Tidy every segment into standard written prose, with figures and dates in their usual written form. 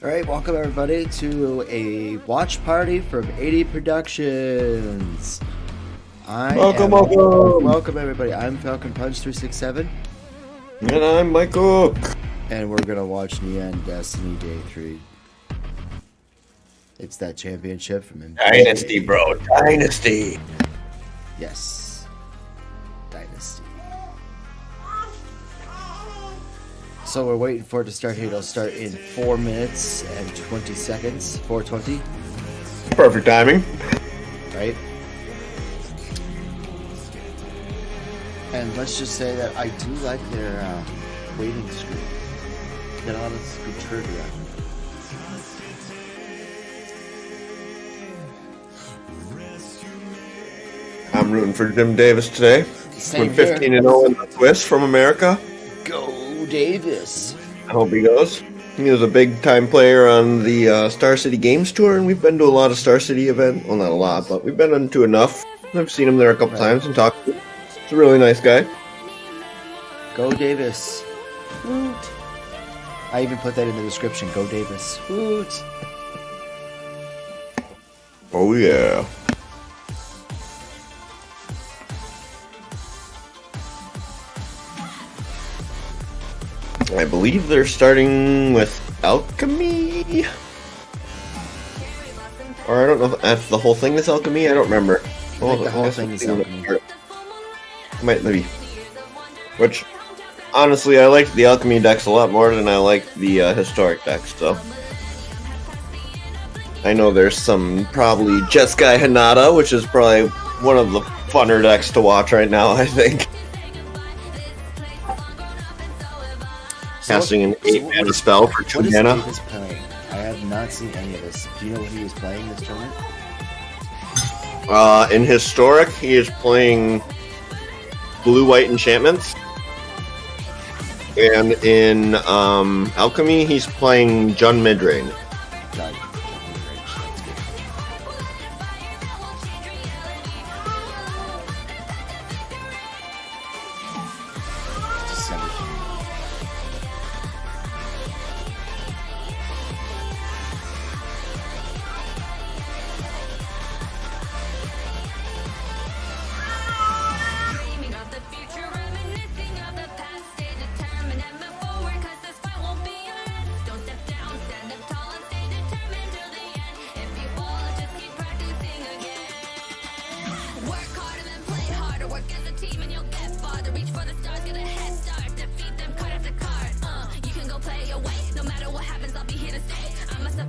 Alright, welcome everybody to a watch party from 80 Productions. Welcome everybody. I'm Falconpunch367. And I'm MiKoch. And we're gonna watch Neon Dynasty Day 3. It's that championship from MTGA. Dynasty, bro. Dynasty. Yes. Dynasty. So we're waiting for it to start here. It'll start in 4 minutes and 20 seconds. 4:20. Perfect timing. Right? And let's just say that I do like their waiting screen. Get a lot of good trivia. I'm rooting for Jim Davis today. Same Went 15-0 in the Swiss from America. Go Davis. I hope he goes. He was a big-time player on the Star City Games Tour, and we've been to a lot of Star City events. Well, not a lot, but we've been to enough. I've seen him there a couple times and talked to him. He's a really nice guy. Go Davis. Woot. I even put that in the description. Go Davis. Woot. Oh, yeah. I believe they're starting with Alchemy. Or I don't know if the whole thing is Alchemy. I don't remember. I think the whole thing is Alchemy. Might maybe. Which, honestly, I liked the Alchemy decks a lot more than I liked the historic decks, so. I know there's some probably Jeskai Hinata, which is probably one of the funner decks to watch right now, I think. Casting an 8-mana spell for 2 mana. What is Davis playing? I have not seen any of this. Do you know what he was playing this tournament? In Historic, he is playing blue-white enchantments. And in Alchemy, he's playing Jund Midrain. Jund Midrange, that's good. Just send it to me.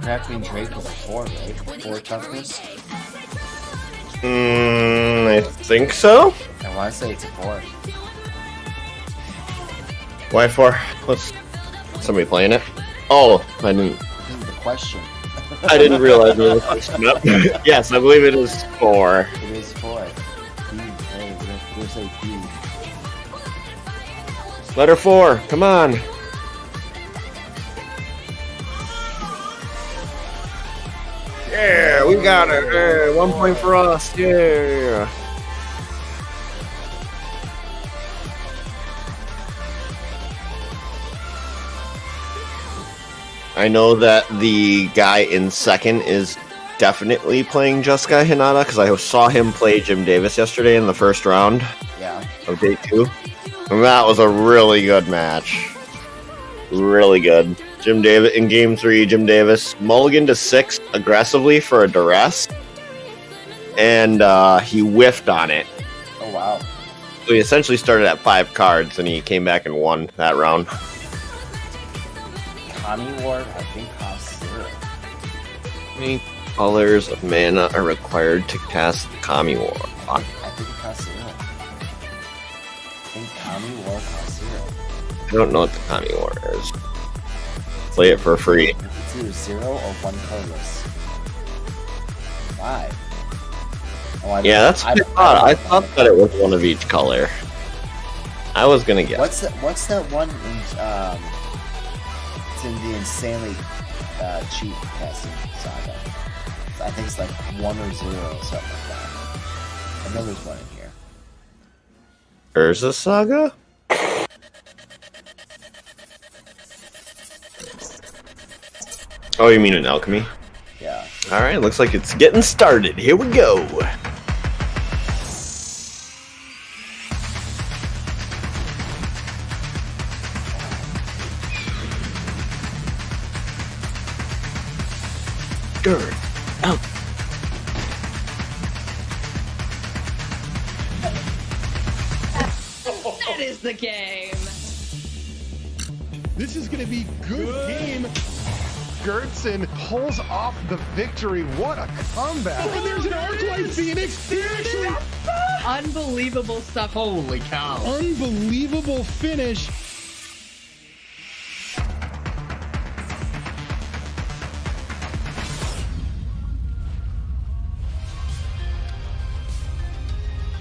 Crackling Drake is a 4, right? 4 toughness? I think so. I want to say it's a 4. Why 4? Let's. Somebody playing it? Oh, I didn't. This is the question. I didn't realize it was pushing up. Yes, I believe it is 4. It is 4. D. Hey, we'll say D. Letter 4. Come on. Yeah, we got it. Yeah, 1 point for us. Yeah. I know that the guy in second is definitely playing Jeskai Hinata because I saw him play Jim Davis yesterday in the first round of day 2. And that was a really good match. Really good. Jim Davis in game 3, Jim Davis mulliganed to 6 aggressively for a duress. And he whiffed on it. Oh wow. So he essentially started at 5 cards and he came back and won that round. Kami Ward, I think, costs 0. How many colors of mana are required to cast Kami Ward? I think it costs 0. I think Kami Ward costs 0. I don't know what the Kami Ward is. Play it for free. It's either 0 or 1 colorless. 5. Oh, Yeah, that's what I thought. I thought that it was one of each color. I was gonna guess. What's that one in, it's in the insanely cheap casting saga? I think it's like 1 or 0 or something like that. I know there's one in here. Urza Saga? Oh, you mean in Alchemy? Yeah. Alright, looks like it's getting started. Here we go. Gird. Out. That is the game. This is going to be good game. Gertson pulls off the victory. What a comeback. Oh, there's an Arclight Phoenix. Unbelievable stuff. Holy cow. Unbelievable finish.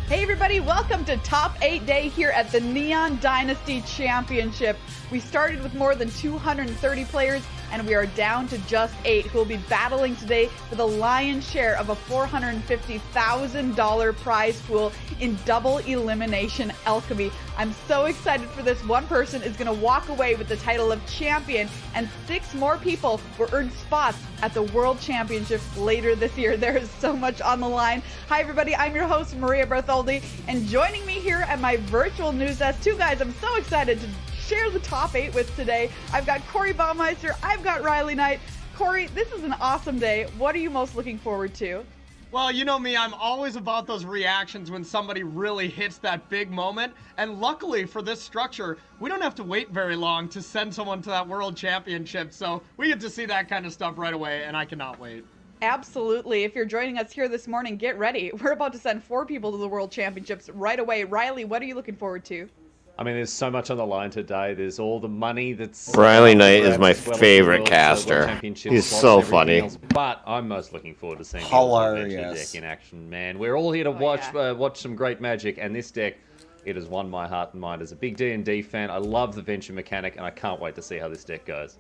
Hey everybody, welcome to Top 8 Day here at the Neon Dynasty Championship. We started with more than 230 players and we are down to just 8 who will be battling today for the lion's share of a $450,000 prize pool in double elimination alchemy. I'm so excited for this. One person is going to walk away with the title of champion and 6 more people will earn spots at the World Championship later this year. There is so much on the line. Hi everybody, I'm your host Maria Bartholdi, and joining me here at my virtual news desk, 2 guys I'm so excited to share the top 8 with today. I've got Corey Baumeister, I've got Riley Knight. Corey, this is an awesome day. What are you most looking forward to? Well, you know me, I'm always about those reactions when somebody really hits that big moment. And luckily for this structure, we don't have to wait very long to send someone to that World Championship. So we get to see that kind of stuff right away, and I cannot wait. Absolutely. If you're joining us here this morning, get ready. We're about to send 4 people to the World Championships right away. Riley, what are you looking forward to? I mean, there's so much on the line today. There's all the money that's... Riley Knight is my favorite caster. He's so funny. Else, but I'm most looking forward to seeing Hilarious. the deck in action, man. We're all here to watch some great magic, and this deck, it has won my heart and mind. As a big D&D fan, I love the Venture mechanic, and I can't wait to see how this deck goes.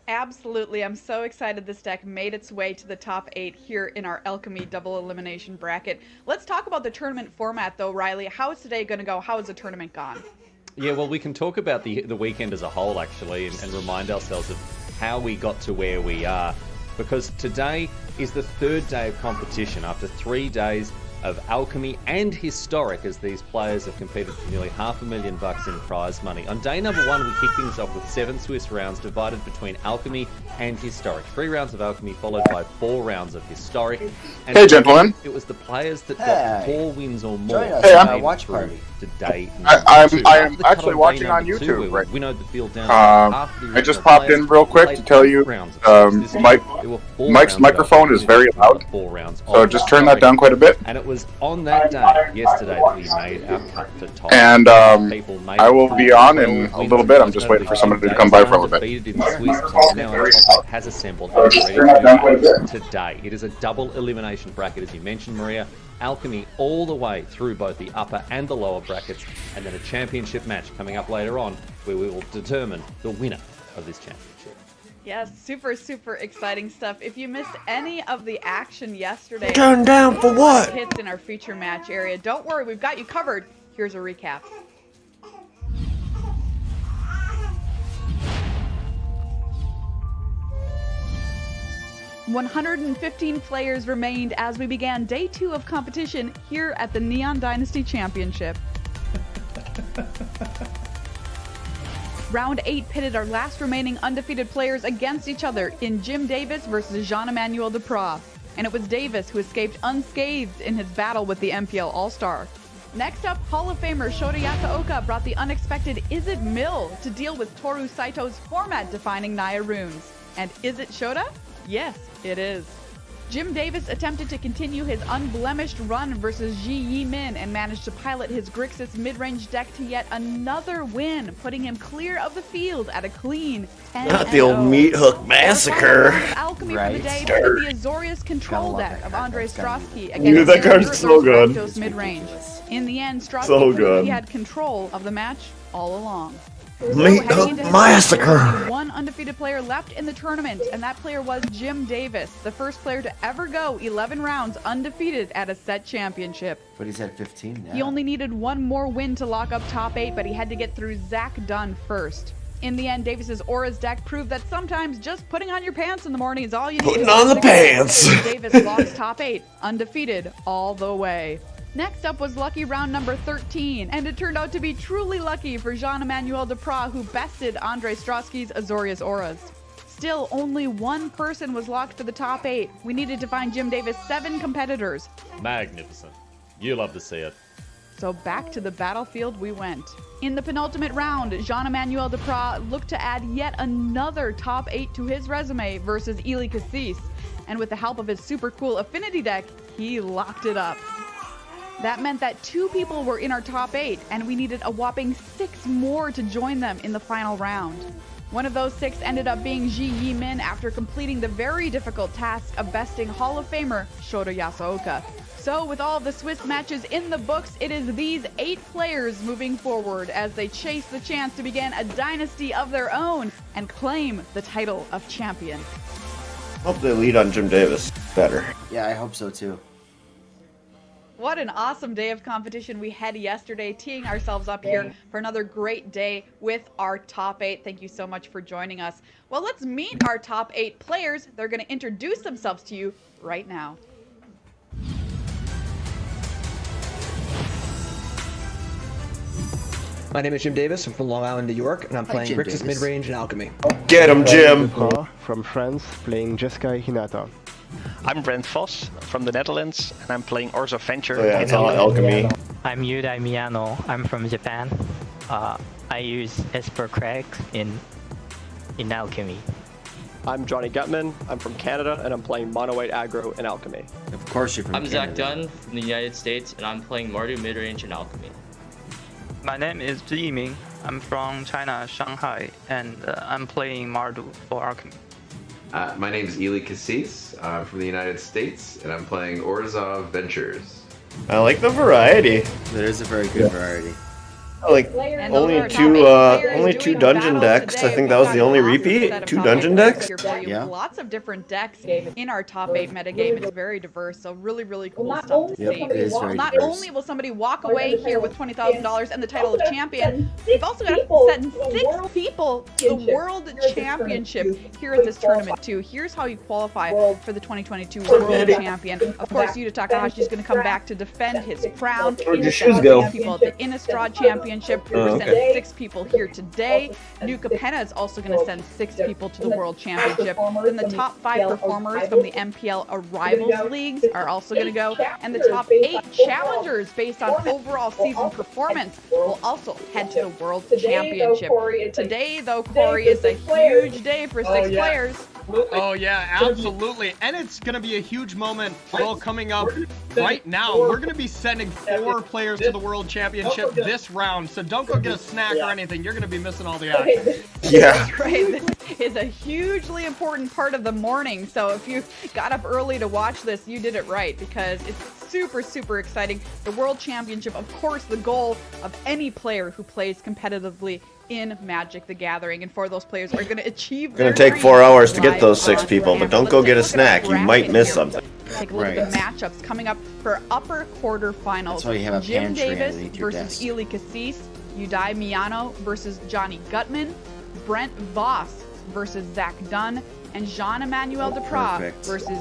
Absolutely. I'm so excited this deck made its way to the top 8 here in our Alchemy double elimination bracket. Let's talk about the tournament format, though, Riley. How is today going to go? How has the tournament gone? Yeah, well, we can talk about the weekend as a whole, actually, and remind ourselves of how we got to where we are. Because today is the 3rd day of competition after 3 days of alchemy and historic, as these players have competed for nearly $500,000 in prize money. On day number 1, we kicked things off with 7 Swiss rounds divided between alchemy and historic. 3 rounds of alchemy followed by 4 rounds of historic. And hey, gentlemen. It was the players that got 4 wins or more. Hey, I'm a watch party. Today, I'm actually watching on YouTube, right? We know the field down I just popped in real quick to tell you, Mike's microphone is very loud, so just turn that down quite a bit. And it was on that day, yesterday, that we made our cut for top. And I will be on in a little bit. I'm just waiting for somebody to come by for a little bit. Now our top 8 has assembled and ready to today. It is a double elimination bracket, as you mentioned, Maria. Alchemy all the way through both the upper and the lower brackets, and then a championship match coming up later on where we will determine the winner of this championship. Yes, super, super exciting stuff. If you missed any of the action yesterday, Turn down for what? Hits in our feature match area, don't worry, we've got you covered. Here's a recap. $115 players remained as we began day 2 of competition here at the Neon Dynasty Championship. Round 8 pitted our last remaining undefeated players against each other in Jim Davis versus Jean-Emmanuel Duprat. And it was Davis who escaped unscathed in his battle with the MPL All-Star. Next up, Hall of Famer Shota Yasuoka brought the unexpected Is It Mill to deal with Toru Saito's format-defining Naya runes. And is it Shota? Yes, it is. Jim Davis attempted to continue his unblemished run versus Ji Yi-min and managed to pilot his Grixis mid-range deck to yet another win, putting him clear of the field at a clean 10-0. Not the old meat hook massacre. Alchemy for the day Right. the Azorius control deck of Andrei Strosky Dude, that card's so good. mid-range. In the end, Strosky So proved good. he had control of the match all along. MiKoch Massacre! One undefeated player left in the tournament, and that player was Jim Davis, the first player to ever go 11 rounds undefeated at a set championship. But he's at 15 now. He only needed one more win to lock up top 8, but he had to get through Zach Dunn first. In the end, Davis's Auras deck proved that sometimes just putting on your pants in the morning is all you need. Putting on the pants! Davis lost top 8, undefeated all the way. Next up was lucky round number 13, and it turned out to be truly lucky for Jean-Emmanuel Duprat, who bested Andre Strosky's Azorius Auras. Still, only one person was locked for the top 8. We needed to find Jim Davis 7 competitors. Magnificent. You love to see it. So back to the battlefield we went. In the penultimate round, Jean-Emmanuel Duprat looked to add yet another top 8 to his resume versus Eli Cassis, and with the help of his super cool affinity deck, he locked it up. That meant that 2 people were in our top 8, and we needed a whopping 6 more to join them in the final round. One of those 6 ended up being Ji Yi-min after completing the very difficult task of besting Hall of Famer Shota Yasuoka. So with all of the Swiss matches in the books, it is these 8 players moving forward as they chase the chance to begin a dynasty of their own and claim the title of champion. Hope they lead on Jim Davis better. Yeah, I hope so too. What an awesome day of competition we had yesterday, teeing ourselves up here for another great day with our top 8. Thank you so much for joining us. Well, let's meet our top 8 players. They're going to introduce themselves to you right now. My name is Jim Davis. I'm from Long Island, New York, and I'm playing Grixis Midrange and Alchemy. Get him, Jim! From France, playing Jessica Hinata. I'm Brent Vos from the Netherlands, and I'm playing Orzo Venture. Oh yeah, it's all Alchemy. I'm Yudai Miyano. I'm from Japan. I use Esper Craig in Alchemy. I'm Johnny Gutman. I'm from Canada, and I'm playing Mono White Aggro in Alchemy. Of course you're from I'm Canada. Zach Dunn from the United States, and I'm playing Mardu Midrange in Alchemy. My name is Zhi Yiming. I'm from China, Shanghai, and I'm playing Mardu for Alchemy. My name is Eli Cassis. I'm from the United States, and I'm playing Orzhov Ventures. I like the variety. There is a very good variety. I like only two dungeon decks. I think that was the only repeat. 2 dungeon decks. Yeah. Lots of different decks in our top 8 metagame. It's very diverse, so really, really cool stuff to see. It is very Not diverse. only will somebody walk away here with $20,000 and the title of champion, we've also got to send 6 people to the World Championship here at this tournament too. Here's how you qualify for the 2022 World Champion. Of course, Yuta Takahashi is going to come back to defend his crown. Where'd your shoes go? People at the Innistrad Championship. We're sending 6 people here today. Nuka Penna is also going to send 6 people to the World Championship. Then the top 5 performers from the MPL Arrivals Leagues are also going to go. And the top 8 challengers based on overall season performance will also head to the World Championship. Today, though, Corey, is a huge day for 6 players. Oh yeah, absolutely. And it's going to be a huge moment, well, coming up right now. We're going to be sending 4 players to the World Championship this round, so don't go get a snack or anything. You're going to be missing all the action. Yeah. That's right. This is a hugely important part of the morning, so if you got up early to watch this, you did it right, because it's super, super exciting. The World Championship, of course, the goal of any player who plays competitively in Magic the Gathering, and for those players are going to achieve It's gonna take 4 hours to get those 6 people, but don't go get a snack. You might miss something. Take a look at the matchups coming up for upper quarterfinals. That's why you have a Jim pantry Davis underneath your versus desk. Eli Cassis, Yudai Miyano versus Johnny Gutman, Brent Vos versus Zach Dunn, and Jean-Emmanuel Duprat versus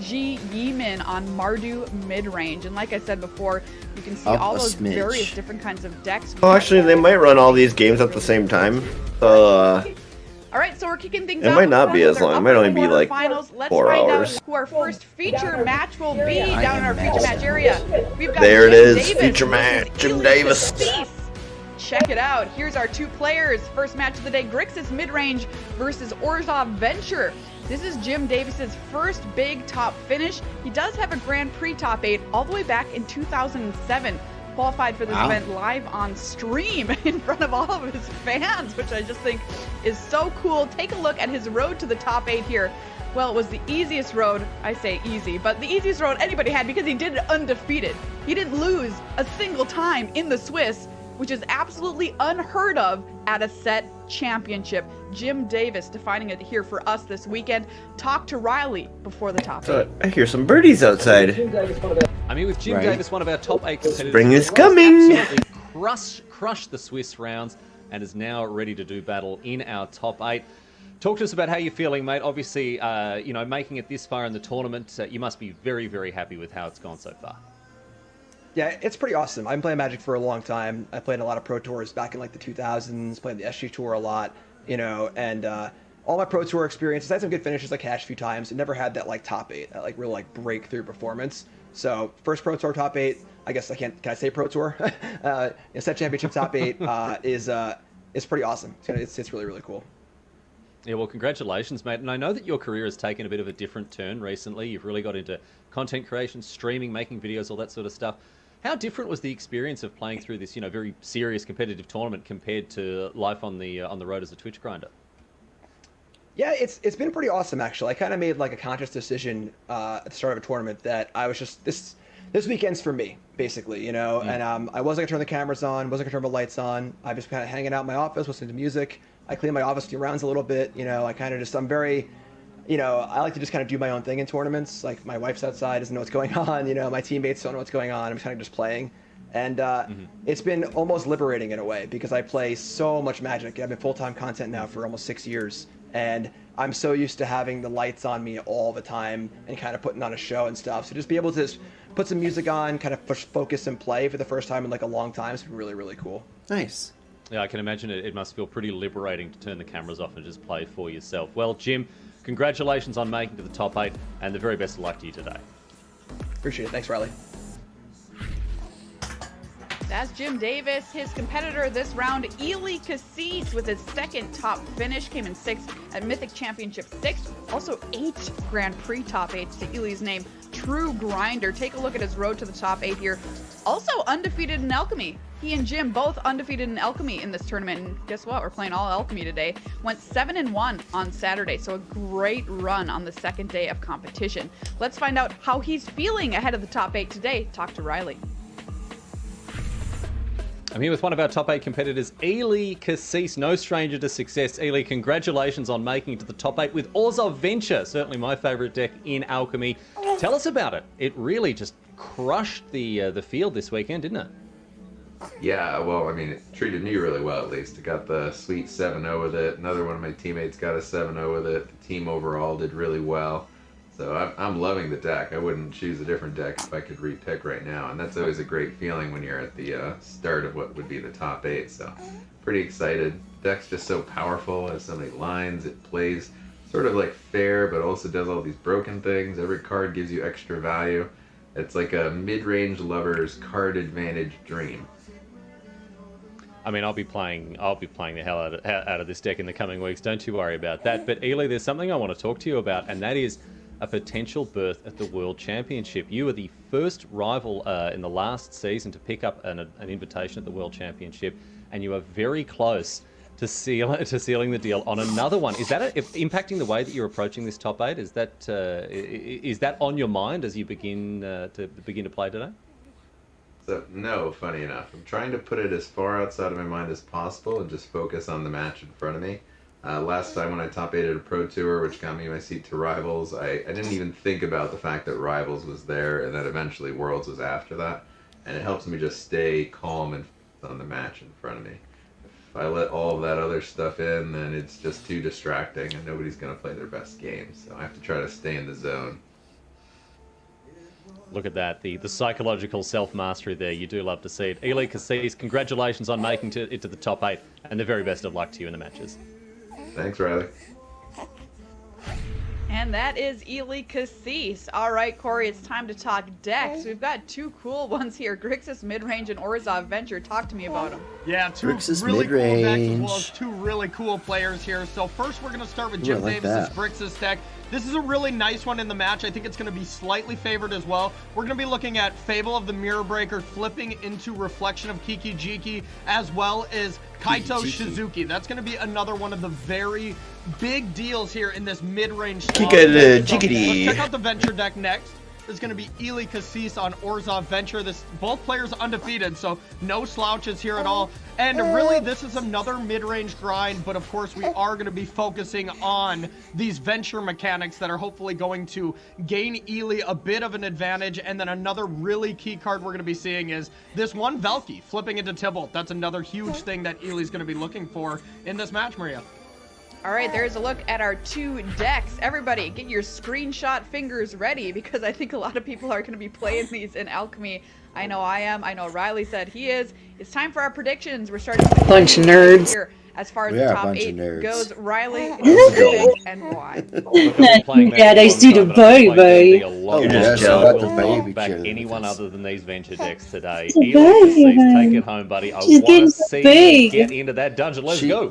Ji Yi-min on Mardu Midrange. And like I said before, you can see all those various different kinds of decks. Oh, actually, they might run all these games at the same time. All right, so we're kicking things off. It might not be as long. It might only be like Finals. Let's 4 find hours. out who our first feature match will be down in our feature match area. We've got There it Jim is, Davis feature versus match, Jim Eli Davis. Cassis. Check it out. Here's our 2 players. First match of the day, Grixis Midrange versus Orzhov Venture. This is Jim Davis's first big top finish. He does have a Grand Prix top 8 all the way back in 2007. Qualified for this event live on stream in front of all of his fans, which I just think is so cool. Take a look at his road to the top 8 here. Well, it was the easiest road, I say easy, but the easiest road anybody had because he did it undefeated. He didn't lose a single time in the Swiss which is absolutely unheard of at a set championship. Jim Davis defining it here for us this weekend. Talk to Riley before the top 8. I hear some birdies outside. I'm here with Jim Davis, one of our top 8 competitors. Spring is coming. Absolutely crushed the Swiss rounds and is now ready to do battle in our top 8. Talk to us about how you're feeling, mate. Obviously, you know, making it this far in the tournament, you must be very, very happy with how it's gone so far. Yeah, it's pretty awesome. I've been playing Magic for a long time. I played a lot of Pro Tours back in like the 2000s, played the SG Tour a lot, you know, and all my Pro Tour experiences, I had some good finishes, like Cash a few times. I never had that like top 8, that like real like breakthrough performance. So first Pro Tour top 8, I guess can I say Pro Tour? Set Championship top 8 is pretty awesome. It's really, really cool. Yeah, well, congratulations, mate. And I know that your career has taken a bit of a different turn recently. You've really got into content creation, streaming, making videos, all that sort of stuff. How different was the experience of playing through this, you know, very serious competitive tournament compared to life on the road as a Twitch grinder? Yeah, it's been pretty awesome, actually. I kind of made like a conscious decision at the start of a tournament that I was just this weekend's for me, basically, you know. And I wasn't gonna turn the cameras on, wasn't gonna turn the lights on. I just kind of hanging out in my office, listening to music. I clean my office, do rounds a little bit, you know. I'm very, you know, I like to just kind of do my own thing in tournaments. Like my wife's outside, doesn't know what's going on, you know. My teammates don't know what's going on. I'm kind of just playing, and it's been almost liberating in a way because I play so much Magic. I've been full-time content now for almost 6 years, and I'm so used to having the lights on me all the time and kind of putting on a show and stuff. So just be able to just put some music on, kind of focus and play for the first time in like a long time has been really, really cool. Nice. Yeah, I can imagine it must feel pretty liberating to turn the cameras off and just play for yourself. Well, Jim, congratulations on making to the top 8 and the very best of luck to you today. Appreciate it. Thanks, Riley. That's Jim Davis. His competitor this round, Ely Cassis, with his second top finish, came in 6th at Mythic Championship 6. Also 8 Grand Prix top 8s to Ely's name. True grinder. Take a look at his road to the top 8 here. Also undefeated in Alchemy. He and Jim both undefeated in Alchemy in this tournament, and guess what? We're playing all Alchemy today. Went 7-1 on Saturday, so a great run on the second day of competition. Let's find out how he's feeling ahead of the top 8 today. Talk to Riley. I'm here with one of our top 8 competitors, Ely Cassis, no stranger to success. Ely, congratulations on making it to the top 8 with Orzhov Venture, certainly my favorite deck in Alchemy. Tell us about it. It really just crushed the field this weekend, didn't it? Yeah, well, I mean, it treated me really well, at least. I got the sweet 7-0 with it. Another one of my teammates got a 7-0 with it. The team overall did really well. So I'm loving the deck. I wouldn't choose a different deck if I could re-pick right now. And that's always a great feeling when you're at the start of what would be the top 8. So pretty excited. The deck's just so powerful. It has so many lines. It plays sort of like fair, but also does all these broken things. Every card gives you extra value. It's like a mid-range lover's card advantage dream. I mean, I'll be playing the hell out of this deck in the coming weeks. Don't you worry about that. But Ely, there's something I want to talk to you about, and that is a potential berth at the World Championship. You were the first rival in the last season to pick up an invitation at the World Championship, and you are very close to sealing the deal on another one. Is that impacting the way that you're approaching this top 8? Is that on your mind as you begin to play today? So, no, funny enough. I'm trying to put it as far outside of my mind as possible and just focus on the match in front of me. Last time when I top 8'd a Pro Tour, which got me my seat to Rivals, I didn't even think about the fact that Rivals was there and that eventually Worlds was after that. And it helps me just stay calm and on the match in front of me. If I let all of that other stuff in, then it's just too distracting and nobody's going to play their best game. So I have to try to stay in the zone. Look at that, the psychological self-mastery there. You do love to see it. Ely Cassis, congratulations on making it to the top 8, and the very best of luck to you in the matches. Thanks, Riley. And that is Ely Cassis. All right, Corey, it's time to talk decks. We've got 2 cool ones here, Grixis Midrange and Orzhov Venture. Talk to me about them. Yeah, 2 Grixis really cool decks as Midrange. well as 2 really cool players here. So first we're going to start with Jim Davis's Grixis deck. This is a really nice one in the match. I think it's going to be slightly favored as well. We're going to be looking at Fable of the Mirror Breaker flipping into Reflection of Kiki Jiki, as well as Kaito Shizuki. That's going to be another one of the very big deals here in this mid-range slot. Kika Jikity. Let's check out the Venture deck next. is going to be Ely Cassis on Orzhov Venture. Both players undefeated, so no slouches here at all. And really, this is another mid-range grind, but of course, we are going to be focusing on these Venture mechanics that are hopefully going to gain Ely a bit of an advantage. And then another really key card we're going to be seeing is this one Valky flipping into Tybalt. That's another huge thing that Ely's going to be looking for in this match, Maria. All right, there's a look at our 2 decks. Everybody, get your screenshot fingers ready because I think a lot of people are going to be playing these in Alchemy. I know I am. I know Riley said he is. It's time for our predictions. We're starting with bunch of nerds here. As far as the top 8 goes, Riley, and why? Dad, I see the baby. Oh, yeah, back anyone other than these Venture decks today. Ely, take it home, buddy. I want to see you get into that dungeon. Let's go.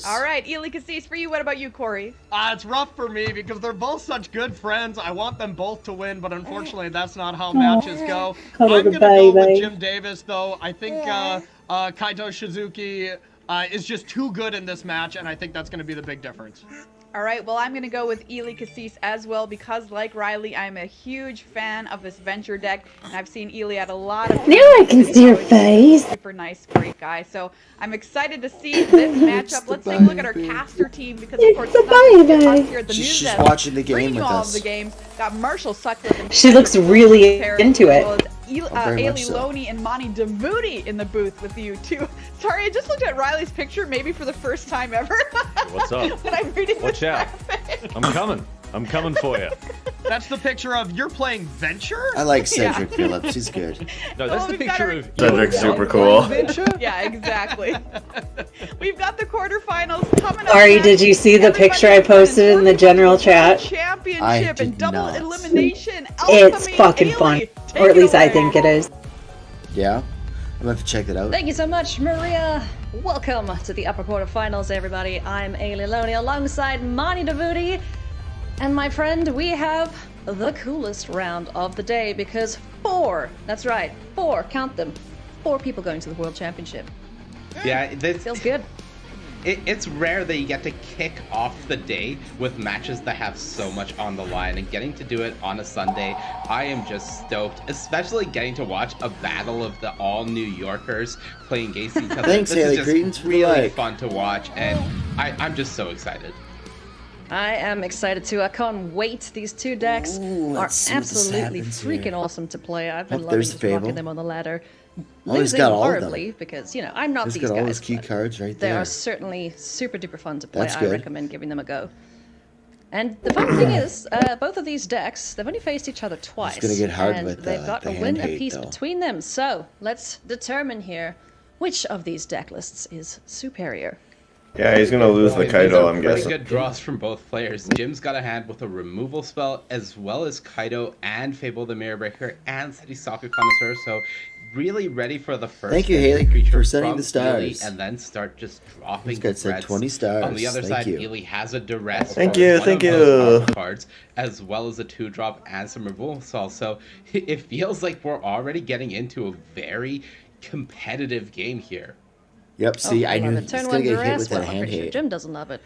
All right, Ely Cassis, for you. What about you, Corey? It's rough for me because they're both such good friends. I want them both to win, but unfortunately, that's not how matches go. I'm going to go with Jim Davis, though. I think Kaito Shizuki is just too good in this match, and I think that's going to be the big difference. All right, well, I'm going to go with Ely Cassis as well because, like Riley, I'm a huge fan of this Venture deck, and I've seen Ely at a lot of... Now I can see your face. Super nice, great guy. So I'm excited to see this matchup. Let's take a look at our caster team because, of course, it's here at the news She's desk. watching the game with all us. of the games. Got Marshall Sutcliffe. And She looks really into it. Ailey Loney and Monty Demoody in the booth with you too. Sorry, I just looked at Riley's picture maybe for the first time ever. What's up? When I'm reading Watch out. I'm coming. I'm coming for you. That's the picture of you're playing Venture? I like Cedric Phillips. He's good. No, that's the picture of... Cedric's super cool. Yeah, exactly. We've got the quarterfinals coming up. Ari, did you see the picture I posted in the general chat? Championship and double elimination. It's fucking fun. Or at least I think it is. Yeah? I'm gonna have to check it out. Thank you so much, Maria. Welcome to the upper quarterfinals, everybody. I'm Ailey Loney alongside Monty Devoody. And my friend, we have the coolest round of the day because 4, that's right, 4, count them, 4 people going to the World Championship. Yeah, this feels good. It's rare that you get to kick off the day with matches that have so much on the line, and getting to do it on a Sunday, I am just stoked, especially getting to watch a battle of the all New Yorkers playing against each other. Thanks, this Haley. is Greetings just for the really like. fun to watch, and I'm just so excited. I am excited too. I can't wait. These 2 decks are absolutely freaking awesome to play. I've been loving just rocking them on the ladder. He's Losing got all of them. horribly because, you know, I'm not He's these got all guys. his key cards right They there. are certainly super duper fun to play. That's I good. recommend giving them a go. And the fun thing is, both of these decks, they've only faced each other twice. It's gonna get hard and with they've got the a win hand hate, apiece though. between them. So let's determine here which of these deck lists is superior. Yeah, he's gonna lose the Kaido, I'm Pretty guessing. good draws from both players. Jim's got a hand with a removal spell, as well as Kaido and Fable the Mirror Breaker and Setisaku Connoisseur, so really ready for the first Thank you, Haley, creature for sending from the stars. Ely, and then start just dropping This guy said threats. 20 stars. On the other Thank side, you. Ely has a duress. Thank for you, one thank of those you. powerful cards, as well as a 2-drop and some removal spells. So it feels like we're already getting into a very competitive game here. Yep, see, I knew love it. he's Turn gonna one get hit duress. with Well, that I'm hand pretty sure hate. Jim doesn't love it.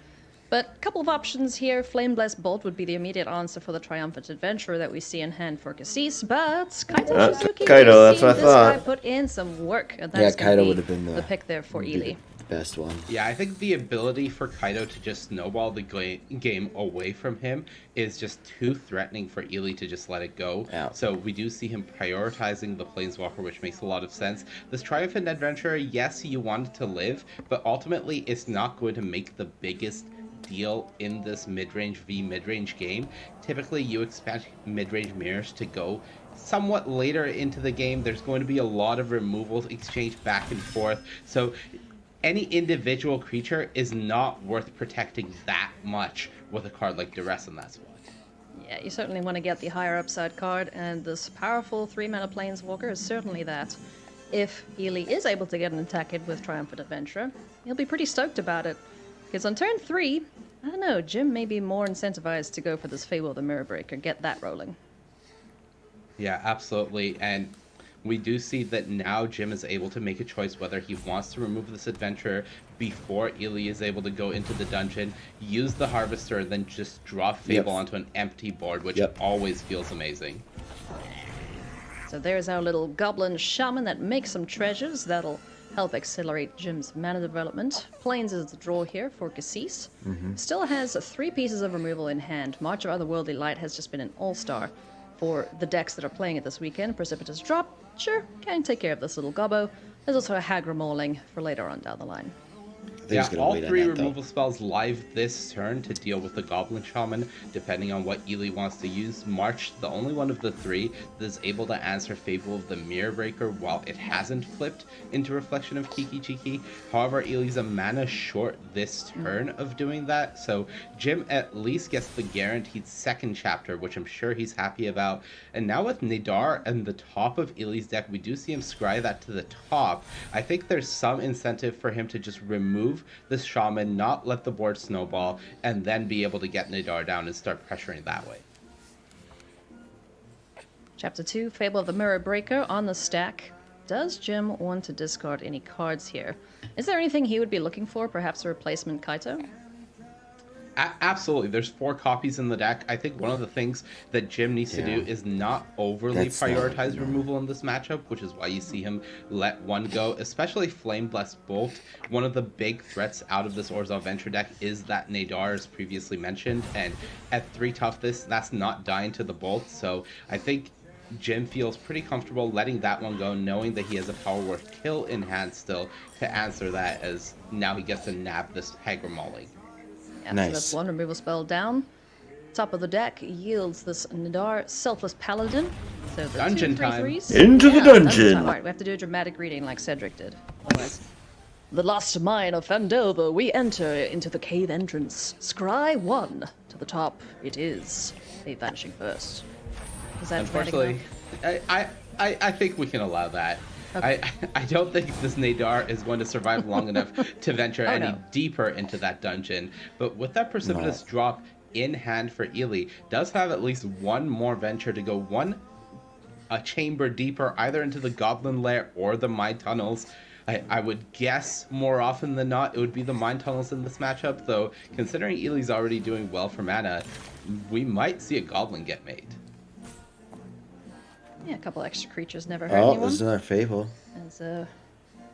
But a couple of options here. Flame Blessed Bolt would be the immediate answer for the Triumphant Adventurer that we see in hand for Cassis, but Kaito Shizuki, Kaido, that's we've what I seen this guy thought. put in some work, and Yeah, that's going Kaido to would be have been the pick there for Ely. the best one. Yeah, I think the ability for Kaido to just snowball the game away from him is just too threatening for Ely to just let it go. So we do see him prioritizing the Planeswalker, which makes a lot of sense. This Triumphant Adventurer, yes, you want it to live, but ultimately it's not going to make the biggest deal in this mid-range v mid-range game. Typically you expect mid-range mirrors to go somewhat later into the game. There's going to be a lot of removals exchanged back and forth, so any individual creature is not worth protecting that much with a card like Duress in that spot. Yeah, you certainly want to get the higher upside card, and this powerful 3-mana Planeswalker is certainly that. If Ely is able to get an attack in with Triumphant Adventurer, he'll be pretty stoked about it. Because on turn 3, I don't know, Jim may be more incentivized to go for this Fable the Mirror Breaker, get that rolling. Yeah, absolutely, and we do see that now Jim is able to make a choice whether he wants to remove this adventurer before Ely is able to go into the dungeon, use the Harvester, and then just draw Fable onto an empty board, which always feels amazing. So there's our little goblin shaman that makes some treasures that'll help accelerate Jim's mana development. Plains is the draw here for Cassis. Still has 3 pieces of removal in hand. March of Otherworldly Light has just been an all-star for the decks that are playing it this weekend. Precipitous Drop, sure, can take care of this little gobbo. There's also a Hagra Mauling for later on down the line. Yeah, all 3 removal spells live this turn to deal with the Goblin Shaman, depending on what Ely wants to use. March, the only one of the 3 that is able to answer Fable of the Mirror Breaker while it hasn't flipped into Reflection of Kiki Chiki. However, Ely's a mana short this turn of doing that, so Jim at least gets the guaranteed second chapter, which I'm sure he's happy about. And now with Nadar and the top of Ely's deck, we do see him scry that to the top. I think there's some incentive for him to just remove this Shaman, not let the board snowball, and then be able to get Nadar down and start pressuring that way. Chapter 2, Fable of the Mirror Breaker on the stack. Does Jim want to discard any cards here? Is there anything he would be looking for? Perhaps a replacement Kaito? Absolutely. There's 4 copies in the deck. I think one of the things that Jim needs to do is not overly prioritize removal in this matchup, which is why you see him let one go, especially Flame Blessed Bolt. One of the big threats out of this Orzhov Venture deck is that Nadar, as previously mentioned, and at 3 toughness, that's not dying to the Bolt, so I think Jim feels pretty comfortable letting that one go, knowing that he has a Power Word Kill in hand still to answer that, as now he gets to nab this Hagra Mauling. Yeah, nice. So that's one removal spell down. Top of the deck yields this Nadar Selfless Paladin. So the dungeon 2 time. 3/3s. Into the dungeon. All right, we have to do a dramatic reading like Cedric did. Otherwise, the lost mine of Fandelver, we enter into the cave entrance. Scry 1 to the top. It is a Vanishing Burst. Is that unfortunately? I think we can allow that. Okay. I don't think this Nadar is going to survive long enough to venture any deeper into that dungeon. But with that Precipitous Drop in hand for Ely, does have at least one more venture to go a chamber deeper, either into the Goblin Lair or the Mine Tunnels. I would guess more often than not it would be the Mine Tunnels in this matchup, though considering Ely's already doing well for mana, we might see a Goblin get made. Yeah, a couple extra creatures never hurt anyone. Oh, there's another Fable. As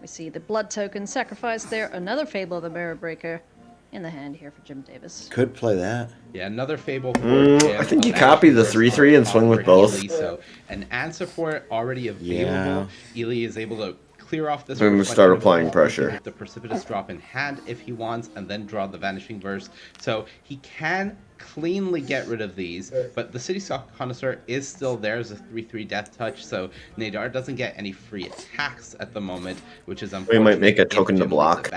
we see the blood token sacrificed there. Another Fable of the Mirror Breaker in the hand here for Jim Davis. Could play that. Yeah, another Fable. I think you copy the 3/3 and swing with both. Ely, so an answer for it already available. Yeah. Ely is able to clear off this. I'm gonna start applying pressure. The Precipitous Drop in hand if he wants, and then draw the Vanishing Verse. So he can cleanly get rid of these, but the City Stock Connoisseur is still there as a 3/3 Death Touch, so Nadar doesn't get any free attacks at the moment, which is unfortunate. We might make a token to block.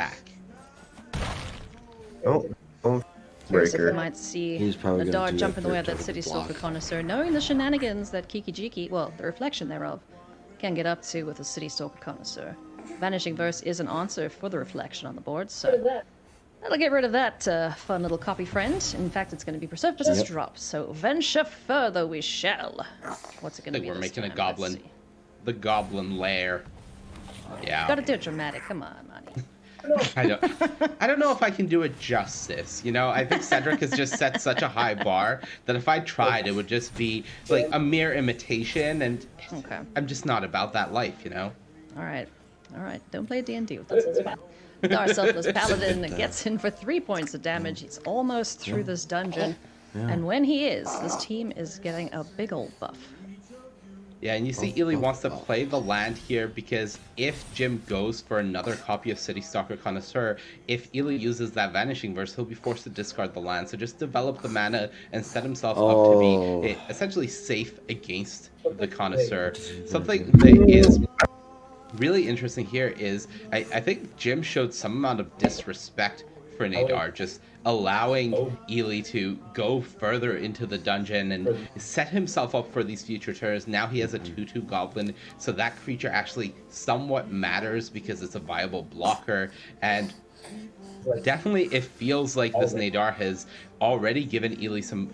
Oh, Breaker. We might see Nadar jump in the way of that City Stalker Connoisseur, knowing the shenanigans that Kiki Jiki, well, the reflection thereof, can get up to with a City Stalker Connoisseur. Vanishing Verse is an answer for the reflection on the board, so that'll get rid of that fun little copy friend. In fact, it's going to be Precipitous Drop, so venture further we shall. What's it going to be? We're making a Goblin. The Goblin Lair. Yeah. Gotta do it dramatic, come on, Monty. I don't know if I can do it justice. You know, I think Cedric has just set such a high bar that if I tried, it would just be like a mere imitation, and I'm just not about that life, you know? All right. Don't play D&D with us, it's fine. Our Selfless Paladin gets in for 3 points of damage. He's almost through this dungeon. And when he is, this team is getting a big old buff. Yeah, and you see Ely wants to play the land here because if Jim goes for another copy of City Stalker Connoisseur, if Ely uses that Vanishing Verse, he'll be forced to discard the land. So just develop the mana and set himself up to be essentially safe against the Connoisseur. Something that is really interesting here is I think Jim showed some amount of disrespect for Nadar, just allowing Ely to go further into the dungeon and set himself up for these future turns. Now he has a 2/2 Goblin, so that creature actually somewhat matters because it's a viable blocker, and definitely it feels like this Nadar has already given Ely some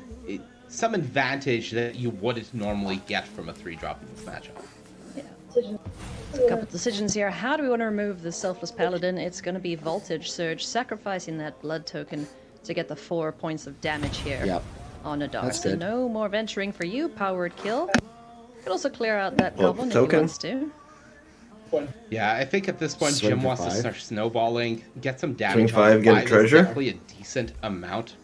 advantage that you wouldn't normally get from a 3-drop in this matchup. So a couple of decisions here. How do we want to remove the Selfless Paladin? It's going to be Voltage Surge, sacrificing that blood token to get the 4 points of damage here on Nadar. So no more venturing for you, Power Word Kill. Could also clear out that goblin if he token. wants to. Yeah, I think at this point Swing Jim for wants to 5. start snowballing, get some Swing damage. 5, get a 5 is treasure. definitely a decent amount.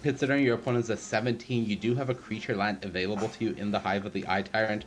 Considering your opponent's at 17, you do have a creature land available to you in the Hive of the Eye Tyrant.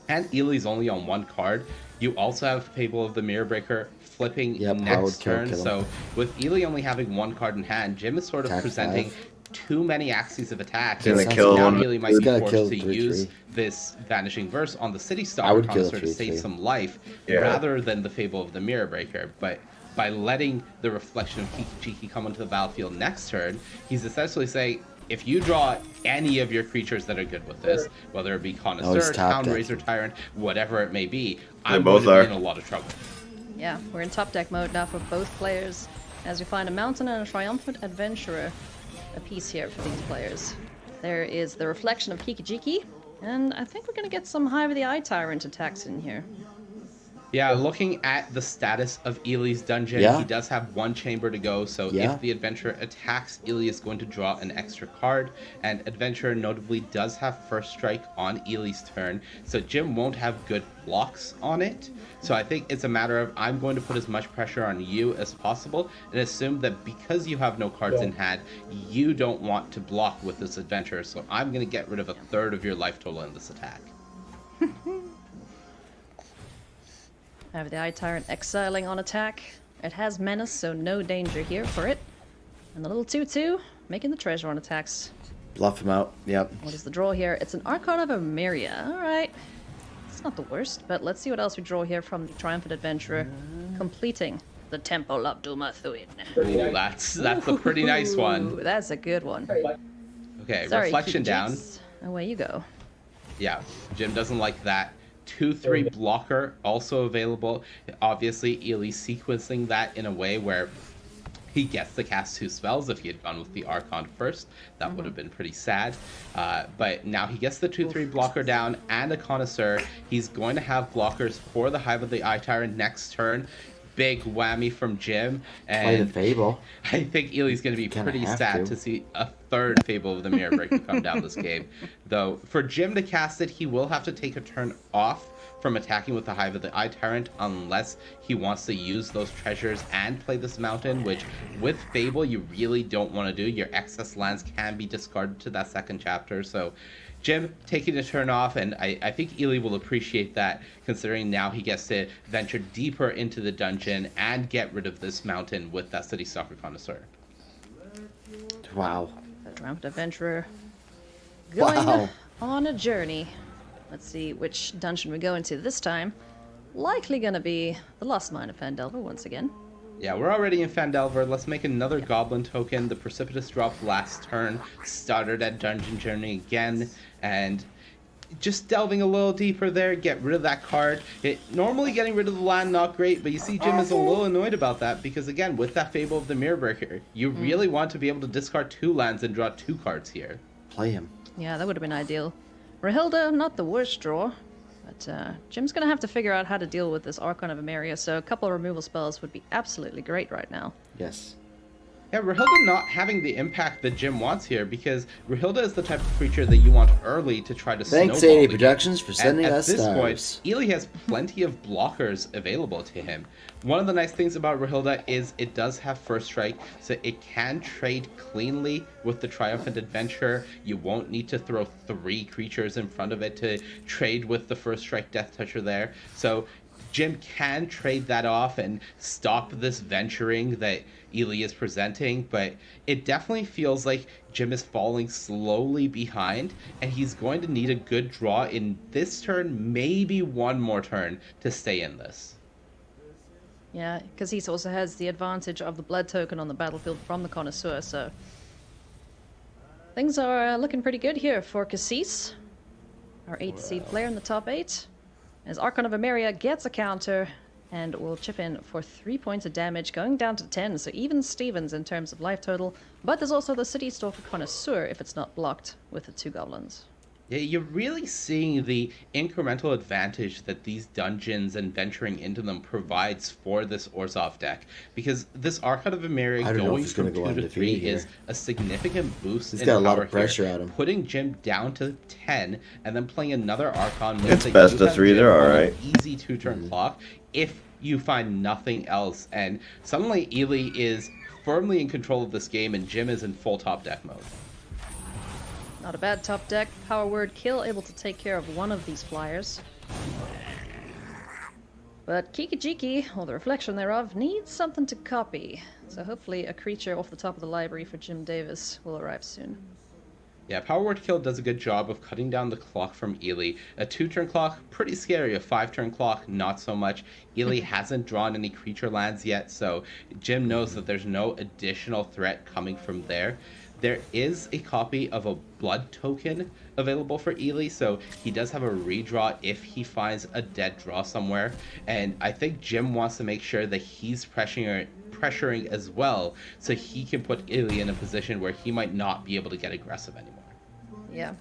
And Ely's only on 1 card. You also have Fable of the Mirror Breaker flipping next turn. So with Ely only having 1 card in hand, Jim is sort of Attack presenting 5. too many axes of attack. Gonna And kill now one. Ely might He's be gotta forced kill to 3/3. use this Vanishing Verse on the City I Stalker would kill Connoisseur to save 3/3. some life, Yeah. rather than the Fable of the Mirror Breaker. But by letting the reflection of Kiki come onto the battlefield next turn, he's essentially saying, if you draw any of your creatures that are good with this, whether it be Connoisseur, top deck. Townraiser Tyrant, whatever it may be, They I'm both going to are. be in a lot of trouble. Yeah, we're in top deck mode now for both players, as we find a Mountain and a Triumphant Adventurer apiece here for these players. There is the reflection of Kikijiki, and I think we're going to get some Hive of the Eye Tyrant attacks in here. Yeah, looking at the status of Ely's dungeon, Yeah. he does have 1 chamber to go, so Yeah. if the adventurer attacks, Ely is going to draw an extra card, and adventurer notably does have first strike on Ely's turn, so Jim won't have good blocks on it. So I think it's a matter of, I'm going to put as much pressure on you as possible, and assume that because you have no cards in hand, you don't want to block with this adventurer, so I'm going to get rid of 1/3 of your life total in this attack. Hive of the Eye Tyrant exiling on attack. It has menace, so no danger here for it. And the little 2/2 making the treasure on attacks. Bluff him out. Yep. What is the draw here? It's an Archon of Emeria. Alright. It's not the worst, but let's see what else we draw here from the Triumphant Adventurer. Completing the Temple of Dumathuin. Ooh, that's a pretty nice one. Ooh, that's a good one. Okay, Sorry, reflection down. Kikijis. Away you go. Yeah, Jim doesn't like that. 2/3 blocker also available. Obviously, Ely sequencing that in a way where he gets to cast 2 spells. If he had gone with the Archon first, that would have been pretty sad. But now he gets the 2/3 blocker down and a Connoisseur. He's going to have blockers for the Hive of the Eye Tyrant next turn. Big whammy from Jim. And Play the Fable. I think Ely's going to be Kinda pretty have sad to. to see a 3rd Fable of the Mirror Breaker come down this game. Though, for Jim to cast it, he will have to take a turn off from attacking with the Hive of the Eye Tyrant unless he wants to use those treasures and play this mountain, which with Fable you really don't want to do. Your excess lands can be discarded to that 2nd chapter, so Jim taking a turn off, and I think Ely will appreciate that, considering now he gets to venture deeper into the dungeon and get rid of this mountain with that City Stalker Connoisseur. Wow. The Triumphant Adventurer going on a journey. Let's see which dungeon we go into this time. Likely gonna be the Lost Mine of Phandelver once again. Yeah, we're already in Phandelver. Let's make another Goblin token. The Precipitous dropped last turn. Started at Dungeon Journey again. And just delving a little deeper there, get rid of that card. Normally getting rid of the land, not great, but you see Jim is a little annoyed about that because, again, with that Fable of the Mirror Breaker, you really want to be able to discard 2 lands and draw 2 cards here. Play him. Yeah, that would have been ideal. Rahilda, not the worst draw, but Jim's going to have to figure out how to deal with this Archon of Emeria, so a couple of removal spells would be absolutely great right now. Yes. Yeah, Rahilda not having the impact that Jim wants here, because Rahilda is the type of creature that you want early to try to Thanks, snowball 80 the Productions, for sending and us at this stars. point, Ely has plenty of blockers available to him. One of the nice things about Rahilda is it does have first strike, so it can trade cleanly with the Triumphant Adventurer. You won't need to throw 3 creatures in front of it to trade with the first strike Death Toucher there. So Jim can trade that off and stop this venturing that Ely is presenting, but it definitely feels like Jim is falling slowly behind, and he's going to need a good draw in this turn, maybe one more turn, to stay in this. Yeah, because he also has the advantage of the blood token on the battlefield from the Connoisseur, so things are looking pretty good here for Cassis, our 8th seed player in the top 8. As Archon of Emeria gets a counter and will chip in for 3 points of damage, going down to 10, so even Stevens in terms of life total. But there's also the City Stalker Connoisseur if it's not blocked with the 2 goblins. You're really seeing the incremental advantage that these dungeons and venturing into them provides for this Orzhov deck. Because this Archon of Emeria going from 2 to 3 is a significant boost in got a lot power of pressure here. at him. Putting Jim down to 10 and then playing another Archon means It's that best you of 3, they're alright. Easy 2-turn clock if you find nothing else. And suddenly Ely is firmly in control of this game and Jim is in full top deck mode. Not a bad top deck. Power word kill, able to take care of one of these flyers. But Kiki-Jiki, or the reflection thereof, needs something to copy. So hopefully a creature off the top of the library for Jim Davis will arrive soon. Yeah, Power Word Kill does a good job of cutting down the clock from Ely. A 2-turn clock, pretty scary. A 5-turn clock, not so much. Ely hasn't drawn any creature lands yet, so Jim knows that there's no additional threat coming from there. There is a copy of a blood token available for Ely, so he does have a redraw if he finds a dead draw somewhere. And I think Jim wants to make sure that he's pressuring as well, so he can put Ely in a position where he might not be able to get aggressive anymore. Yeah.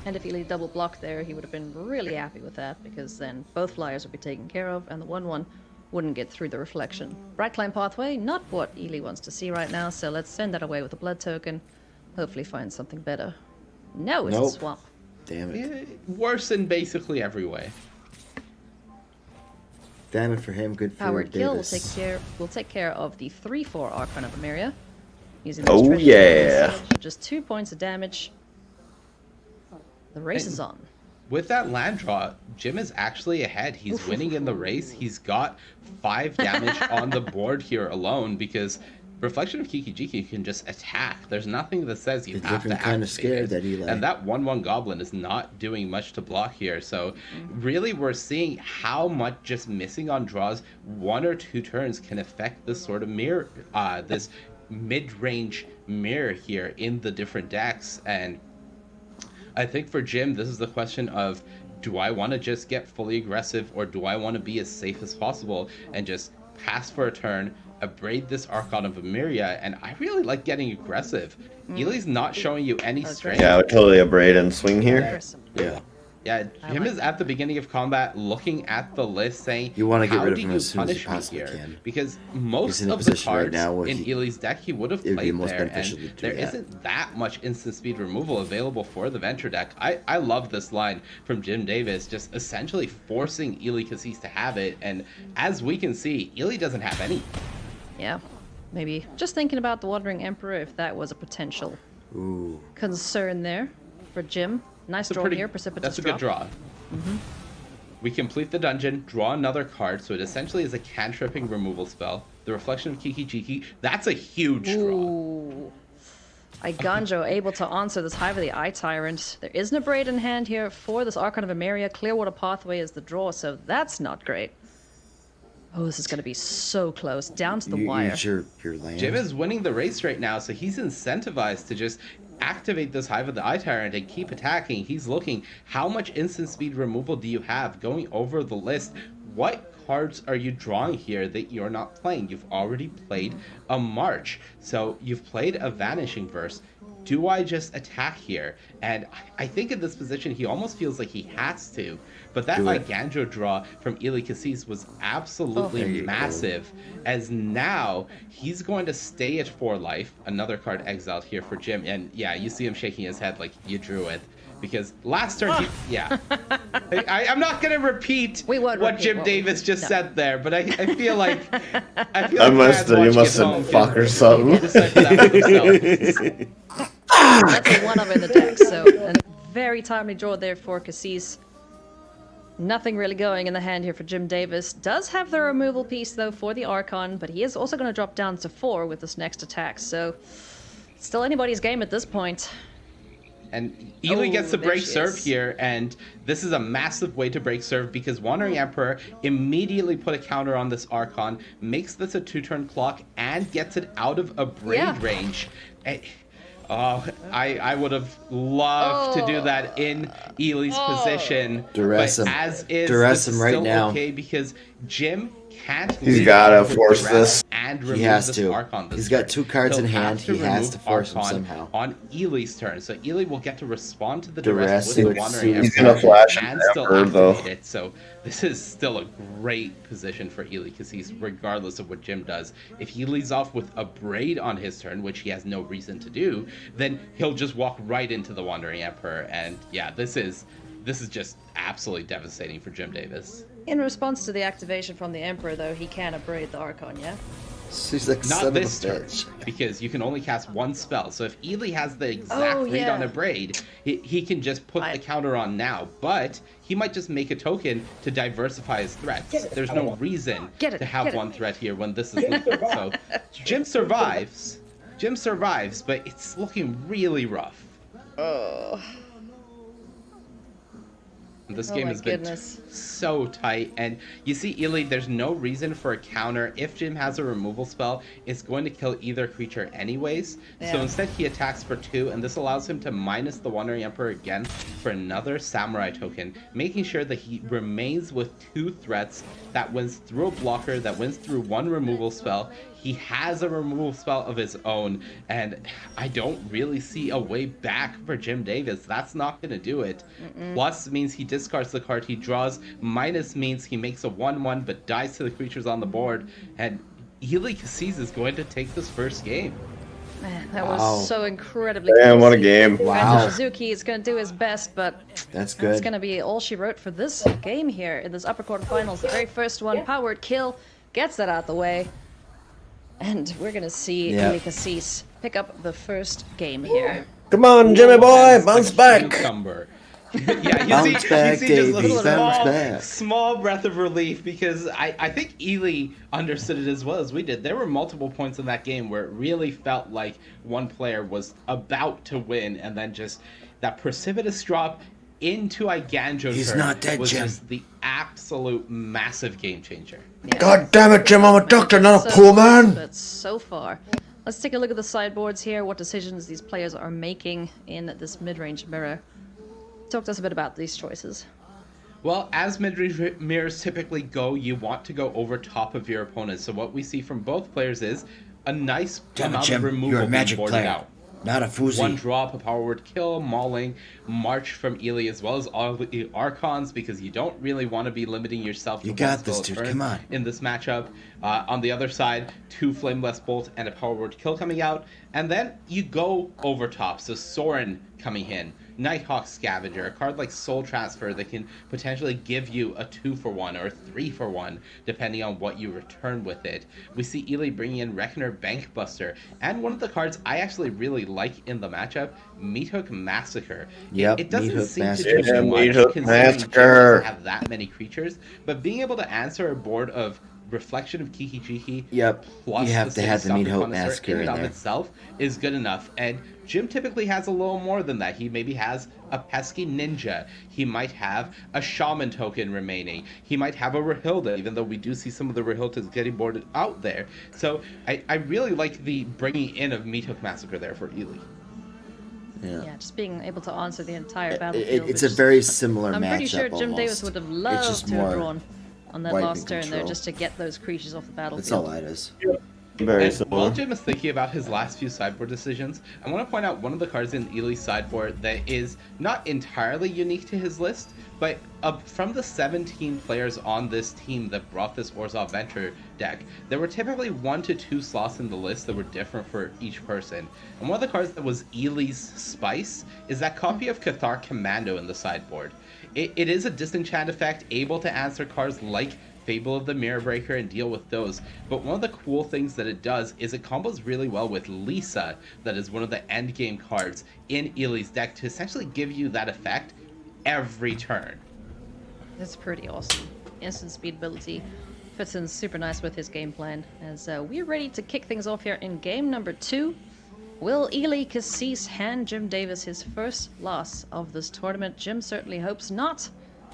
And if Ely double blocked there, he would have been really happy with that, because then both flyers would be taken care of, and the 1/1 wouldn't get through the reflection. Bright Climb Pathway, not what Ely wants to see right now, so let's send that away with a blood token. Hopefully find something better. No, it's a swamp. Damn it. Worse in basically every way. Damn it for him, good for Powered kill will Davis. take care of the 3/4 Archon of Emeria. Using Oh, treasure yeah. points, just 2 points of damage. The race is on. With that land draw, Jim is actually ahead. He's winning in the race. He's got 5 damage on the board here alone because Reflection of Kiki-Jiki can just attack. There's nothing that says you have to activate kind of scared that Eli. And that 1/1 Goblin is not doing much to block here. So really we're seeing how much just missing on draws 1 or 2 turns can affect this sort of mirror, this mid-range mirror here in the different decks. And I think for Jim, this is the question of, do I want to just get fully aggressive or do I want to be as safe as possible and just pass for a turn, abrade this Archon of Emeria, and I really like getting aggressive. Ely's not showing you any strength. Yeah, I would totally abrade and swing here. Yeah. Yeah, Jim is at the beginning of combat looking at the list saying, You want to get how rid of do him you as soon as you punish me possibly here? can. Because most in a of the position right cards now where in Ely's deck he would have it would be played most there, beneficial and to do there that. isn't that much instant speed removal available for the Venture deck. I love this line from Jim Davis, just essentially forcing Ely Cassis to have it, and as we can see, Ely doesn't have any. Yeah. Maybe just thinking about the Wandering Emperor, if that was a potential concern there for Jim. Nice draw here, Precipitous That's a good draw. Mm-hmm. We complete the dungeon, draw another card, so it essentially is a cantripping removal spell. The Reflection of Kiki-Jiki, that's a huge draw. Ooh. Iganjo able to answer this Hive of the Eye Tyrant. There isn't a braid in hand here for this Archon of Emeria. Clearwater Pathway is the draw, so that's not great. Oh, this is going to be so close, down to the wire. Your land. Jim is winning the race right now, so he's incentivized to just activate this Hive of the Eye Tyrant and keep attacking. He's looking, how much instant speed removal do you have? Going over the list, what cards are you drawing here that you're not playing? You've already played a March, so you've played a Vanishing Verse. Do I just attack here? And I think in this position, he almost feels like he has to. But that Iganjo draw from Ely Cassis was absolutely massive, as now he's going to stay at 4 life. Another card exiled here for Jim. And yeah, you see him shaking his head like you drew it. Because last turn, I'm not going to repeat what Jim Davis just said there, but I feel like... You must have fuck or something. That's a 1-of in the deck, so a very timely draw there for Cassis. Nothing really going in the hand here for Jim Davis. Does have the removal piece, though, for the Archon, but he is also going to drop down to 4 with this next attack, so still anybody's game at this point. And Ely gets to break serve here, and this is a massive way to break serve because Wandering Emperor immediately put a counter on this Archon, makes this a 2-turn clock, and gets it out of a braid range. I would have loved to do that in Ely's position, Duress him. As is, Duress him right still now. okay because Jim can't. He's gotta force this. And He remove has this to. Archon this He's got turn. 2 cards He'll in hand. have He has to remove force him Archon somehow. on Ely's turn, so Ely will get to respond to the Duress, duress with which Wandering suits He's Emperor gonna flash and an still Emperor, though. activate it. So this is still a great position for Ely because he's regardless of what Jim does. If he leads off with a Braid on his turn, which he has no reason to do, then he'll just walk right into the Wandering Emperor. And yeah, this is just absolutely devastating for Jim Davis. In response to the activation from the Emperor, though, he can abrade the Archon, yeah? She's like, Not son this of a turn, bitch. because you can only cast 1 spell. So if Ely has the exact read yeah. on a Braid, he can just put the counter on now. But he might just make a token to diversify his threats. There's no reason to have 1 threat here when this is lethal. So Jim survives. But it's looking really rough. Oh. This Oh game my has been goodness. so tight, and you see Ely, there's no reason for a counter. If Jim has a removal spell, it's going to kill either creature anyways. So Yeah. instead he attacks for 2, and this allows him to minus the Wandering Emperor again for another Samurai token, making sure that he remains with 2 threats, that wins through a blocker, that wins through 1 removal spell. He has a removal spell of his own, and I don't really see a way back for Jim Davis. That's not going to do it. Plus means he discards the card he draws. Minus means he makes a 1/1 but dies to the creatures on the board. And Ely Cassis is going to take this first game. Man, that Wow. was so incredibly Damn, what a close. game. Wow. Shizuki is going to do his best, but That's that's good. going to be all she wrote for this game here in this upper quarterfinals. The very first one, powered kill, gets that out the way. And we're going to see Ely Cassis pick up the first game here. Come on, Jimmy boy, bounce back. Cucumber. Yeah, Bounce back, you see just Davey, a bounce back. small breath of relief, because I think Ely understood it as well as we did. There were multiple points in that game where it really felt like one player was about to win, and then just that precipitous drop into Iganjo He's turn not dead, was Jim. just the absolute massive game changer. God damn it, Jim, I'm a doctor, not a So poor close, man. But so far. Let's take a look at the sideboards here, what decisions these players are making in this mid-range mirror. Talk to us a bit about these choices. Well, as mid-range mirrors typically go, you want to go over top of your opponent. So what we see from both players is a nice Damn it, amount Jim, of removal you're a being magic boarded player, out. not a foozy. 1 drop, a power word kill, mauling, march from Ely, as well as all the Archons, because you don't really want to be limiting yourself to You 1 got spell this, a dude, turn come on. in this matchup. On the other side, 2 Flameless Bolt and a power word kill coming out, and then you go over top. So Sorin coming in, Nighthawk Scavenger, a card like Soul Transfer that can potentially give you a 2-for-1 or 3-for-1 depending on what you return with it. We see Ely bringing in Reckoner Bankbuster, and one of the cards I actually really like in the matchup, MiKoch Massacre. Yep, It doesn't MiKoch seem to Massacre. do too Yeah, much MiKoch considering Jim Massacre. doesn't have that many creatures, but being able to answer a board of Reflection of Kiki Jiki Yep, plus you have to have the City MiKoch Stalker Massacre in in and of there. itself is good enough. And Jim typically has a little more than that. He maybe has a pesky ninja. He might have a shaman token remaining. He might have a Rahilda, even though we do see some of the Rahildas getting boarded out there. So I really like the bringing in of MiKoch Massacre there for Ely. Yeah, just being able to answer the entire battlefield. It's which a very similar I'm matchup. pretty sure Jim Davis almost. would have It's loved just to have more drawn on that wipe last and turn there control. just to get those creatures off the battlefield. That's all that is. Very And similar. while Jim is thinking about his last few sideboard decisions, I want to point out one of the cards in Ely's sideboard that is not entirely unique to his list, but from the 17 players on this team that brought this Orzhov Venture deck, there were typically 1 to 2 slots in the list that were different for each person. And one of the cards that was Ely's Spice is that copy of Cathar Commando in the sideboard. It is a disenchant effect, able to answer cards like Fable of the Mirror Breaker and deal with those. But one of the cool things that it does is it combos really well with Lisa, that is one of the endgame cards in Ely's deck, to essentially give you that effect every turn. That's pretty awesome. Instant speed ability fits in super nice with his game plan. As we're ready to kick things off here in game number 2. Will Ely Cassis hand Jim Davis his first loss of this tournament? Jim certainly hopes not.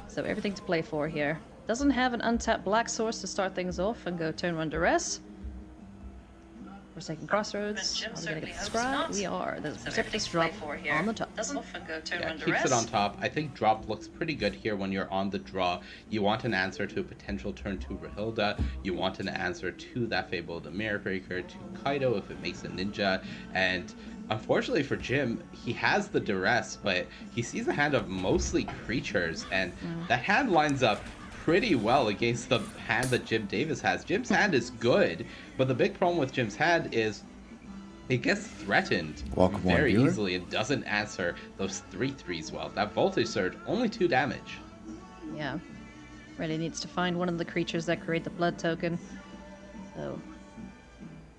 So everything to play for here. Doesn't have an untapped black source to start things off and go turn 1 duress. Forsaken Crossroads. Are we going to get the scry? We are. There's a precipitous drop on the top. Doesn't often go turn under Keeps it on top. I think drop looks pretty good here when you're on the draw. You want an answer to a potential turn 2 Rahilda. You want an answer to that Fable the Mirror Breaker, to Kaido if it makes a ninja. And unfortunately for Jim, he has the duress, but he sees a hand of mostly creatures, and that hand lines up pretty well against the hand that Jim Davis has. Jim's hand is good, but the big problem with Jim's hand is it gets threatened very easily and doesn't answer those 3/3s well. That Voltage Surge, only 2 damage. Yeah. Really needs to find one of the creatures that create the blood token. So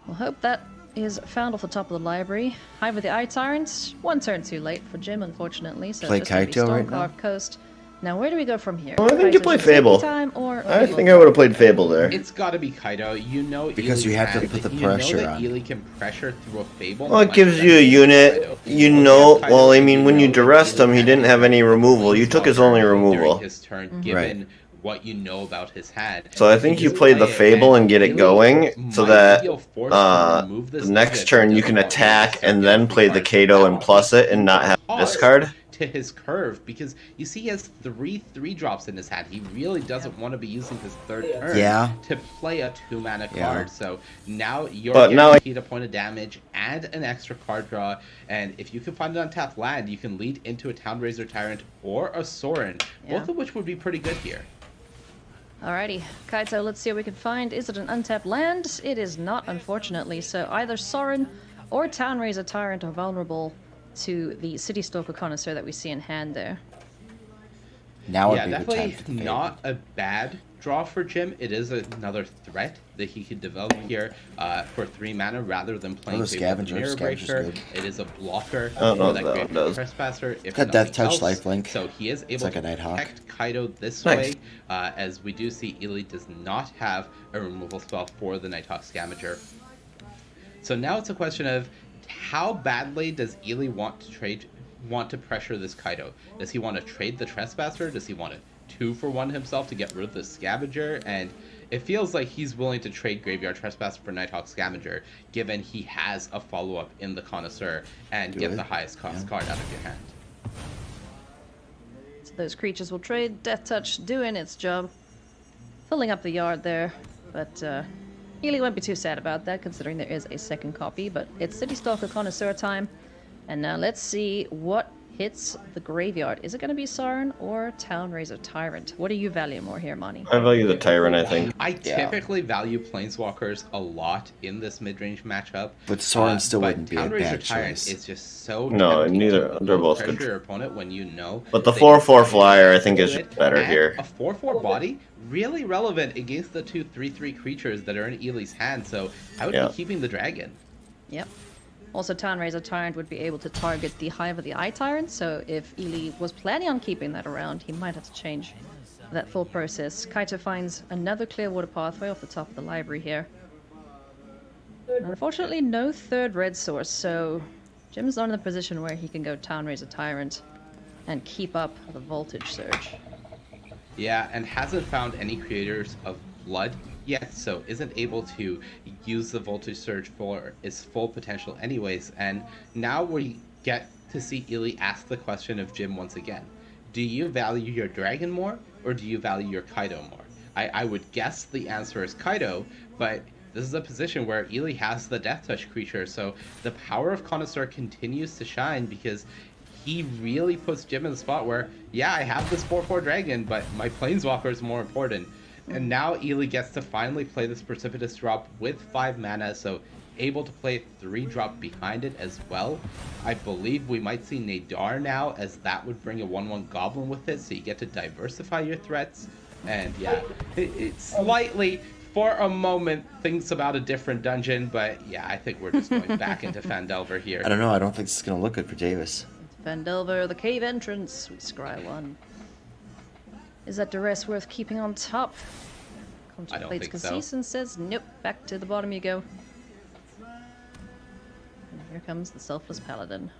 we'll hope that is found off the top of the library. Hive of the Eye Tyrant, 1 turn too late for Jim, unfortunately. So Play it's just Kaito gonna be right now? Stormcarved Coast. Now, where do we go from here? Well, I think you play Fable. Time or I think I would have played Fable there. It's got to be Kaido. You know, Because you have to put the pressure you know that on. Ely can pressure through a Fable. Well, it gives you a unit. You know, well, I mean, when you duressed him, he didn't have any removal. You took his only removal. During his turn, given what you know about his hand. So I think you play the Fable and get it going, so that the next turn you can attack and then play the Kato and plus it and not have to discard. To his curve, because you see he has 3 3-drops in his hand. He really doesn't want to be using his 3rd turn to play a 2-mana card. So now you're guaranteed a point of damage and an extra card draw, and if you can find an untapped land, you can lead into a Town Razor Tyrant or a Sorin, both of which would be pretty good here. Alrighty, Kaito, let's see what we can find. Is it an untapped land? It is not, unfortunately. So either Sorin or Town Razor Tyrant are vulnerable to the City Stalker Connoisseur that we see in hand there. Now would be definitely the time to not a bad draw for Jim. It is another threat that he could develop here for 3 mana rather than playing Scavenger. Mirror Scavenger's Breaker. good. It is a blocker Oh, for that no, Great it does. Trespasser. If It's got Death Touch, nothing else. lifelink. So he is able like to a Nighthawk. protect Kaido this Nice. way, as we do see Ely does not have a removal spell for the Nighthawk Scavenger. So now it's a question of how badly does Ely want to pressure this Kaido? Does he want to trade the Trespasser? Does he want to 2-for-1 himself to get rid of the Scavenger? And it feels like he's willing to trade Graveyard Trespasser for Nighthawk Scavenger, given he has a follow-up in the Connoisseur and get the highest cost card out of your hand. So those creatures will trade. Death Touch doing its job. Filling up the yard there, but Ely won't be too sad about that, considering there is a 2nd copy, but it's City Stalker Connoisseur time. And now let's see what hits the graveyard. Is it going to be Sorin or Town Razor Tyrant? What do you value more here, Monty? I value the Tyrant, I think. I typically value Planeswalkers a lot in this mid-range matchup. But Sorin still but wouldn't be a Town Razor bad Tyrant choice. is just so No, tempting neither. to They're both pressure good. your opponent when you know. But the they 4/4 can flyer, I think, is do just it. better And here. A 4/4 body, really relevant against the 2 3/3 creatures that are in Ely's hand, so I would be keeping the dragon. Yep. Also, Town Razor Tyrant would be able to target the Hive of the Eye Tyrant, so if Ely was planning on keeping that around, he might have to change that full process. Kaito finds another Clearwater Pathway off the top of the library here. Unfortunately, no 3rd red source, so Jim's not in the position where he can go Town Razor Tyrant and keep up the Voltage Surge. Yeah, and hasn't found any creators of blood yet, so isn't able to use the Voltage Surge for its full potential anyways. And now we get to see Ely ask the question of Jim once again. Do you value your dragon more, or do you value your Kaido more? I would guess the answer is Kaido, but this is a position where Ely has the Death Touch creature, so the power of Connoisseur continues to shine because he really puts Jim in the spot where, yeah, I have this 4/4 dragon, but my Planeswalker is more important. And now Ely gets to finally play this Precipitous Drop with 5 mana, so able to play a 3-drop behind it as well. I believe we might see Nadar now, as that would bring a 1/1 Goblin with it, so you get to diversify your threats. And yeah, it slightly, for a moment, thinks about a different dungeon, but yeah, I think we're just going back into Phandelver here. I don't know. I don't think this is going to look good for Davis. Phandelver, the cave entrance. We scry 1. Is that duress worth keeping on top? Contemplates Concise and says, nope, back to the bottom you go. And here comes the Selfless Paladin.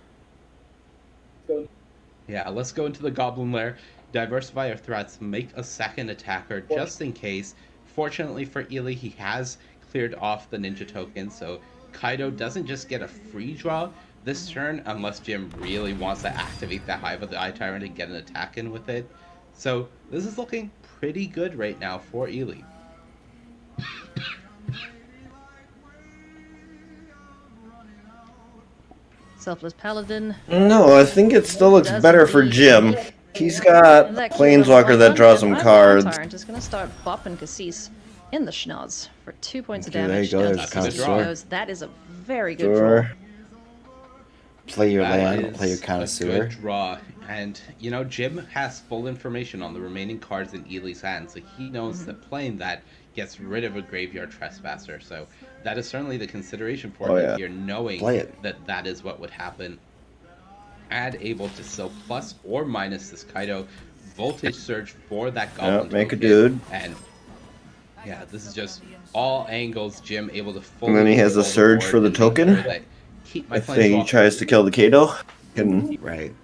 Yeah, let's go into the Goblin Lair, diversify our threats, make a 2nd attacker just in case. Fortunately for Ely, he has cleared off the ninja token, so Kaido doesn't just get a free draw this turn unless Jim really wants to activate the Hive of the Eye Tyrant and get an attack in with it. So this is looking pretty good right now for Ely. Selfless Paladin. No, I think it still looks better for Jim. He's got Planeswalker that draws him cards. Tyrant is going to start bopping Cassis in the schnoz for 2 points of Okay, damage. there you go, And there's Cassis Connoisseur. knows that is a very good draw. Sure. Play your That land, is play your a Connoisseur. good draw. And, you know, Jim has full information on the remaining cards in Ely's hand, so he knows that playing that gets rid of a Graveyard Trespasser. So that is certainly the consideration for Oh, him yeah. here, knowing Play it. that that is what would happen. And able to still plus or minus this Kaido. Voltage Surge for that Goblin Make a token. dude. And, yeah, this is just all angles. Jim able to fully And then he has a control the surge board for the and make sure token. that keep my I think he Planeswalker tries to kill the Kato. Can Right.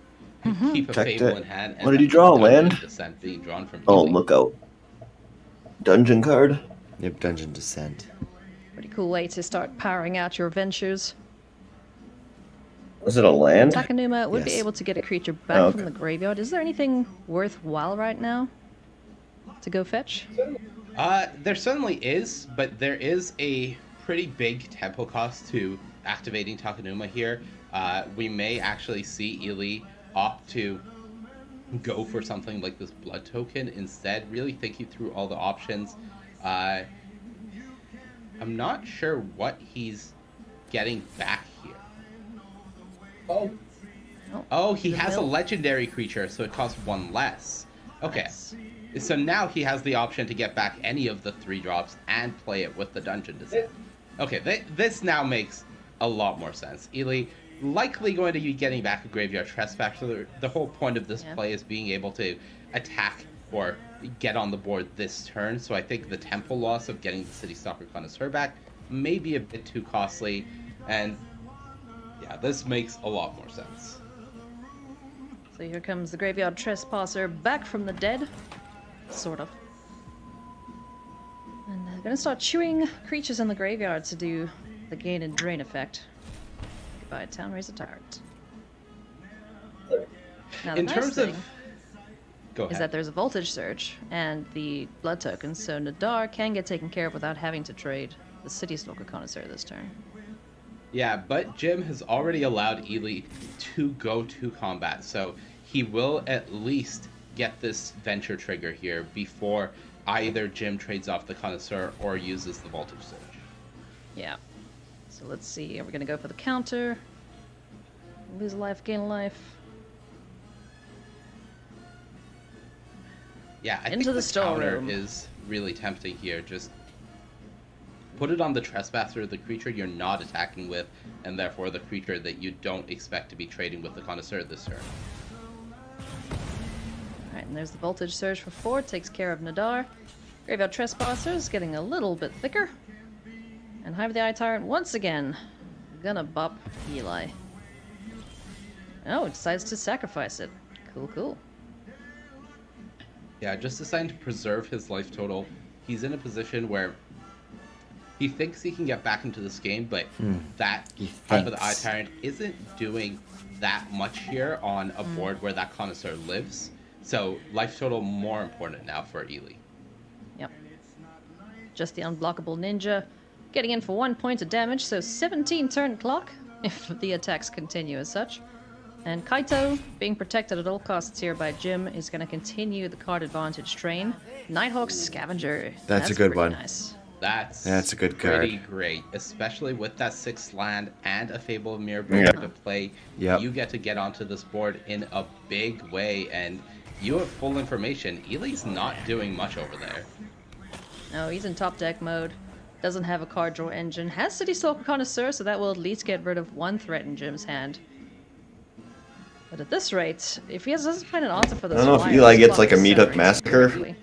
keep a protect Fable it. in hand. What did he draw? Land? Descent being drawn from Oh, Ely. look out. Dungeon card. Yep, Dungeon Descent. Pretty cool way to start powering out your ventures. Was it a land? Takanuma would be Yes. able to get a creature back Oh, okay. from the graveyard. Is there anything worthwhile right now to go fetch? There certainly is, but there is a pretty big tempo cost to activating Takanuma here. We may actually see Ely opt to go for something like this blood token instead, really thinking through all the options. I'm not sure what he's getting back here. Oh, he has a legendary creature, so it costs 1 less. Okay, so now he has the option to get back any of the 3 drops and play it with the Dungeon Descent. Okay, this now makes a lot more sense. Ely likely going to be getting back a Graveyard Trespasser. The whole point of this play is being able to attack or get on the board this turn, so I think the tempo loss of getting the City Stalker Connoisseur back may be a bit too costly, and yeah, this makes a lot more sense. So here comes the Graveyard Trespasser back from the dead. Sort of. And they're gonna start chewing creatures in the graveyard to do the gain and drain effect. Goodbye, Town Razor Tyrant. Now, the In nice terms thing of... Go ahead. is that there's a Voltage Surge and the blood tokens, so Nadar can get taken care of without having to trade the City Stalker Connoisseur this turn. Yeah, but Jim has already allowed Ely to go to combat, so he will at least get this venture trigger here before either Jim trades off the Connoisseur or uses the Voltage Surge. Yeah. So let's see. Are we going to go for the counter? Lose life, gain life. Yeah, I Into think the the counter storeroom. is really tempting here. Just put it on the Trespasser, the creature you're not attacking with, and therefore the creature that you don't expect to be trading with the Connoisseur this turn. Alright, and there's the Voltage Surge for 4. Takes care of Nadar. Graveyard Trespasser is getting a little bit thicker. And Hive of the Eye Tyrant once again gonna bop Eli. Oh, it decides to sacrifice it. Cool, cool. Yeah, just deciding to preserve his life total. He's in a position where he thinks he can get back into this game, but that Hive of the Eye Tyrant isn't doing that much here on a board where that Connoisseur lives. So life total more important now for Ely. Yep. Just the unblockable ninja. Getting in for 1 point of damage, so 17 turn clock, if the attacks continue as such. And Kaito, being protected at all costs here by Jim, is going to continue the card advantage train. Nighthawk's Scavenger. That's a good pretty one. Nice. That's a good card. Pretty great, especially with that 6th land and a Fable of Mirror Breaker to play. Yep. You get to get onto this board in a big way, and you have full information. Ely's not doing much over there. No, he's in top deck mode. Doesn't have a card draw engine. Has City Stalker Connoisseur, so that will at least get rid of 1 threat in Jim's hand. But at this rate, if he doesn't find an answer for this, I don't know if Eli gets like a meetup massacre.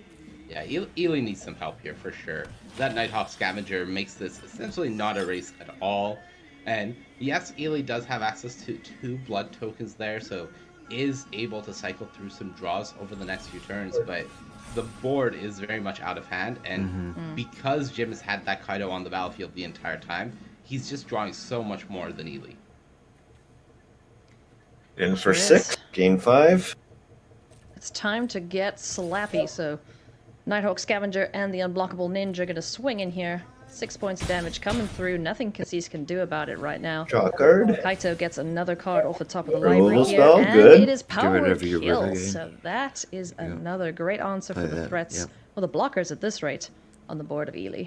Yeah, Ely needs some help here for sure. That Nighthawk Scavenger makes this essentially not a race at all. And yes, Ely does have access to 2 blood tokens there, so is able to cycle through some draws over the next few turns, but the board is very much out of hand, and because Jim has had that Kaido on the battlefield the entire time, he's just drawing so much more than Ely. In for 6, gain 5. It's time to get slappy, so Nighthawk Scavenger and the Unblockable Ninja are going to swing in here. 6 points of damage coming through. Nothing Cassis can do about it right now. Draw a card. Kaito gets another card off the top of the Removal library here, spell, and good. it is powered whatever your kill. river game. So that is another great answer for Play the that, threats, yep. well, the blockers at this rate, on the board of Ely.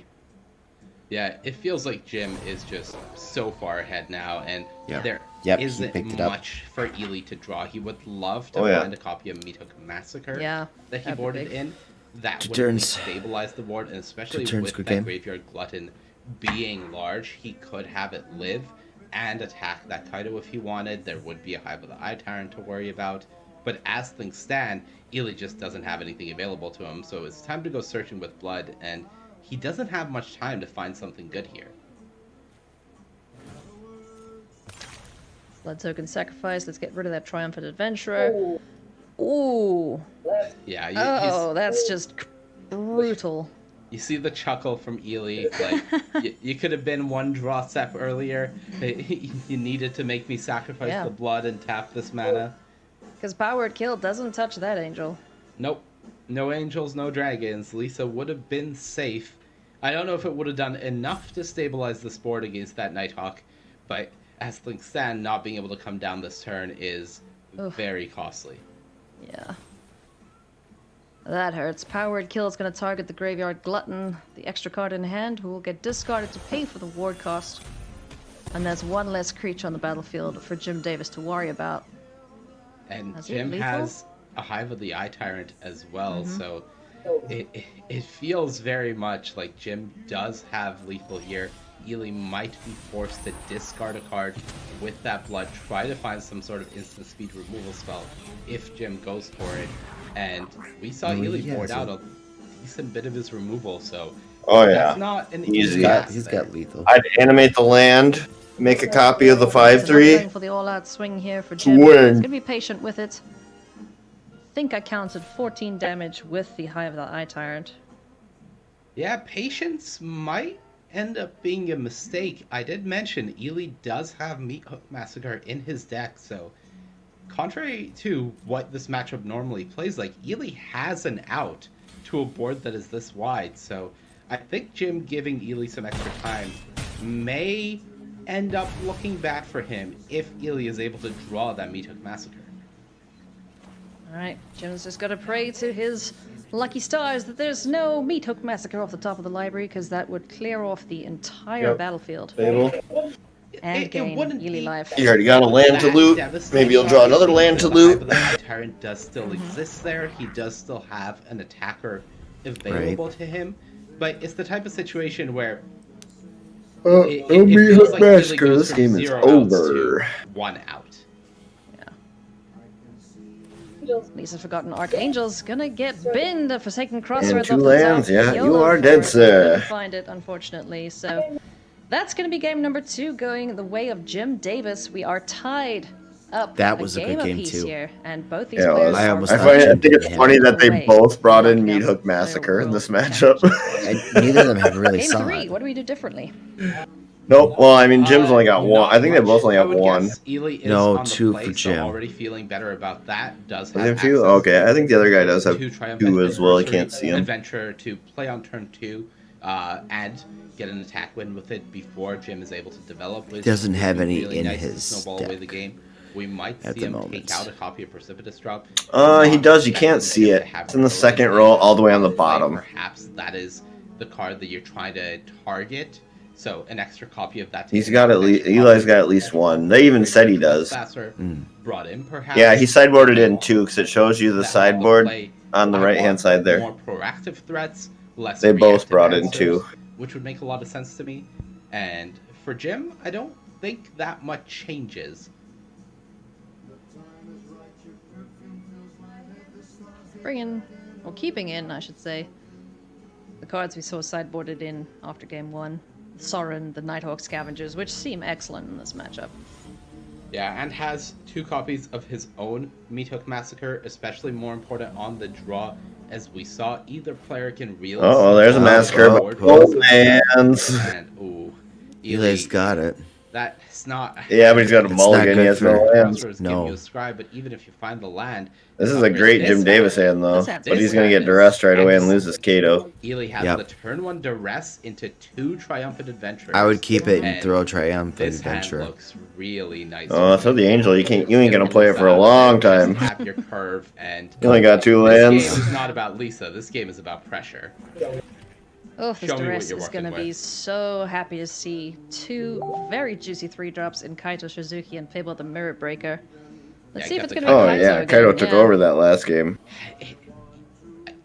Yeah, it feels like Jim is just so far ahead now, and there Yep, he isn't picked it up. much for Ely to draw. He would love to Oh, yeah. find a copy of MiKoch Massacre Yeah, that he that'd be boarded big. in. That Two would really turns. stabilize the board, and especially turns, with good that game. Graveyard Glutton being large, he could have it live and attack that Kaito if he wanted. There would be a Hive of the Eye Tyrant to worry about. But as things stand, Ely just doesn't have anything available to him, so it's time to go searching with blood, and he doesn't have much time to find something good here. Blood token sacrifice. Let's get rid of that Triumphant Adventurer. Ooh. Yeah, Oh, that's just brutal. You see the chuckle from Ely, like, you could have been one draw step earlier. You needed to make me sacrifice Yeah. the blood and tap this mana. Because Powered Kill doesn't touch that angel. Nope. No angels, no dragons. Lisa would have been safe. I don't know if it would have done enough to stabilize this board against that Nighthawk, but as things stand, not being able to come down this turn is very costly. Yeah. That hurts. Powered Kill is going to target the Graveyard Glutton, the extra card in hand, who will get discarded to pay for the ward cost. And there's one less creature on the battlefield for Jim Davis to worry about. And Has he Jim lethal? has a Hive of the Eye Tyrant as well, so it feels very much like Jim does have lethal here. Ely might be forced to discard a card with that blood, try to find some sort of instant speed removal spell if Jim goes for it. And we saw Ely board out a decent bit of his removal, so that's not an easy He's got lethal. I'd animate the land, make a copy of the Going 5/3. for the all-out swing here for Jim. Swing. He's going to be patient with it. I think I counted 14 damage with the Hive of the Eye Tyrant. Yeah, patience might end up being a mistake. I did mention Ely does have MiKoch Massacre in his deck, so contrary to what this matchup normally plays like, Ely has an out to a board that is this wide, so I think Jim giving Ely some extra time may end up looking bad for him if Ely is able to draw that MiKoch Massacre. Alright, Jim's just got to pray to his lucky stars that there's no MiKoch Massacre off the top of the library, because that would clear off the entire battlefield. Fable. And gain Ely life. You already got a land to loot. Maybe you'll draw another land to loot. The Tyrant does still exist there. He does still have an attacker available to him, but it's the type of situation where it feels like Ely goes This from game is 0 outs over. to 1 out. Lisa's Forgotten Archangel's gonna get binned. A Forsaken Crossroads And 2 off the lands, top. yeah. YOLO You are for dead, it. sir. Couldn't find it, unfortunately. So that's gonna be game number 2, going the way of Jim Davis. We are tied up. That was a good game, apiece too. here, and both these Yeah, it players was. are I think it's funny that they both brought in MiKoch Massacre in this matchup. Neither of them have really Game saw 3. it. What do we do differently? Nope. Well, I mean, Jim's only got one. I think they both only have one. Ely is No, on the 2 play, for so Jim. already feeling better about that. Does Is have there 2? access Okay, I think the other guy does have to Triumphant 2 as well. I Anniversary can't see him. Adventure to play on turn 2 and get an attack win with it before Jim is able to develop. Which Doesn't have would be any really in nice to his snowball away deck the game. We might at see the him moment. take out a copy of Precipitous Drop. He does. You can't see it. It's in the second row, all the way on the bottom. Perhaps that is the card that you're trying to target. So an extra copy of that. He's got at least. Eli's got at least one. They even said he does. Brought in, perhaps. Yeah, he sideboarded in 2 because it shows you the sideboard on the right hand side there. More proactive threats, less They both reactive brought in answers, 2. which would make a lot of sense to me. And for Jim, I don't think that much changes. Keeping in, I should say, the cards we saw sideboarded in after game 1. Sorin, the Nighthawk Scavengers, which seem excellent in this matchup. Yeah, and has 2 copies of his own MiKoch Massacre, especially more important on the draw, as we saw either player can reel. Oh, there's a massacre. Both lands. And ooh, Eli's got it. That's not. Yeah, but he's got a It's mulligan. not He has good no for- lands. No. Give you a scribe, but even if you find the land, This is a great Jim Davis hand, though. But he's going to get duressed right away and lose his Kato. Ely has Yep. the turn 1 duress into 2 triumphant adventurers. I would keep it and And throw Triumphant this Adventure. hand looks really nice. Oh, so the Angel, you ain't going to play it for a long time. Have your curve and You only got 2 this lands. game is not about Lisa. This game is about pressure. Oh, this Show me what duress you're is going to working be with. so happy to see 2 very juicy 3-drops in Kaito Shizuki and Fable the Mirror Breaker. Let's see if it's going to be Oh, Kaito yeah. again. Kaito took Yeah. over that last game.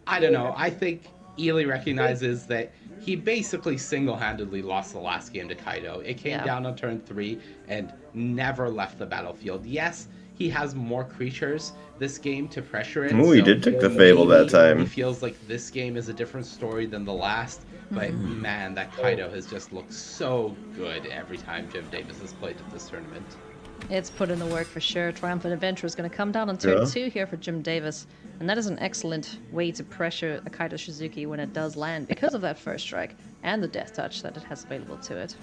I don't know. I think Ely recognizes that he basically single-handedly lost the last game to Kaito. It came down on turn 3 and never left the battlefield. Yes, he has more creatures this game to pressure it. Ooh, he did take the Fable that time. He feels like this game is a different story than the last, but man, that Kaito has just looked so good every time Jim Davis has played at this tournament. It's put in the work for sure. Triumphant Adventure is going to come down on turn Yeah. 2 here for Jim Davis, and that is an excellent way to pressure a Kaito Shizuki when it does land because of that first strike and the death touch that it has available to it.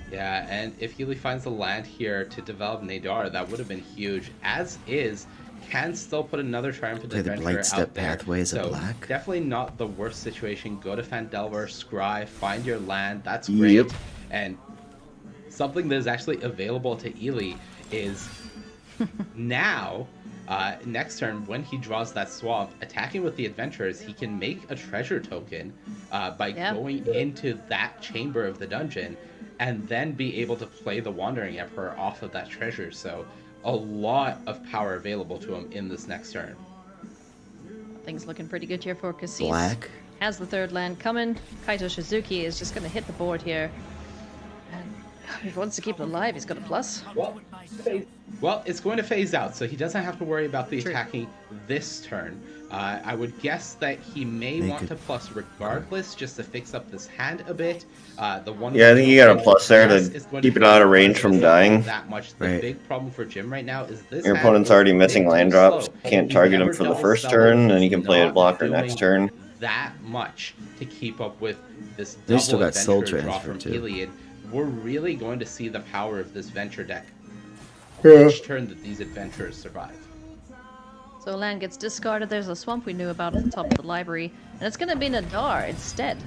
Yeah, and if Healy finds the land here to develop Nadar, that would have been huge. As is, can still put another Triumphant Play the Adventure Blight out Step there. pathway as a So black. definitely not the worst situation. Go to Fandelver, scry, find your land. That's great. Yep. And something that is actually available to Ely is now, next turn, when he draws that swamp, attacking with the adventurers, he can make a treasure token by going into that chamber of the dungeon and then be able to play the Wandering Emperor off of that treasure. So a lot of power available to him in this next turn. Things looking pretty good here for Cassis. Black. Has the 3rd land coming. Kaito Shizuki is just going to hit the board here. And if he wants to keep it alive, he's got a plus. Well, it's going to phase out, so he doesn't have to worry about the attacking this turn. I would guess that he may want to plus regardless, just to fix up this hand a bit. The one Yeah, I think you got a plus there yes, to is going keep it be out of range from dying. that much. The Right. big problem for Jim right now is this Your hand opponent's is already way missing too land drops. slow. Can't He's target him never for the double first spelled. turn, and he can He's play a not blocker doing next turn. that much to keep up with this They still double got Soul adventure draw Transfer, from too. Iliad. We're really going to see the power of this venture deck Yeah. each turn that these adventurers survive. So land gets discarded. There's a swamp we knew about at the top of the library, and it's going to be Nadar instead.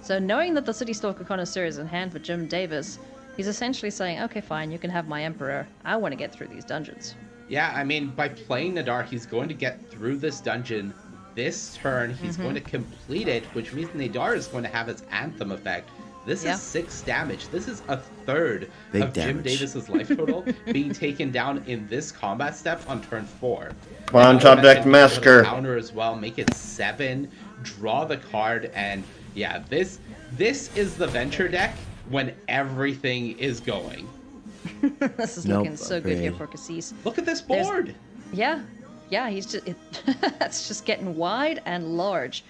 So knowing that the City Stalker Connoisseur is in hand for Jim Davis, he's essentially saying, okay, fine, you can have my Emperor. I want to get through these dungeons. Yeah, I mean, by playing Nadar, he's going to get through this dungeon this turn. He's going to complete it, which means Nadar is going to have its Anthem effect. This is 6 damage. This is a third Big of Jim damage. Davis's life total being taken down in this combat step on turn 4. Come on, top deck massacre. Counter as well, make it 7, draw the card, and yeah, this is the venture deck when everything is going. This is Nope, looking so good here afraid. for Cassis. Look at this board. Yeah, he's just that's just getting wide and large.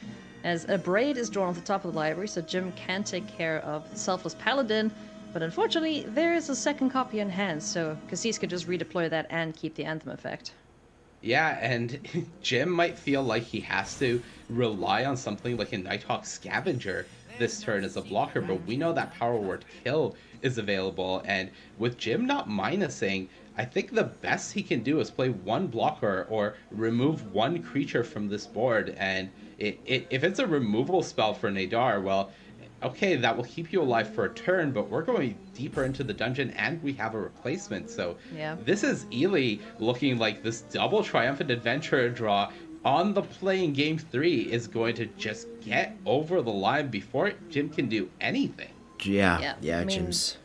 As a braid is drawn at the top of the library, so Jim can take care of the Selfless Paladin, but unfortunately there is a second copy in hand, so Cassis could just redeploy that and keep the Anthem effect. Yeah, and Jim might feel like he has to rely on something like a Nighthawk Scavenger this turn as a blocker, but we know that Power Word Kill is available, and with Jim not minusing, I think the best he can do is play one blocker or remove one creature from this board, and if it's a removal spell for Nadar, well, okay, that will keep you alive for a turn, but we're going deeper into the dungeon and we have a replacement, so this is Ely looking like this double Triumphant Adventurer draw on the play in Game 3 is going to just get over the line before Jim can do anything. Yeah, I mean, Jim's.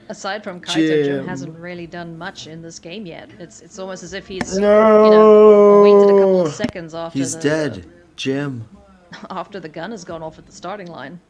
Aside from Kaito, Jim Jim. hasn't really done much in this game yet. It's almost as if he's No! waited a couple of seconds after He's dead, Jim. after the gun has gone off at the starting line.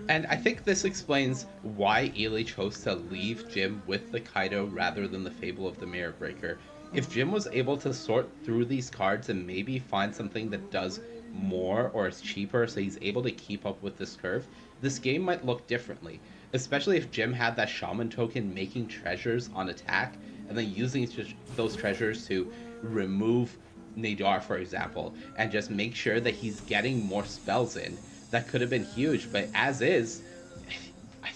And I think this explains why Ely chose to leave Jim with the Kaito rather than the Fable of the Mirror Breaker. If Jim was able to sort through these cards and maybe find something that does more or is cheaper so he's able to keep up with this curve, this game might look differently. Especially if Jim had that Shaman token making treasures on attack and then using those treasures to remove Nadar, for example, and just make sure that he's getting more spells in. That could have been huge, but as is, I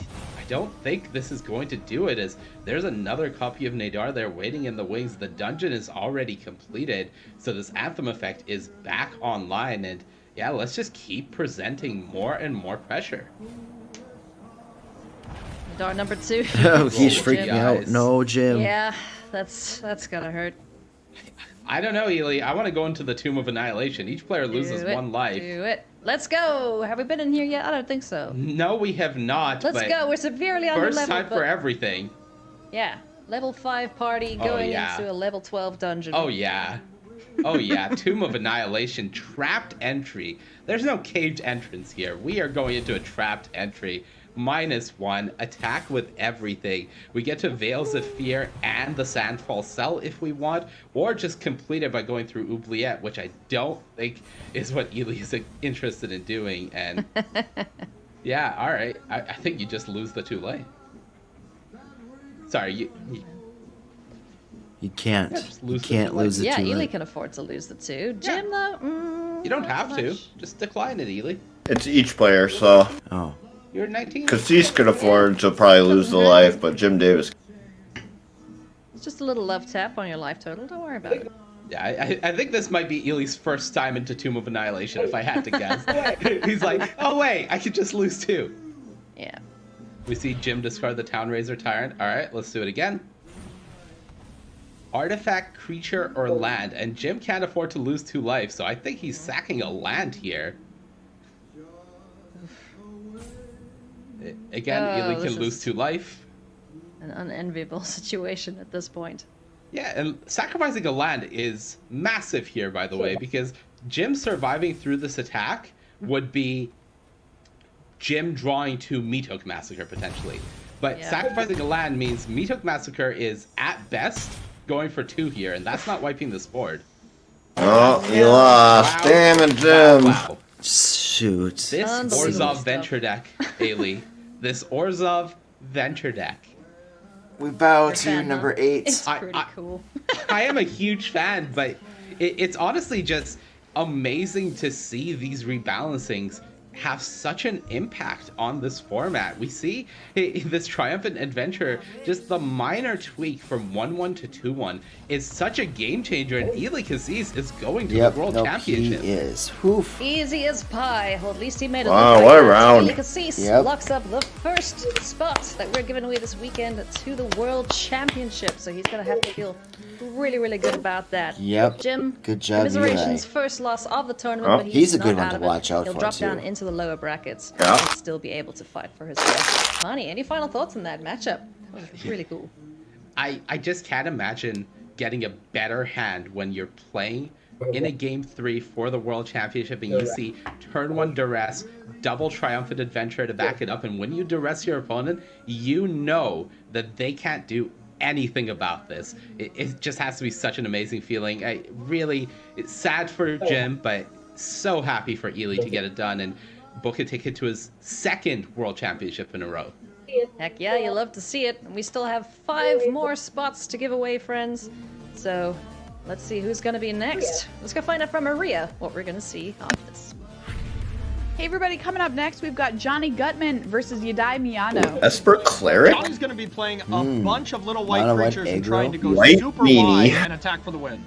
don't think this is going to do it, as there's another copy of Nadar there waiting in the wings. The dungeon is already completed, so this Anthem effect is back online, and yeah, let's just keep presenting more and more pressure. Nadar number 2. Oh, he's freaking out. No, Jim. Yeah, that's gonna hurt. I don't know, Ely. I want to go into the Tomb of Annihilation. Each player loses 1 life. Do it. Let's go. Have we been in here yet? I don't think so. No, we have not. Let's go. We're severely under level. First time for everything. Yeah. Level 5 party going into a level 12 dungeon. Oh, yeah. Oh, yeah. Tomb of Annihilation. Trapped entry. There's no caged entrance here. We are going into a trapped entry. -1. Attack with everything. We get to Veils of Fear and the Sandfall Cell if we want, or just complete it by going through Oubliette, which I don't think is what Ely is interested in doing. And yeah, all right. I think you just lose the 2 lane. Sorry, You can't. Yeah, you can't lose the 2 Yeah, lane. Ely can afford to lose the 2. Jim, though, you don't have to. Just decline it, Ely. It's each player, so. Oh. You're 19. Cassis could afford to probably lose the life, but Jim Davis. It's just a little love tap on your life total. Don't worry about it. Yeah, I think this might be Ely's first time into Tomb of Annihilation, if I had to guess. He's like, oh wait, I could just lose 2. Yeah. We see Jim discard the Town Razor Tyrant. Alright, let's do it again. Artifact, creature, or land. And Jim can't afford to lose 2 life, so I think he's sacking a land here. Again, Ely can lose 2 life. An unenviable situation at this point. Yeah, and sacrificing a land is massive here, by the way, because Jim surviving through this attack would be Jim drawing to MiKoch Massacre, potentially. But sacrificing a land means MiKoch Massacre is, at best, going for 2 here, and that's not wiping this board. Oh, you lost. Wow. Damn it, Jim. Wow. Shoot. This Orzhov Venture deck, Ailey. This Orzhov Venture deck. We bow to number 8. It's pretty cool. I am a huge fan, but it's honestly just amazing to see these rebalancings have such an impact on this format. We see this Triumphant Adventure, just the minor tweak from 1-1 to 2-1 is such a game changer, and Ely Cassis is going to the World Championship. He is. Oof. Easy as pie. Well, at least he made it Wow, look what a like round. Ely Cassis locks up the first spot that we're giving away this weekend to the World Championship. So he's going to have to feel really, really good about that. Yep. Jim, good job, commiserations, Eli. first loss of the tournament, but he's a not good one out to of it. watch out He'll for, drop too. down into the lower brackets Yeah. and still be able to fight for his life. Monty, any final thoughts on that matchup? That was really cool. I just can't imagine getting a better hand when you're playing in a game 3 for the World Championship and you see turn 1 duress, double Triumphant Adventure to back it up, and when you duress your opponent, you know that they can't do anything about this. It just has to be such an amazing feeling. It's sad for Jim, but so happy for Ely to get it done and book a ticket to his 2nd World Championship in a row. Heck yeah, you love to see it. We still have 5 more spots to give away, friends. So let's see who's going to be next. Let's go find out from Maria what we're going to see on this. Hey everybody, coming up next, we've got Johnny Gutman versus Yadai Miyano. Esper Cleric? Johnny's going to be playing a bunch of little white Mono white creatures and aggro. trying to go White super meanie. wide and attack for the win.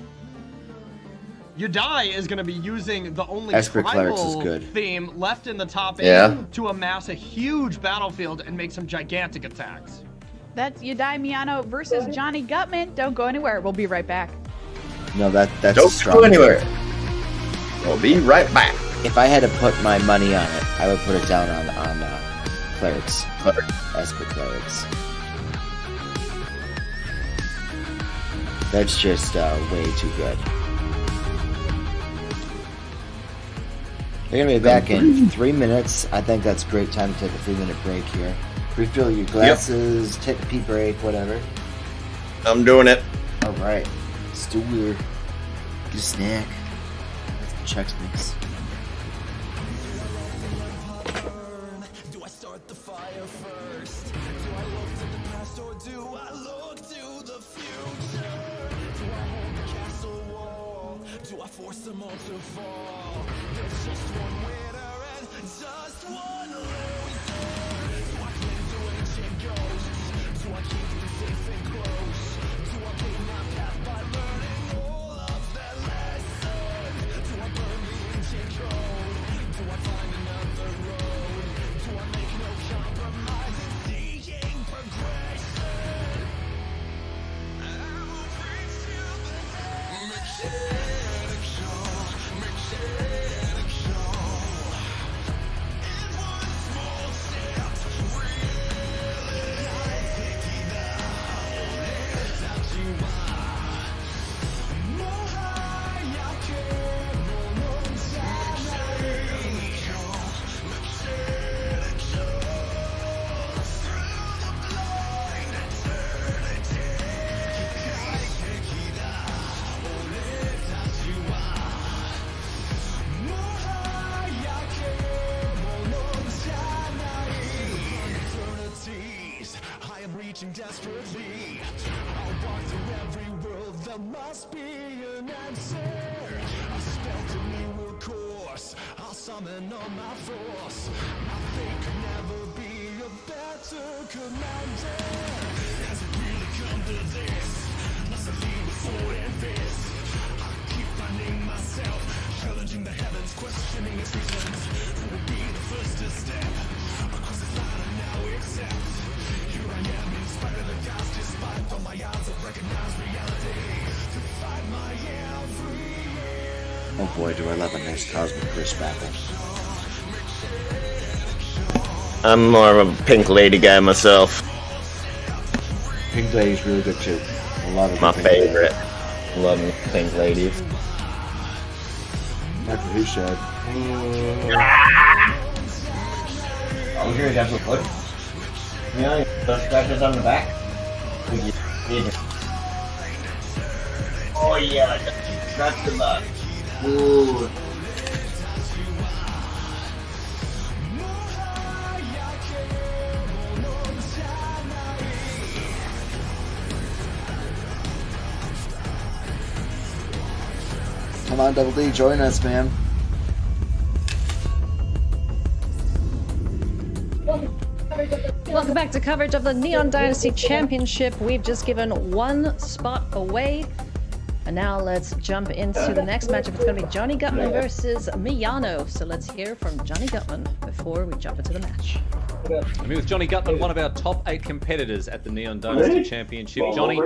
Yadai is going to be using the only Esper Clerics is tribal good. theme left in the top 8 Yeah. to amass a huge battlefield and make some gigantic attacks. That's Yadai Miyano versus Johnny Gutman. Don't go anywhere. We'll be right back. No, that's Don't strong. go anywhere. We'll be right back. If I had to put my money on it, I would put it down on clerics. Esper Clerics. That's just way too good. They're going to be back in 3 minutes. I think that's a great time to take a 3-minute break here. Refill your glasses, take a pee break, whatever. I'm doing it. All right. Let's do weird. Get a snack. Chex Mix. Do I start the fire first? Do I look to the past or do I look to the future? Do I hold the castle wall? Do I force them all to fall? There's just one winner and just one loser. Do I cling to ancient reaching desperately. I'll walk through every world, there must be an answer. A spell to me will course, I'll summon all my force. My fate could never be a better commander. Has it really come to this? Must I lead with sword and fist? I keep finding myself, challenging the heavens, questioning its reasons. Who will be the first to step across this line I now accept? Here I am in spite of the gods, despite all my odds of recognized reality. To fight my every end. Oh boy, do I love a nice Cosmic Curse battle. I'm more of a Pink Lady guy myself. Pink Lady's really good too. I love it. My favorite. Love Pink Lady. That's what he said. Oh, here, that's what good. Yeah, the scratches on the back. Oh yeah, scratch the back. Ooh. Come on, Double D, join us, man. Welcome back to coverage of the Neon Dynasty Championship. We've just given one spot away. And now let's jump into the next matchup. It's going to be Johnny Gutman versus Miyano. So let's hear from Johnny Gutman before we jump into the match. I'm here with Johnny Gutman, one of our top 8 competitors at the Neon Dynasty Championship. Johnny,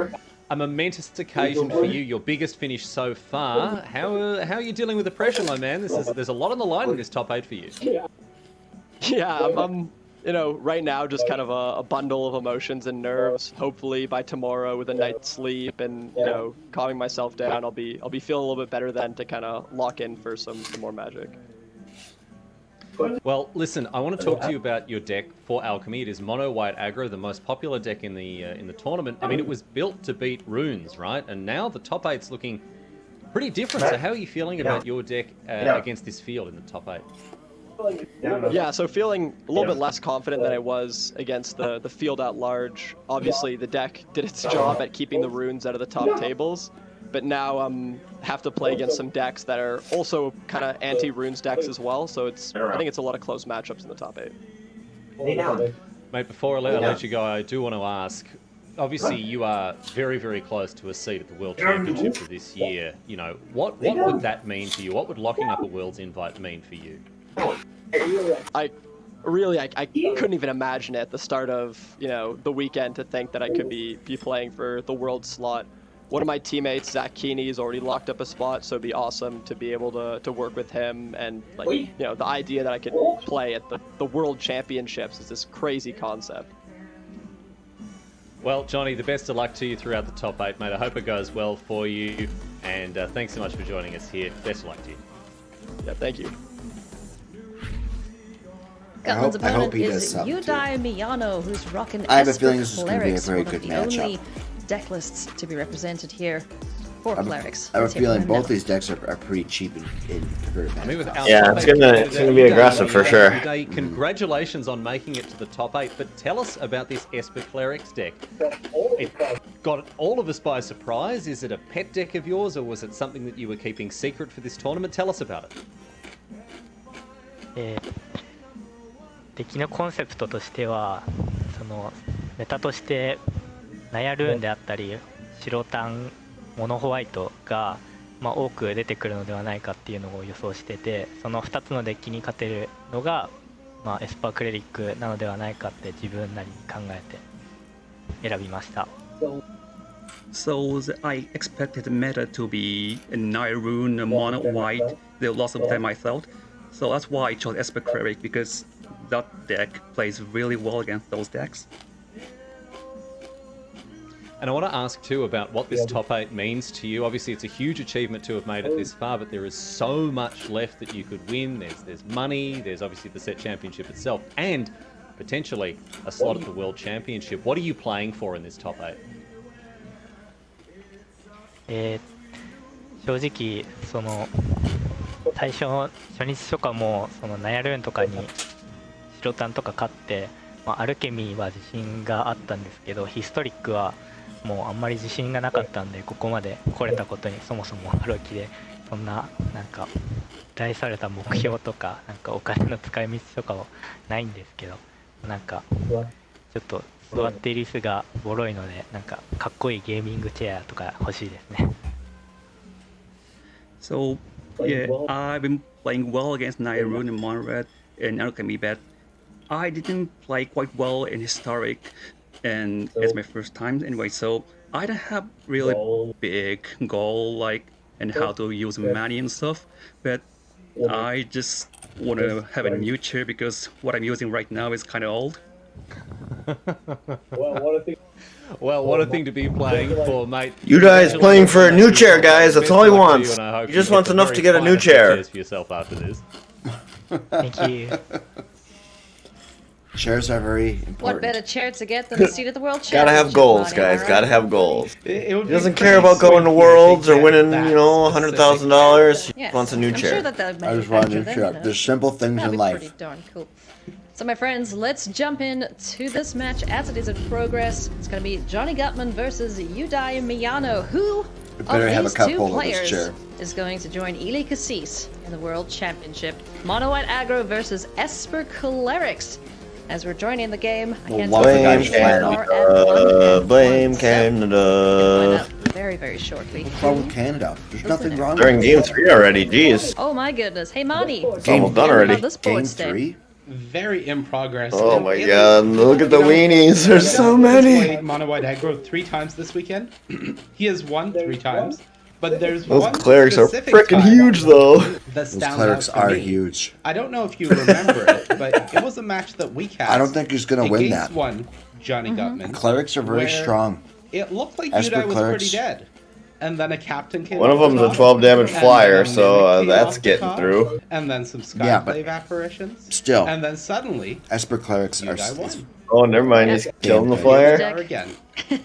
a momentous occasion for you, your biggest finish so far. How are you dealing with the pressure, my man? There's a lot on the line in this top 8 for you. Yeah, I'm you know, right now just kind of a bundle of emotions and nerves. Hopefully by tomorrow with a night's sleep and, you know, calming myself down, I'll be feeling a little bit better then to kind of lock in for some more magic. Well, listen, I want to talk to you about your deck for Alchemy. It is mono white aggro, the most popular deck in the tournament. I mean, it was built to beat runes, right? And now the top 8's looking pretty different. So how are you feeling about your deck against this field in the top 8? Yeah, so feeling a little bit less confident than I was against the field at large. Obviously, the deck did its job at keeping the runes out of the top tables, but now have to play against some decks that are also kind of anti-runes decks as well. So I think it's a lot of close matchups in the top 8. Mate, before I let you go, I do want to ask. Obviously, you are very, very close to a seat at the World Championship for this year. You know, what would that mean for you? What would locking up a Worlds invite mean for you? I couldn't even imagine at the start of, you know, the weekend to think that I could be playing for the world slot. One of my teammates, Zach Keeney, has already locked up a spot, so it'd be awesome to be able to work with him. And, like, you know, the idea that I could play at the world championships is this crazy concept. Well, Johnny, the best of luck to you throughout the top 8, mate. I hope it goes well for you. And thanks so much for joining us here. Best of luck to you. Yeah, thank you. Gutman's opponent is Yudai Miyano, who's rocking I have a feeling Esper this is going to be a Clerics, very one good of the matchup. only deck lists to be represented here for Clerics. I have a feeling both these decks are pretty cheap in converted. I mean, with yeah, it's gonna be aggressive for sure. Today, congratulations on making it to the top 8, but tell us about this Esper Clerics deck. It got all of us by surprise. Is it a pet deck of yours, or was it something that you were keeping secret for this tournament? Tell us about it. 敵のコンセプトとしては、そのメタとしてナヤルーンであったり白タン、モノホワイトが、多く出てくるのではないかっていうのを予想してて、その2つのデッキに勝てるのが、エスパークレリックなのではないかって自分なりに考えて選びました。So I expected the meta to be a Nairun, mono white. There lots of them I thought. So that's why I chose Esper Cleric, because that deck plays really well against those decks. And I want to ask too about what this top 8 means to you. Obviously, it's a huge achievement to have made it this far, but there is so much left that you could win. There's money, there's obviously the set championship itself, and potentially a slot at the World Championship. What are you playing for in this top 8? 正直その初日とかもそのナヤルーンとかに白タンとか勝ってアルケミーは自信があったんですけど、ヒストリックはもうあんまり自信がなかったんで、ここまで来れたことにそもそも驚きで、そんななんか大された目標とかなんかお金の使い道とかはないんですけど、なんかちょっと座っている椅子がボロいので、なんかかっこいいゲーミングチェアとか欲しいですね。So yeah, I've been playing well against Nairun and Monred and Alchemy, but I didn't play quite well in Historic, and it's my first time anyway. So I don't have really big goal like and how to use money and stuff, but I just want to have a new chair because what I'm using right now is kind of old. Well, what a thing to be playing for, mate. Yudai's playing for a new chair, guys. That's all he wants. He just wants enough to get a new chair. For yourself after this. Thank you. Chairs are very important. What better chair to get than a seat at the World Gotta Championship? have goals, Marty, guys. alright? Gotta have goals. It would He be doesn't pretty care about going to sweet Worlds if or you winning, get you know, that $100,000. He Yes, wants a new I'm chair. sure that would I just want a new manufacture chair. them, you know. There's simple things That'd in be life. pretty darn cool. So my friends, let's jump in to this match as it is in progress. It's going to be Johnny Gutman versus Yudai Miyano. Who of better have a these cup two holder, this players chair. is going to join Eli Cassis in the World Championship? Mono White Aggro versus Esper Clerics. As we're joining the game, I can't Blame tell you are at 1 Blame and 1. Canada. Find out very, very shortly. What's wrong with Canada? There's nothing wrong They're in with game it. 3 already, jeez. Oh my goodness. Hey, Monty. It's almost done already. This board Game state. 3? Very in progress. Oh And my Italy, god, look at the you know, weenies, there's so He's many! played Mono White Aggro 3 times this weekend. He has won 3 times, but there's Those one clerics are specific freaking time huge though! that Those stands clerics out for are me. huge. I don't know if you remember it, but it was a match that we cast. I don't think he's gonna win against that. one Johnny Gutman. Clerics are very where strong. It looked like Esper Yudai was clerics. pretty dead. And then a captain came One of off the them's a top, 12 damage and flyer, then a so mimic came that's off the getting top, through. And then some Yeah, but Skyblade apparitions. still. And then suddenly, Esper Clerics are... Yudai won. Oh, never mind, he's killing the Gameplay. flyer. Deck. Again.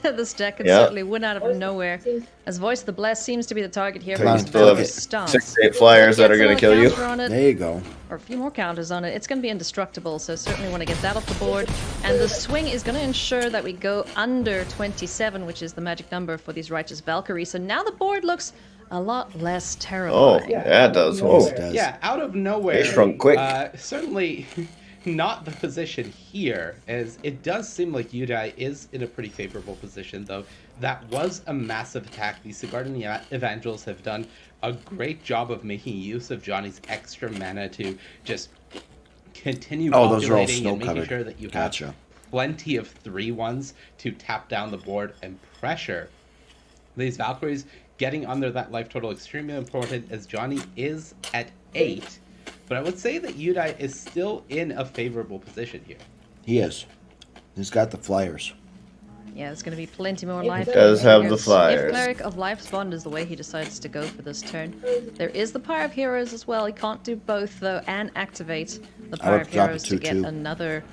This deck can Yeah. certainly win out of nowhere. As Voice of the Blessed seems to be the target here. Come on, for Still have his stance. 6 to 8 flyers that are Gets gonna another kill you. counter on it, There you go. or a few more counters on it. It's going to be indestructible, so certainly want to get that off the board. And the swing is going to ensure that we go under 27, which is the magic number for these Righteous Valkyries. So now the board looks a lot less Oh, terrifying. yeah, it does. Whoa. It does. Yeah, out of nowhere. They shrunk quick. Certainly not the position here, as it does seem like Yudai is in a pretty favorable position, though. That was a massive attack. The Sigardan Evangels have done a great job of making use of Johnny's extra mana to just continue Oh, those are all populating and making snow-covered. sure that you Gotcha. have plenty of 3/1s to tap down the board and pressure. These Valkyries getting under that life total extremely important, as Johnny is at 8. But I would say that Yudai is still in a favorable position here. He is. He's got the flyers. Yeah, there's going to be plenty more life. does have the Here's- flyers. If Cleric of Life's Bond is the way he decides to go for this turn. There is the Pyre of Heroes as well. He can't do both, though, and activate the I Pyre would of drop a Heroes to get 2/2. another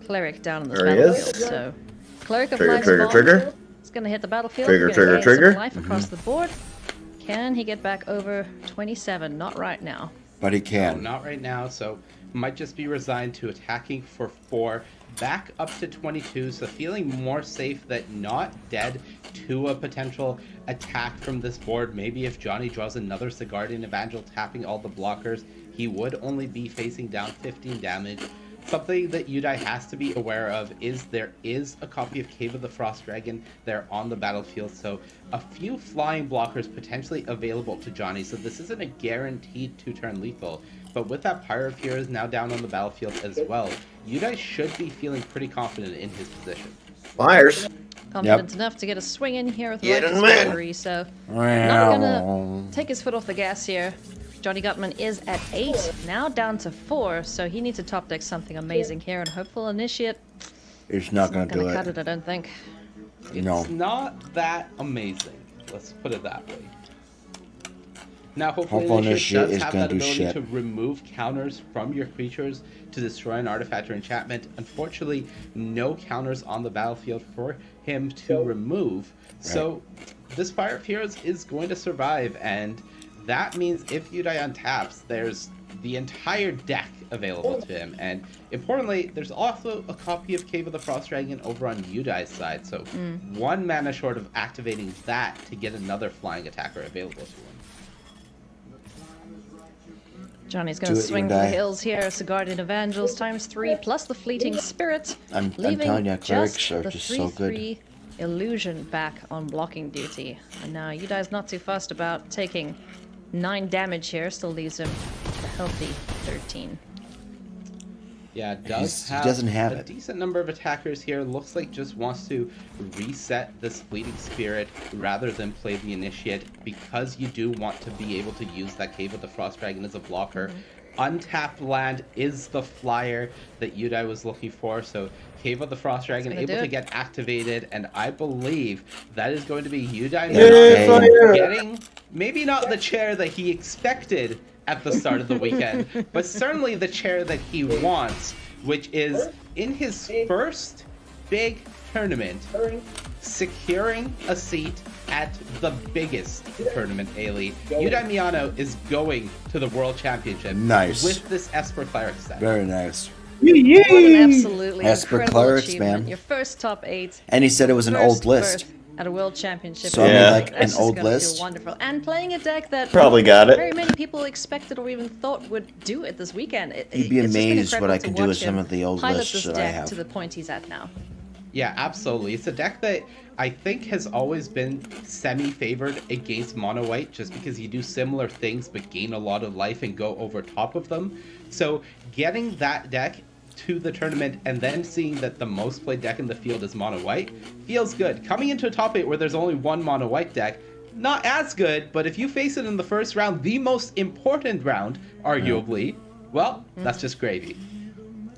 Cleric down on the There he battlefield. is. So, Cleric of Trigger, Life's trigger, Bond trigger. is going to hit the battlefield. Trigger, Gonna trigger, gain some trigger. life across the board. Can he get back over 27? Not right now. But he No, can. not right now, so might just be resigned to attacking for 4, back up to 22, so feeling more safe that not dead to a potential attack from this board. Maybe if Johnny draws another Sigardian Evangel tapping all the blockers, he would only be facing down 15 damage. Something that Yudai has to be aware of is there is a copy of Cave of the Frost Dragon there on the battlefield, so a few flying blockers potentially available to Johnny, so this isn't a guaranteed 2-turn lethal. But with that Pyre of Heroes now down on the battlefield as well, Yudai should be feeling pretty confident in his position. Flyers. Confident enough to get a swing in here with Get Righteous in, man. Valkyrie, so not gonna take his foot off the gas here. Johnny Gutman is at 8, now down to 4, so he needs to top deck something amazing here, and Hopeful Initiate He's not going to do gonna cut it. it, I don't think. No. It's not that amazing, let's put it that way. Now, hopefully, Hopeful Initiate Initiate does is have gonna that do ability shit. to remove counters from your creatures to destroy an artifact or enchantment. Unfortunately, no counters on the battlefield for him to remove. So, this Fire of Heroes is going to survive, and that means if Yudai untaps, there's the entire deck available to him. And importantly, there's also a copy of Cave of the Frost Dragon over on Yudai's side, so 1 mana short of activating that to get another flying attacker available to him. Johnny's going to swing for the hills here. It's the Guardian Evangels ×3 plus the Fleeting Spirit. I'm leaving telling you, clerics just are the just so good. 3/3 Illusion back on blocking duty. And now Yudai's not too fussed about taking 9 damage here. Still leaves him a healthy 13. Yeah, He doesn't doesn't have a it. decent number of attackers here. Looks like just wants to reset this Fleeting Spirit rather than play the Initiate, because you do want to be able to use that Cave of the Frost Dragon as a blocker. Untapped land is the flyer that Yudai was looking for, so Cave of the Frost Dragon able to get activated, and I believe that is going to be Yudai getting maybe not the chair that he expected at the start of the weekend, but certainly the chair that he wants, which is in his first big tournament, securing a seat at the biggest tournament, Ailey. Yudai Miyano is going to the World Championship with this Esper Cleric set. Very nice. What an absolutely Esper incredible Clerics, achievement. man. Your first top 8. And he said it was an old list. At a World Championship. So I mean, like That's an just old gonna list. feel wonderful. And playing a deck that Probably got it. very many people expected or even thought would do it this weekend. You'd be it's just been amazed what I incredible can to do with watch some him of the old pilot lists this that I deck have. to the point he's at now. Yeah, absolutely. It's a deck that I think has always been semi-favored against mono white, just because you do similar things but gain a lot of life and go over top of them. So getting that deck to the tournament and then seeing that the most played deck in the field is mono white feels good. Coming into a top 8 where there's only one mono white deck, not as good, but if you face it in the first round, the most important round, arguably, well, that's just gravy.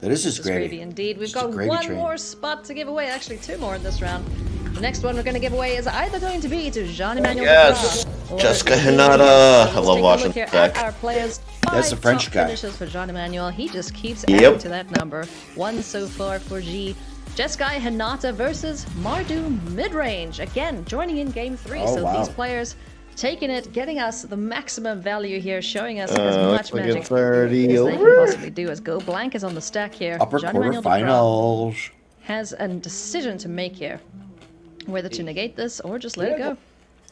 That is just This is gravy indeed. We've got one more spot to give away, actually 2 more in this round. The next one we're going to give away is either going to be to Jean-Emmanuel Yes! Duprat or Jessica it is- Hinata. Let's I take love a watching look here that. at our players. That's 5 a French top guy. finishes for Jean-Emmanuel. He just keeps Yep. adding to that number. 1 so far for G. Jeskai Hinata versus Mardu Midrange. Again, joining in game 3. Oh, So wow. these players taking it, getting us the maximum value here, showing us as Looks much like a magic 30 as they can over. possibly do. As Go Blank is on the stack here. Upper Jean-Emmanuel Duprat quarterfinals. has a decision to make here, whether to negate this or just let it go.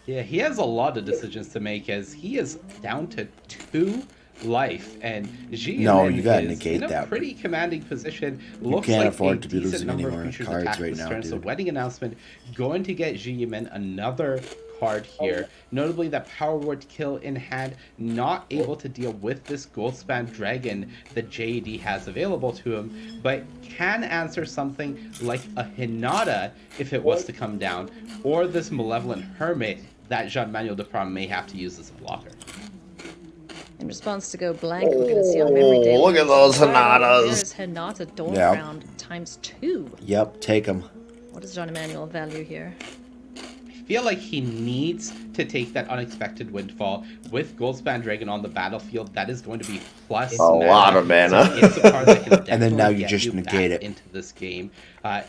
Yeah, he has a lot of decisions to make as he is down to 2 life, and Ji No, Min you gotta is negate in a that. pretty commanding position. You Looks can't like afford a to be decent losing number any of more creatures cards attacked right this now, turn. So dude. wedding announcement going to get Ji Min another card here. Notably that Power Word Kill in hand, not able to deal with this Goldspan Dragon that JD has available to him, but can answer something like a Hinata if it was to come down, or this Malevolent Hermit that Jean-Manuel Duprat may have to use as a blocker. In response to Go Blank, we're going to see on Memory Day. look at those Hinatas. There's Hinata Dawn Yeah. Round ×2. Yep, take him. What is Jean-Emmanuel value here? I feel like he needs to take that Unexpected Windfall with Goldspan Dragon on the battlefield. That is going to be plus A lot of mana. So it's a card that can And then now definitely you get just you negate back it. into this game.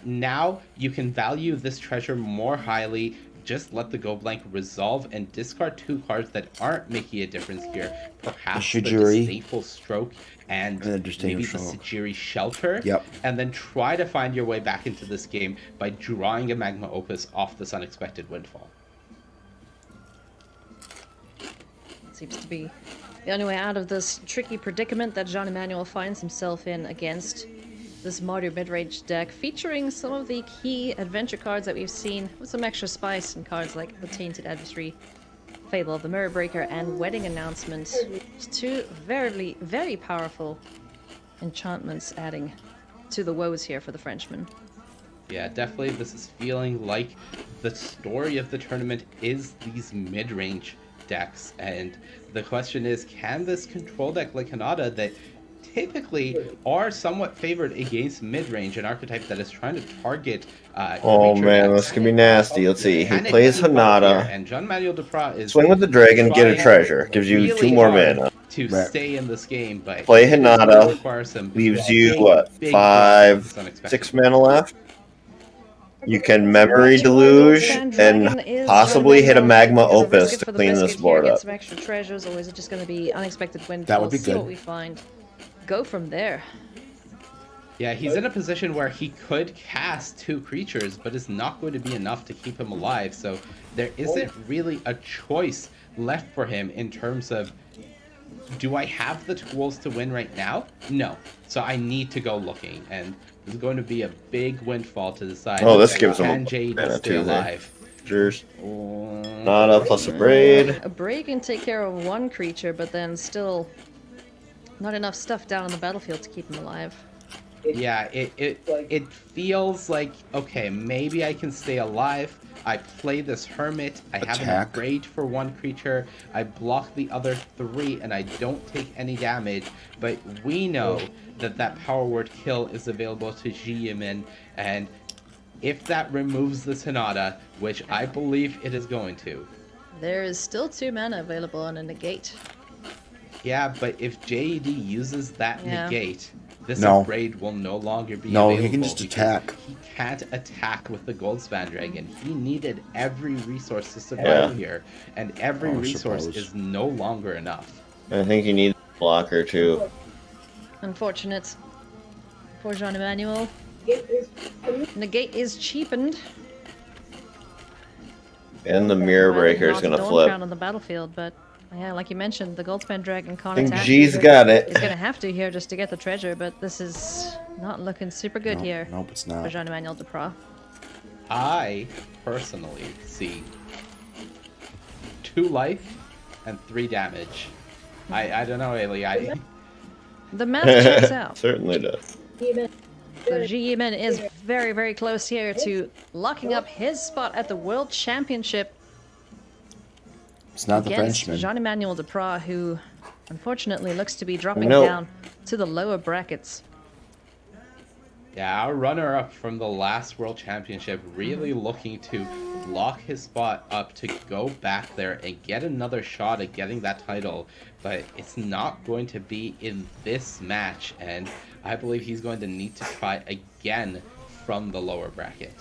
Now you can value this treasure more highly. Just let the Go Blank resolve and discard 2 cards that aren't making a difference here. Perhaps the Shijiri. Disdainful Stroke and And the Disdainful maybe the Stroke. Sajiri Shelter. Yep. And then try to find your way back into this game by drawing a Magma Opus off this Unexpected Windfall. Seems to be the only way out of this tricky predicament that Jean-Emmanuel finds himself in against this Mardu midrange deck, featuring some of the key adventure cards that we've seen, with some extra spice and cards like the Tainted Adversary, Fable of the Mirror Breaker, and Wedding Announcement. Just 2 very, very powerful enchantments adding to the woes here for the Frenchman. Yeah, definitely this is feeling like the story of the tournament is these mid-range decks, and the question is, can this control deck like Hinata that typically are somewhat favored against mid-range, an archetype that is trying to target Oh creature man, decks, this could be nasty. Let's see. He can it plays keep up here? Hanada. And Jean-Manuel Duprat is Swing with the dragon, get a trying treasure. Gives you really 2 more hard mana. to stay in this game, but Play it's going to Hinata. require some Leaves big, you, what, big 5, unexpected 6 mana left? You can Memory Deluge and possibly hit a Magma Opus to clean this board get up. some extra treasures, or is it just going to be unexpected windfalls? That would be See good. what we find. Go from there. Yeah, he's in a position where he could cast 2 creatures, but it's not going to be enough to keep him alive. So there isn't really a choice left for him in terms of, do I have the tools to win right now? No. So I need to go looking, and there's going to be a big windfall to decide. Oh, this gives him can a Jade mana stay too. alive. Cheers. Nada plus a Braid. A Braid can take care of 1 creature, but then still not enough stuff down on the battlefield to keep him alive. Yeah, it feels like, okay, maybe I can stay alive. I play this Hermit, I have an Braid for 1 creature, I block the other 3, and I don't take any damage, but we know that that Power Word kill is available to Ji Yimin, and if that removes the Sonata, which I believe it is going to. There is still 2 mana available on a negate. Yeah, but if JED uses that negate, this No. Braid will no longer be No, available. he can just attack. He can't attack with the Goldspan Dragon. He needed every resource to survive here, and every resource is no longer enough. I think you need a blocker too. Unfortunate. Poor Jean Emmanuel. Negate is cheapened. And the Mirror Breaker is Not gonna Dawn flip. Crown on the battlefield, but yeah, like you mentioned, the Goldspan Dragon can't I think attack. G's got it. He's gonna have to here just to get the treasure, but this is not looking super good here. Nope, it's For not. Jean-Emmanuel Duprat. I personally see 2 life and 3 damage. I don't know, Ailey. The math checks out. Certainly does. So Ji Yimin is very, very close here to locking up his spot at the World Championship. It's not the against Frenchman. Jean-Emmanuel Duprat, who unfortunately looks to be dropping No. down to the lower brackets. Yeah, our runner-up from the last World Championship really looking to lock his spot up to go back there and get another shot at getting that title, but it's not going to be in this match, and I believe he's going to need to try again from the lower bracket.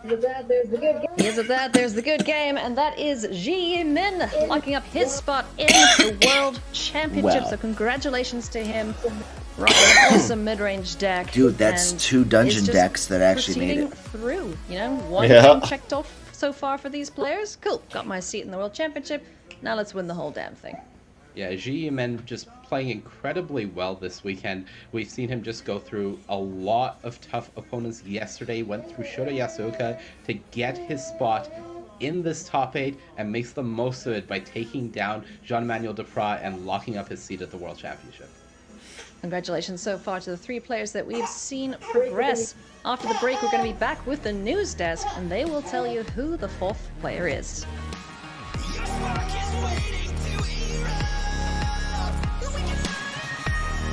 Here's of that, there's the good game, and that is Ji Yimin locking up his spot in the World Championship. Wow. So congratulations to him. Rocking an awesome mid-range deck. Dude, that's and 2 dungeon is just decks that actually made proceeding it. through, you know, 1 Yeah. game checked off so far for these players. Cool, got my seat in the World Championship. Now let's win the whole damn thing. Yeah, Ji Yimin just playing incredibly well this weekend. We've seen him just go through a lot of tough opponents yesterday, went through Shota Yasuoka to get his spot in this top 8 and makes the most of it by taking down Jean-Emmanuel Duprat and locking up his seat at the World Championship. Congratulations so far to the 3 players that we've seen progress. After the break, we're going to be back with the news desk, and they will tell you who the 4th player is.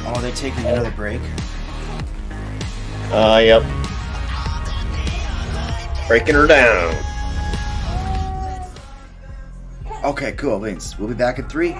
Oh, they're taking another break? Yep. Breaking her down. Okay, cool. Wings. We'll be back in 3.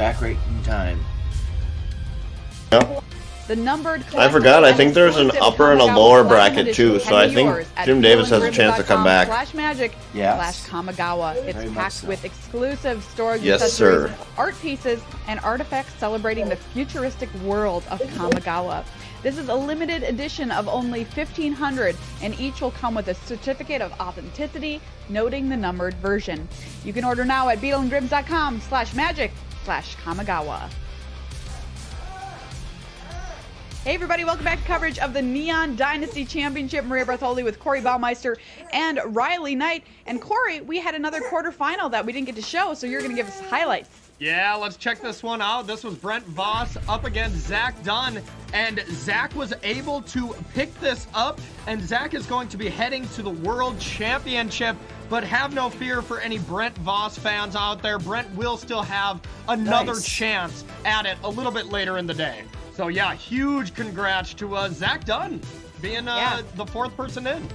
back right in time. Yep. The numbered I forgot. I think there's an upper and a lower bracket too, so I think Jim Davis has a chance to come back. /magic /Kamigawa. It's packed with exclusive storage Yes, accessories, sir. art pieces, and artifacts celebrating the futuristic world of Kamigawa. This is a limited edition of only 1,500, and each will come with a certificate of authenticity noting the numbered version. You can order now at beetleandgribs.com/magic/Kamigawa. Hey everybody, welcome back to coverage of the Neon Dynasty Championship. Maria Bartholdi with Corey Baumeister and Riley Knight. And Corey, we had another quarterfinal that we didn't get to show, so you're going to give us highlights. Yeah, let's check this one out. This was Brent Voss up against Zach Dunn, and Zach was able to pick this up, and Zach is going to be heading to the World Championship. But have no fear for any Brent Voss fans out there. Brent will still have another chance at it a little bit later in the day. So yeah, huge congrats to Zach Dunn being the fourth person in.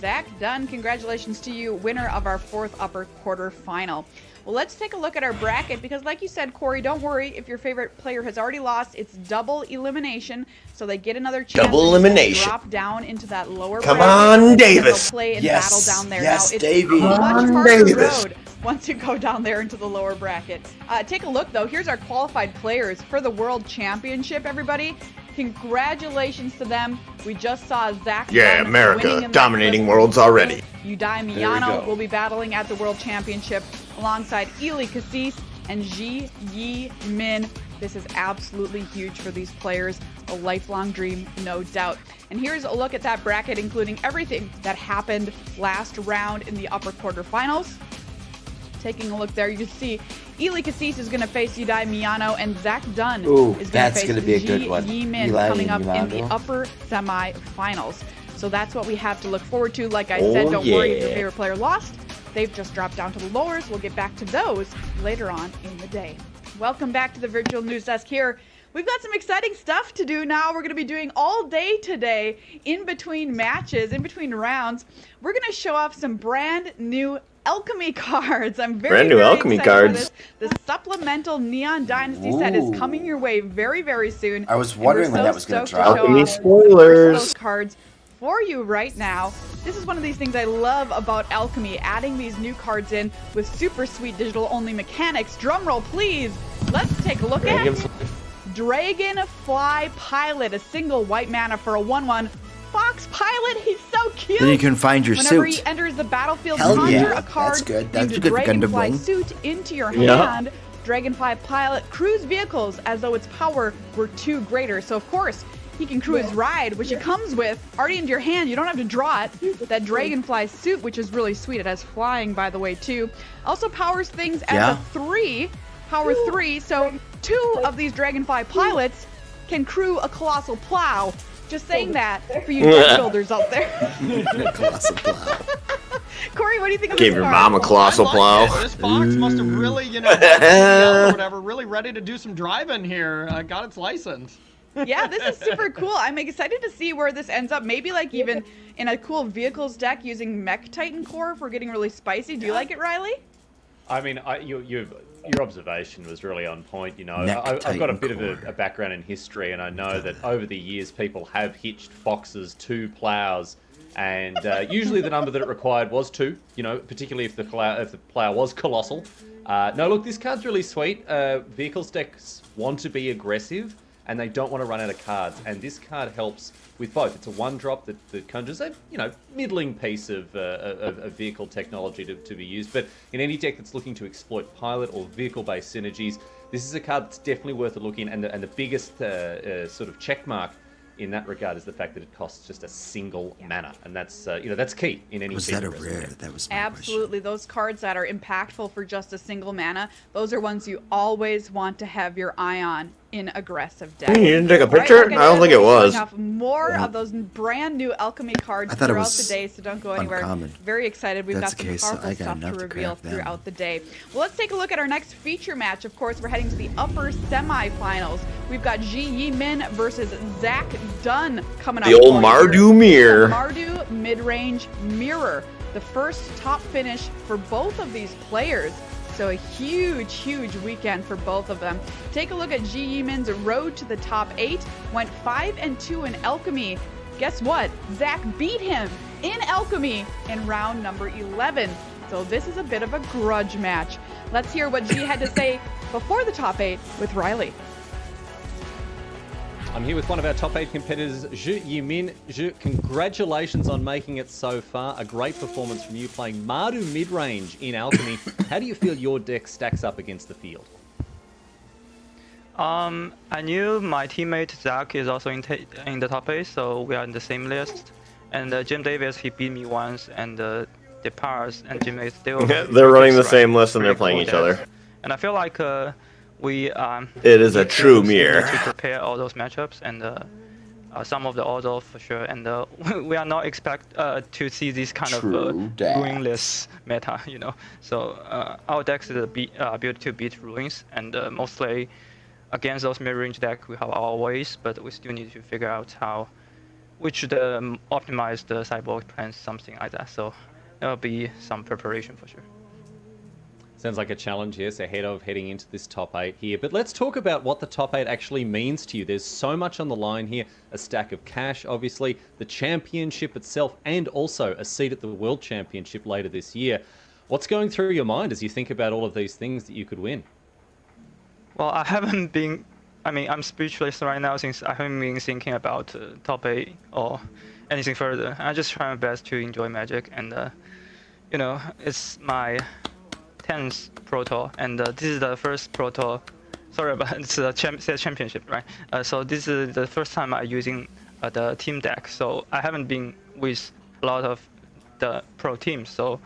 Zach Dunn, congratulations to you, winner of our fourth upper quarterfinal. Well, let's take a look at our bracket because like you said, Corey, don't worry. If your favorite player has already lost, it's double elimination. So they get another chance Double elimination. to drop down into that lower Come bracket. on, Davis. They'll play and Yes. battle down there. Yes, now, it's Davey. a much Come on, harder Davis. road once you go down there into the lower bracket. Take a look, though. Here's our qualified players for the World Championship, everybody. Congratulations to them. We just saw Zach Yeah, Dunn America winning in that dominating first worlds already. Yudai we Miyano go. will be battling at the World Championship alongside Ely Cassis and Ji Yi Min. This is absolutely huge for these players. A lifelong dream, no doubt. And here's a look at that bracket, including everything that happened last round in the upper quarterfinals. Taking a look there, you can see Ely Cassis is going to face Yudai Miyano, and Zach Dunn is going to that's face gonna be a good Ji one. Yi Min Eli coming up and in the Yolando. upper semifinals. So that's what we have to look forward to. Like I said, don't worry if your yeah. favorite player lost. They've just dropped down to the lowers. We'll get back to those later on in the day. Welcome back to the virtual news desk here. We've got some exciting stuff to do now. We're going to be doing all day today in between matches, in between rounds. We're going to show off some brand new alchemy cards. I'm very Alchemy excited for cards. this. The supplemental Neon Dynasty set is coming your way very, very soon. I was and we're wondering when so that was gonna stoked to drop. show Alchemy off spoilers. those cards for you right now. This is one of these things I love about Alchemy, adding these new cards in with super sweet digital only mechanics. Drum roll, please. Let's take a look at Dragonfly Pilot, a single white mana for a 1/1 Fox Pilot. He's so cute. Then you can find your Whenever suit. he enters the battlefield, Hell conjure yeah, a card that's good. That's named a good Gundam Dragonfly bling. suit into your Yeah. hand. Dragonfly Pilot cruise vehicles as though its power were 2 greater. So of course, he can cruise ride, which it comes with already into your hand. You don't have to draw it. That Dragonfly suit, which is really sweet. It has flying, by the way, too. Also powers things as Yeah. a 3. Power 3. So 2 of these Dragonfly Pilots can crew a Colossal Plow. Just saying that for you deck builders out there. Colossal Plow. Corey, what do you think of Gave this your card? mom a colossal plow. This Fox must have really, or whatever, really ready to do some driving here. Got its license. Yeah, this is super cool. I'm excited to see where this ends up. Maybe like even in a cool vehicles deck using Mech Titan core if we're getting really spicy. Do you like it, Riley? I mean, your observation was really on point. You know, I've got a bit of a background in history, and I know that over the years people have hitched foxes to plows, and usually the number that it required was 2. You know, particularly if the plow was colossal. No, look, this card's really sweet. Vehicles decks want to be aggressive, and they don't want to run out of cards, and this card helps with both. It's a 1-drop that conjures a middling piece of vehicle technology to be used, but in any deck that's looking to exploit pilot or vehicle-based synergies, this is a card that's definitely worth a look in, and the biggest sort of check mark in that regard is the fact that it costs just a single mana, and that's that's key in any. Was that a rare? That was my Absolutely. Those cards that are impactful for just a single mana, those are ones you always want to have your eye on in aggressive decks. You didn't take a picture? Like I don't think it we'll be was. showing off more of those brand new alchemy cards I thought it throughout was the day, so don't go anywhere. uncommon. Very excited. We've That's got the some case, powerful I got stuff to enough to reveal craft them. throughout the day. Well, let's take a look at our next feature match. Of course, we're heading to the upper semifinals. We've got Ji Yi Min versus Zach Dunn coming up. The old for you. Mardu Mirror. Mardu mid-range mirror. The first top finish for both of these players. So a huge weekend for both of them. Take a look at Ji Yimin's road to the top 8. Went 5-2 in Alchemy. Guess what? Zach beat him in Alchemy in round number 11. So this is a bit of a grudge match. Let's hear what Ji had to say before the top 8 with Riley. I'm here with one of our top 8 competitors, Ji Yimin. Ji, congratulations on making it so far. A great performance from you playing Mardu mid-range in Alchemy. How do you feel your deck stacks up against the field? I knew my teammate Zach is also in the top 8, so we are in the same list. And Jim Davis, he beat me once, and the Pars and Jim Davis, they're running the same list and they're playing each other. And I feel like we it is a true mirror to prepare all those matchups and some of the order for sure. And we are not expect to see this kind of ruinless meta, you know. So our decks is built to beat ruins, and mostly against those mid-range decks we have our ways, but we still need to figure out how we should optimize the sideboard plans, something like that. So there will be some preparation for sure. Sounds like a challenge, yes, ahead of heading into this top 8 here. But let's talk about what the top 8 actually means to you. There's so much on the line here. A stack of cash, obviously, the championship itself, and also a seat at the World Championship later this year. What's going through your mind as you think about all of these things that you could win? Well, I'm speechless right now since I haven't been thinking about top 8 or anything further. I just try my best to enjoy Magic, and you know, it's my 10th Pro Tour, and this is the first Pro Tour. Sorry, but it's a championship, right? So this is the first time I'm using the team deck. So I haven't been with a lot of the pro teams. So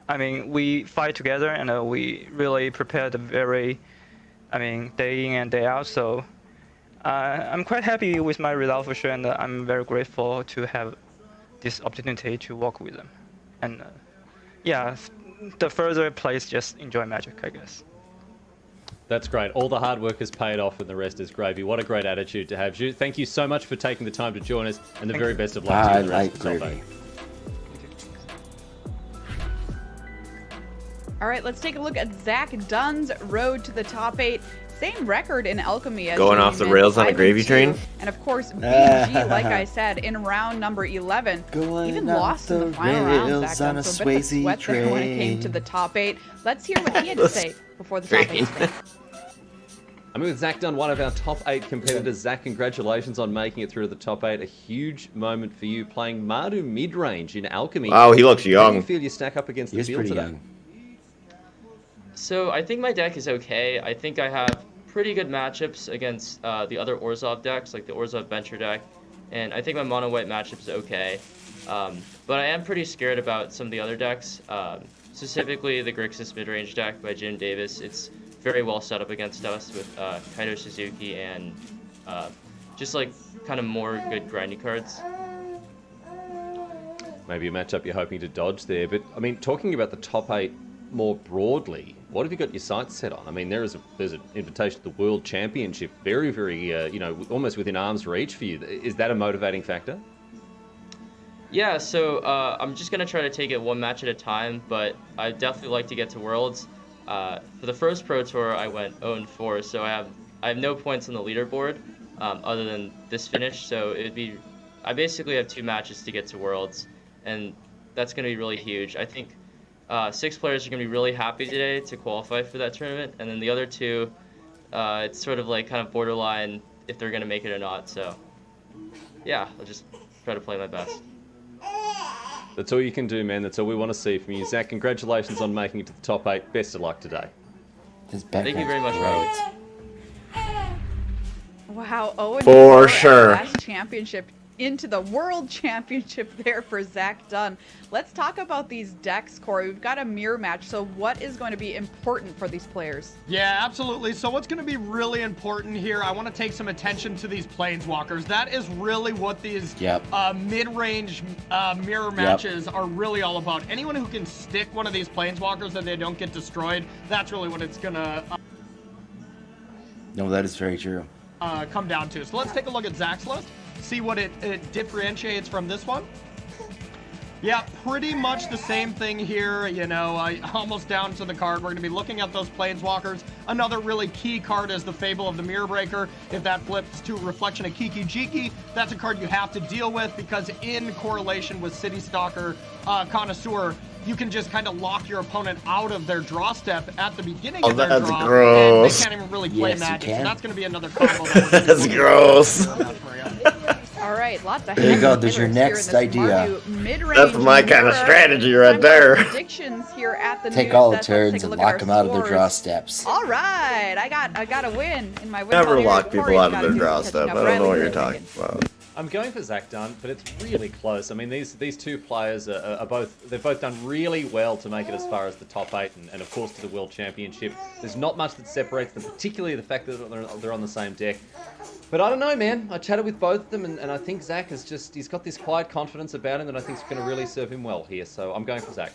I mean, we fight together, and we really prepared very, day in and day out. So I'm quite happy with my result for sure, and I'm very grateful to have this opportunity to work with them. And yeah, the further plays just enjoy Magic, I guess. That's great. All the hard work has paid off and the rest is gravy. What a great attitude to have. Ju, thank you so much for taking the time to join us, and the very best of luck to you in the rest of the top 8. All right, let's take a look at Zach Dunn's road to the top 8. Same record in Alchemy as going off the rails on a gravy train. And of course, BG, like I said, in round number 11, even lost in the final round. Zach Dunn, so a bit of a sweat there when it came to the top 8. Let's hear what he had to say before the top 8. I'm with Zach Dunn, one of our top 8 competitors. Zach, congratulations on making it through to the top 8. A huge moment for you playing Mardu mid-range in Alchemy. Oh, he looks young. How do you feel you stack up against the field today? Young. So I think my deck is okay. I think I have pretty good matchups against the other Orzhov decks, like the Orzhov Venture deck, and I think my mono-white matchup is okay. But I am pretty scared about some of the other decks, specifically the Grixis mid-range deck by Jim Davis. It's very well set up against us with Kaito Suzuki and just like kind of more good grindy cards. Maybe a matchup you're hoping to dodge there, but I mean, talking about the top 8 more broadly, what have you got your sights set on? I mean, there's an invitation to the World Championship, very, almost within arm's reach for you. Is that a motivating factor? Yeah, so I'm just gonna try to take it one match at a time, but I definitely like to get to Worlds. For the first Pro Tour, I went 0-4, so I have no points on the leaderboard other than this finish. So I basically have 2 matches to get to Worlds, and that's gonna be really huge. I think 6 players are going to be really happy today to qualify for that tournament, and then the other 2, it's sort of like kind of borderline if they're going to make it or not. So, yeah, I'll just try to play my best. That's all you can do, man. That's all we want to see from you. Zach, congratulations on making it to the top 8. Best of luck today. Thank you very much, Robert. Wow, Owen. For sure. Last championship into the World Championship there for Zach Dunn. Let's talk about these decks, Corey. We've got a mirror match, so what is going to be important for these players? Yeah, absolutely. So what's going to be really important here, I want to take some attention to these Planeswalkers. That is really what these mid-range mirror matches are really all about. Anyone who can stick one of these Planeswalkers and they don't get destroyed, that's really what it's going to No, that is very true. Come down to. So let's take a look at Zach's list, see what it differentiates from this one. Yeah, pretty much the same thing here, you know, almost down to the card. We're going to be looking at those Planeswalkers. Another really key card is the Fable of the Mirror Breaker. If that flips to Reflection of Kiki Jiki, that's a card you have to deal with because in correlation with City Stalker Connoisseur, you can just kind of lock your opponent out of their draw step at the beginning of their draw. Gross. And they can't even really play Yes, you Magic. So can. that's going to be another combo. That That's gross. All right, lots of There you go, heavy there's your hitters here in next this idea. Mardu mid-range That's my kind of mirror. strategy right Time for there. Predictions here at the Take news all the session. Let's turns take a and look at lock our them out of their scores. draw steps. All right, I got a win in my win. Never column. lock people Corey's out of got their a new draw catching step. up. I don't know what Riley, you're what are you talking about. I'm going for Zach Dunn, but it's really close. I mean, these two players they've both done really well to make it as far as the top 8 and of course to the World Championship. There's not much that separates them, particularly the fact that they're on the same deck. But I don't know, man. I chatted with both of them, and I think Zach he's got this quiet confidence about him that I think is going to really serve him well here. So I'm going for Zach.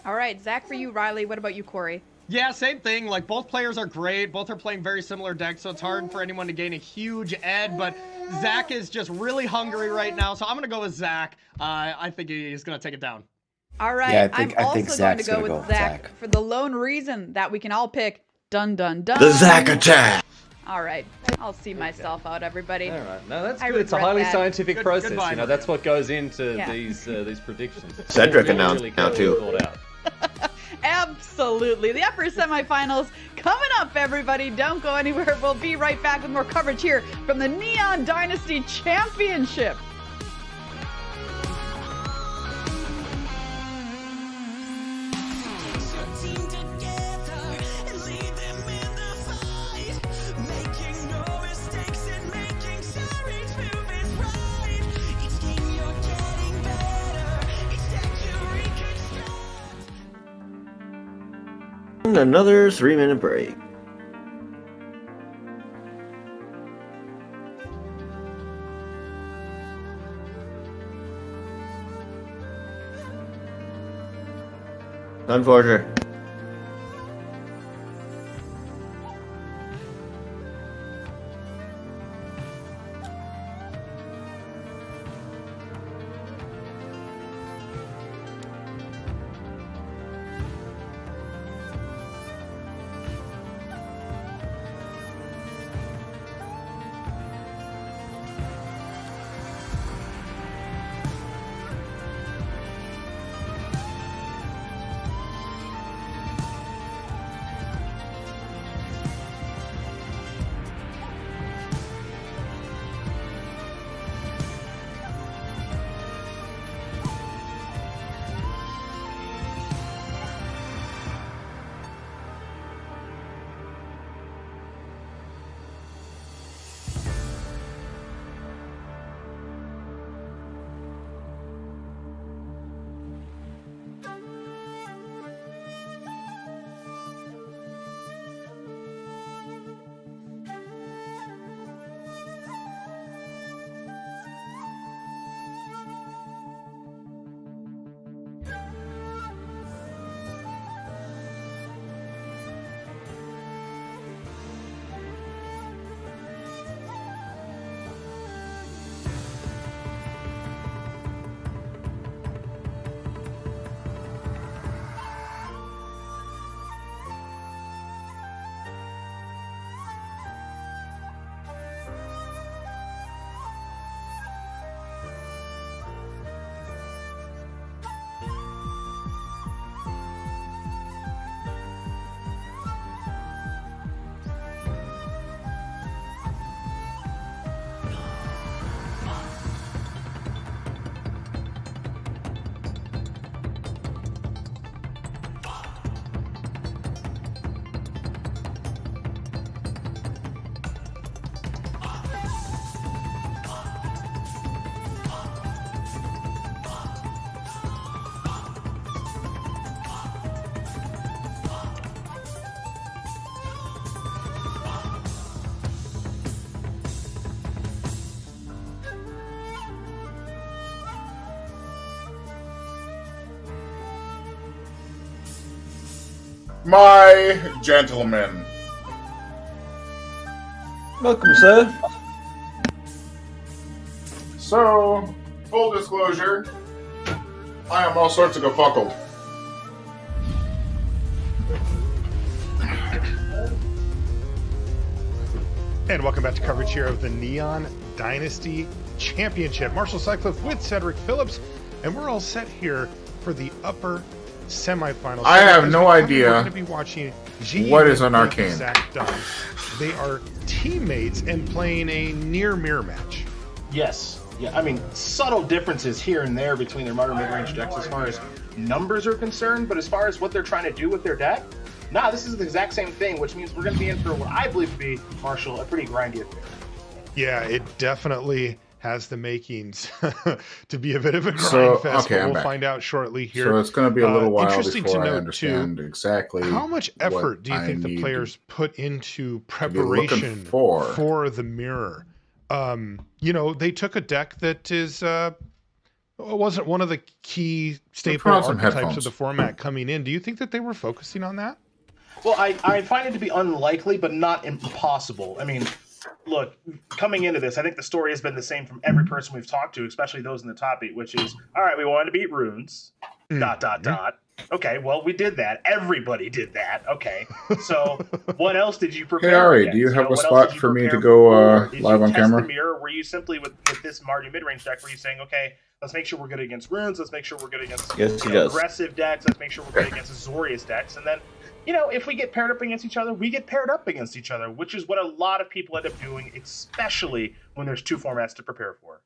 All right, Zach for you, Riley. What about you, Corey? Yeah, same thing. Like, both players are great. Both are playing very similar decks, so it's hard for anyone to gain a huge edge. But Zach is just really hungry right now, so I'm going to go with Zach. I think he's going to take it down. All right, Yeah, I'm I also think going to Zach's go gonna with go Zach for the lone reason that we can all pick dun dun dun. The Zach attack. All right, I'll see myself out, everybody. All right, no, that's I good. It's a regret highly that. scientific process. goodbye, You know, that's what goes into Yeah. these predictions. It's Cedric really, announced really now, too. thought out. Absolutely. The upper semifinals coming up, everybody. Don't go anywhere. We'll be right back with more coverage here from the Neon Dynasty Championship. Another 3-minute break. Unfortunate. My gentlemen. Welcome, sir. So, full disclosure, I am all sorts of gefuckled. And welcome back to coverage here of the Neon Dynasty Championship. Marshall Sutcliffe with Cedric Phillips, and we're all set here for the upper semifinals. I have no We're idea going to be watching what is an arcane. Zach Dunn. They are teammates and playing a near mirror match. Yes. Yeah, I mean, subtle differences here and there between their modern mid-range decks as far as numbers are concerned, but as far as what they're trying to do with their deck, nah, this is the exact same thing, which means we're going to be in for what I believe to be, Marshall, a pretty grindy affair. Yeah, it definitely has the makings to be a bit of a grind So, fest. okay, but I'm we'll back. find out shortly here. So it's going to be a little while interesting before to I note, understand too, exactly how much effort do you what think I the need players put into to be looking preparation for the mirror? You know, they took a deck that is wasn't one of the key staple on some archetypes headphones. of the format coming in. Do you think that they were focusing on that? Well, I find it to be unlikely, but not impossible. I mean, look, coming into this, I think the story has been the same from every person we've talked to, especially those in the top 8, which is, all right, we wanted to beat runes, ... Okay, well, we did that. Everybody did that. Okay, so what else did you prepare? Hey, Ari, against? do you have a what else spot did you for me to prepare go for? Did live you on test camera? The mirror? Were you simply with this Marty mid-range deck? Were you saying, okay, let's make sure we're good against runes. Let's make sure we're good against Yes, he does. aggressive decks. Let's make sure we're good against Azorius decks, and then, you know, if we get paired up against each other, we get paired up against each other, which is what a lot of people end up doing, especially when there's 2 formats to prepare for.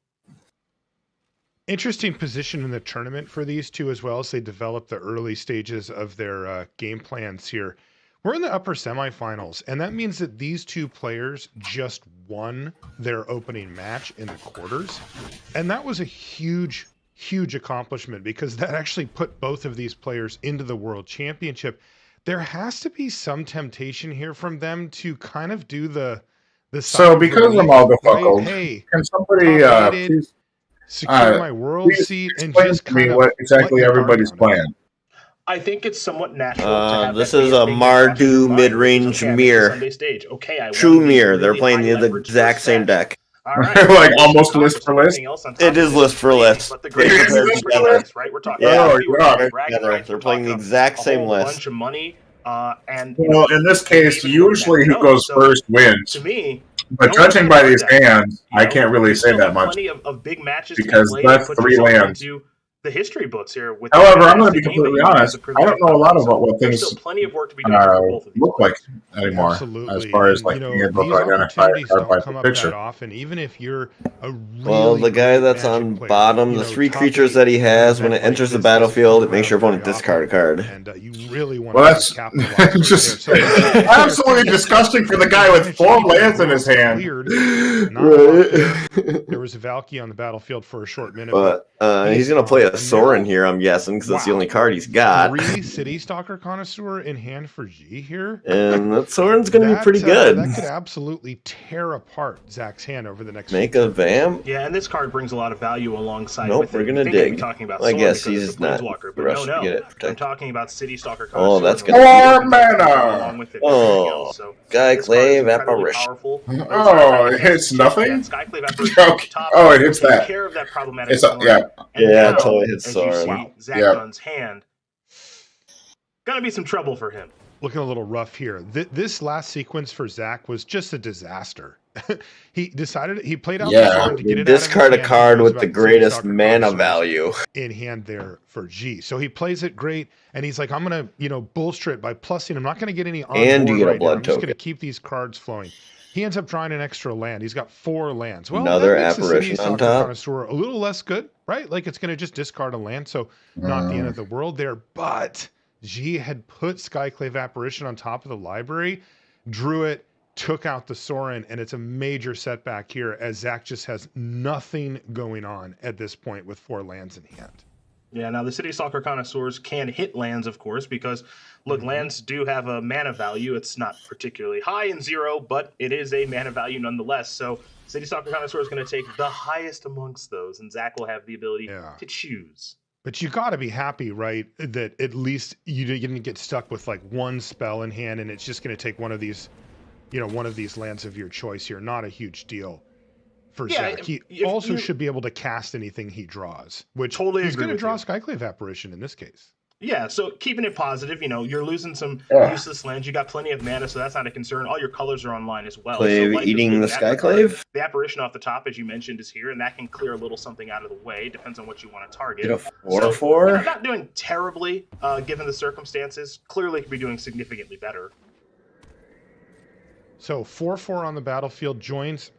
Interesting position in the tournament for these two as well as they develop the early stages of their game plans here. We're in the upper semifinals, and that means that these two players just won their opening match in the quarters. And that was a huge, huge accomplishment because that actually put both of these players into the World Championship. There has to be some temptation here from them to kind of do the So because I'm all gefuckled, right? Hey, can somebody top-rated, please secure my world please seat and explain just to me kind of what exactly let your guard everybody's down. playing? I think it's somewhat natural to have This that be is a a thing that's Mardu on your mid-range mind. Okay, I'm at the mirror. Sunday stage. Okay, I True want these mirror. They're really playing high the leverage exact first same set. deck. All right. Like almost list for list? Everything else on top It is of list for list. But the They great prepared is together. nice, right? We're talking Yeah, about viewers, God. bragging together. rights, They're we're playing the talking exact a same whole list. bunch of money, and Well, in this case, even more usually than who goes so first wins. To me, But no one's judging gonna by hurt these that. hands, I can't really You say still that have much plenty of big matches because to be played and that's put 3 yourself lands. into the history books here. With However, I'm the going to be game that completely you have honest. the privilege I don't know a lot of what There's things still plenty of work to be done for both of these look like players. anymore, Absolutely. as far as And, like you know, being able these to identify a opportunities card don't by come the up that picture. often, even if you're a really Well, the guy great that's Magic on player. bottom, You the know, 3 top creatures 8 that he has, at when an it event enters the like this battlefield, doesn't it makes come your around opponent very discard a often, card. and you really want Well, to that's capitalize right just there. So absolutely disgusting for the guy with 4 lands in his hand. Cleared. Not a lot there. There was a Valky on the battlefield for a short minute, But he's going to play a Sorin here, I'm guessing, because that's the only card he's got. 3 City Stalker Connoisseur in hand for G here. And that Sorin's going to be pretty good. That could absolutely tear apart Zach's hand over the next Make a Vamp? Yeah, and this card brings a lot of value alongside Nope, with it. we're gonna I think I'd be dig. talking about I Sorin guess because he's it's a not Planeswalker, but rushed to get it I'm protected. talking about City Stalker Oh, Connoisseur. that's It's gonna good. be along with it and everything else. So Skyclave this card is incredibly Apparition. powerful. Oh, it hits nothing? Skyclave Apparition Okay. on top Oh, it hits takes that. care of that problematic It's a, Sorin. yeah. And Yeah, now, it totally hits as you Sorin. see Zach Yeah. Dunn's hand, gonna be some trouble for him. Looking a little rough here. This last sequence for Zach was just a disaster. He decided he played out the Sorin to get it discard out of a his hand. card He knows with the about City greatest Stalker mana Connoisseurs value. in hand there for G. So he plays it great, and he's like, I'm gonna, bolster it by plussing. I'm not gonna get any on And board you get a right now. blood I'm just token. gonna keep these cards flowing. He ends up drawing an extra land. He's got 4 lands. Well, Another that makes the Apparition City on Stalker top. Connoisseur a little less good, right? Like it's gonna just discard a land, so not the end of the world there. But G had put Skyclave Apparition on top of the library, drew it, took out the Sorin, and it's a major setback here as Zach just has nothing going on at this point with 4 lands in hand. Yeah, now the City Stalker Connoisseurs can hit lands, of course, because, look, lands do have a mana value. It's not particularly high in 0, but it is a mana value nonetheless. So City Stalker Connoisseur is going to take the highest amongst those, and Zach will have the ability to choose. But you got to be happy, right, that at least you didn't get stuck with like 1 spell in hand, and it's just going to take one of these lands of your choice here. Not a huge deal for Yeah, Zach. He if also you- should be able to cast anything he draws, which Totally he's agree going to with draw you. Skyclave Apparition in this case. Yeah, so keeping it positive, you're losing some Yeah. useless lands. You got plenty of mana, so that's not a concern. All your colors are online as well. Clave so life is eating good in the that regard. Skyclave? The apparition off the top, as you mentioned, is here, and that can clear a little something out of the way. Depends on what you want to target. Get a 4/4? Not doing terribly, given the circumstances. Clearly could be doing significantly better. So 4/4 on the battlefield joins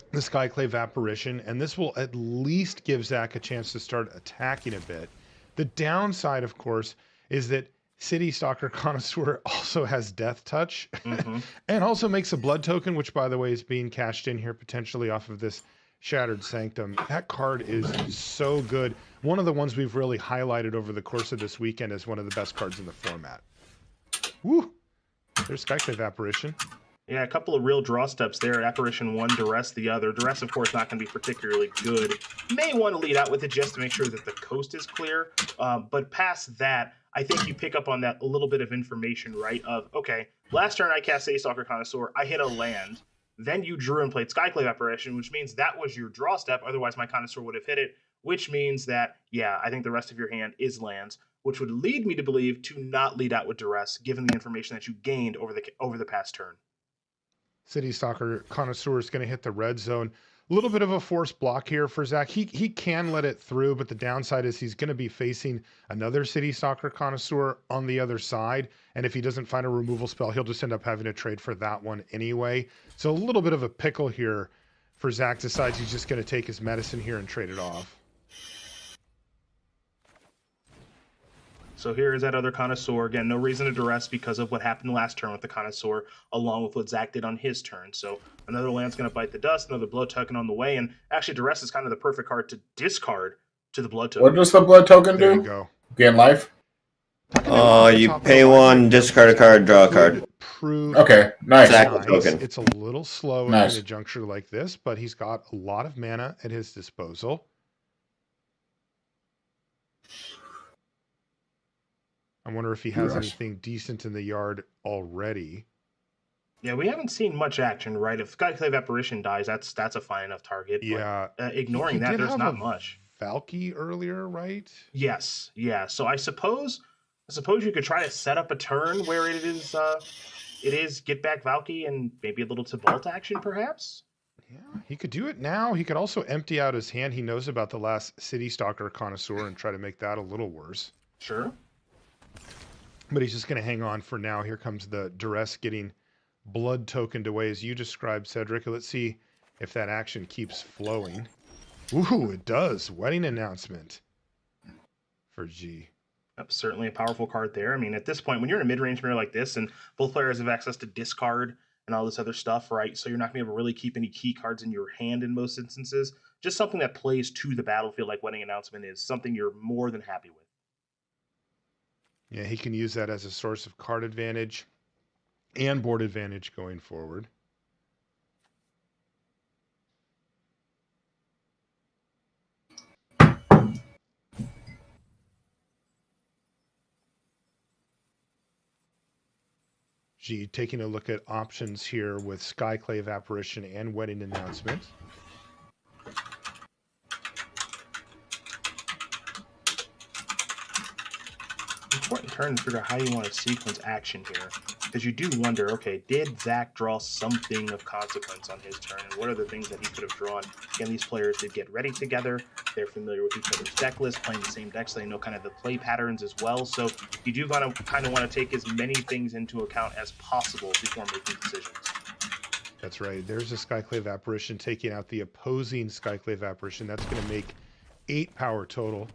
the Skyclave Apparition, and this will at least give Zach a chance to start attacking a bit. The downside, of course, is that City Stalker Connoisseur also has Death Touch and also makes a blood token, which, by the way, is being cashed in here potentially off of this Shattered Sanctum. That card is so good. One of the ones we've really highlighted over the course of this weekend as one of the best cards in the format. Woo! There's Skyclave Apparition. Yeah, a couple of real draw steps there. Apparition one, Duress the other. Duress, of course, not going to be particularly good. May want to lead out with it just to make sure that the coast is clear. But past that, I think you pick up on that a little bit of information, right? Of, okay, last turn I cast City Stalker Connoisseur. I hit a land. Then you drew and played Skyclave Apparition, which means that was your draw step. Otherwise, my Connoisseur would have hit it, which means that, yeah, I think the rest of your hand is lands, which would lead me to believe to not lead out with Duress, given the information that you gained over the past turn. City Stalker Connoisseur is going to hit the red zone. A little bit of a forced block here for Zach. He can let it through, but the downside is he's going to be facing another City Stalker Connoisseur on the other side. And if he doesn't find a removal spell, he'll just end up having to trade for that one anyway. So a little bit of a pickle here for Zach. Decides he's just going to take his medicine here and trade it off. So here is that other Connoisseur. Again, no reason to Duress because of what happened last turn with the Connoisseur, along with what Zach did on his turn. So another land's going to bite the dust, another blood token on the way, and actually Duress is kind of the perfect card to discard to the blood token. What does the blood token There do? you go. Gain life? You pay one, discard a card, draw a card. Okay, nice. Exact token. It's a little slow Nice. in a juncture like this, but he's got a lot of mana at his disposal. I wonder if he has Yes. anything decent in the yard already. Yeah, we haven't seen much action, right? If Skyclave Apparition dies, that's a fine enough target. But, Yeah. ignoring He that, did there's have not a much. Valky earlier, right? Yes, yeah. So I suppose you could try to set up a turn where it is get back Valky and maybe a little Tibalt action, perhaps. He could do it now. He could also empty out his hand. He knows about the last City Stalker Connoisseur and try to make that a little worse. Sure. But he's just going to hang on for now. Here comes the Duress getting blood tokened away as you described, Cedric. Let's see if that action keeps flowing. Ooh, it does. Wedding announcement for G. That's certainly a powerful card there. I mean, at this point, when you're in a mid-range mirror like this, and both players have access to discard and all this other stuff, right? So you're not going to be able to really keep any key cards in your hand in most instances. Just something that plays to the battlefield like Wedding Announcement is something you're more than happy with. Yeah, he can use that as a source of card advantage and board advantage going forward. G, taking a look at options here with Skyclave Apparition and Wedding Announcement. Important turn to figure out how you want to sequence action here. Because you do wonder, okay, did Zach draw something of consequence on his turn? And what are the things that he could have drawn? Again, these players did get ready together. They're familiar with each other's deck list, playing the same deck, so they know kind of the play patterns as well. So you do kind of want to take as many things into account as possible before making decisions. That's right. There's a Skyclave Apparition taking out the opposing Skyclave Apparition. That's going to make 8 power total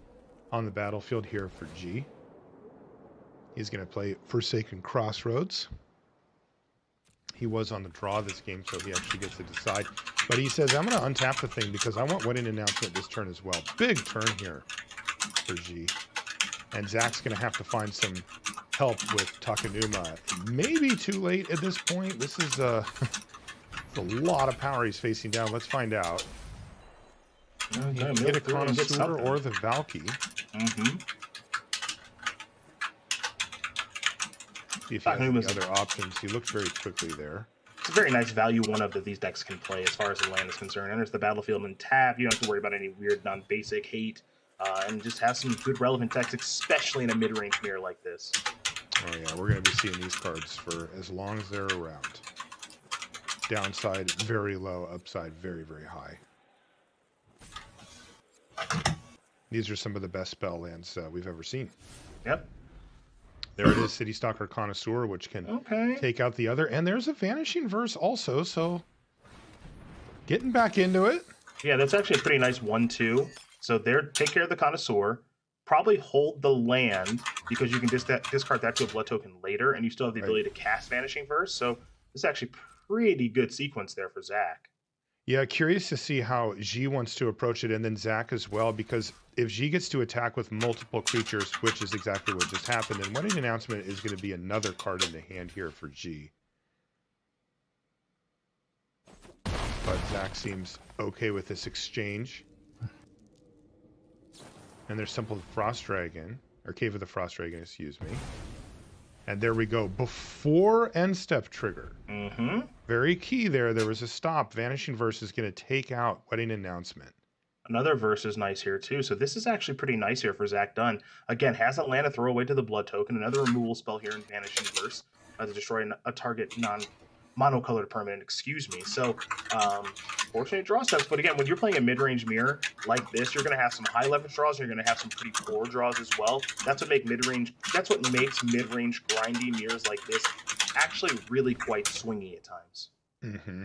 on the battlefield here for G. He's going to play Forsaken Crossroads. He was on the draw this game, so he actually gets to decide. But he says, I'm going to untap the thing because I want Wedding Announcement this turn as well. Big turn here for G. And Zach's going to have to find some help with Takenuma. Maybe too late at this point. This is a lot of power he's facing down. Let's find out. He can get a Connoisseur or the Valky. See if he has any other options. He looked very quickly there. it's a very nice value one-up that these decks can play as far as the land is concerned. Enters the battlefield and tap. You don't have to worry about any weird non-basic hate, and just has some good relevant decks, especially in a mid-range mirror like this. Oh yeah, we're going to be seeing these cards for as long as they're around. Downside very low, upside very, very high. These are some of the best spell lands we've ever seen. Yep. There it is, City Stalker Connoisseur, which can take out the other. And there's a Vanishing Verse also, so getting back into it. Yeah, that's actually a pretty nice 1-2. So there, take care of the Connoisseur. Probably hold the land, because you can discard that to a blood token later, and you still have the ability to cast Vanishing Verse. So this is actually pretty good sequence there for Zach. Yeah, curious to see how G wants to approach it, and then Zach as well, because if G gets to attack with multiple creatures, which is exactly what just happened, then Wedding Announcement is going to be another card in the hand here for G. But Zach seems okay with this exchange. And there's Temple of the Frost Dragon, or Cave of the Frost Dragon, excuse me. And there we go. Before end step trigger. Mm-hmm. Very key there. There was a stop. Vanishing Verse is going to take out Wedding Announcement. Another verse is nice here, too. So this is actually pretty nice here for Zach Dunn. Again, has that land to throw away to the blood token. Another removal spell here in Vanishing Verse to destroy a target non-monocolored permanent, excuse me. So, fortunate draw steps. But again, when you're playing a mid-range mirror like this, you're going to have some high leverage draws, and you're going to have some pretty poor draws as well. That's what makes mid-range grindy mirrors like this actually really quite swingy at times. Mm-hmm.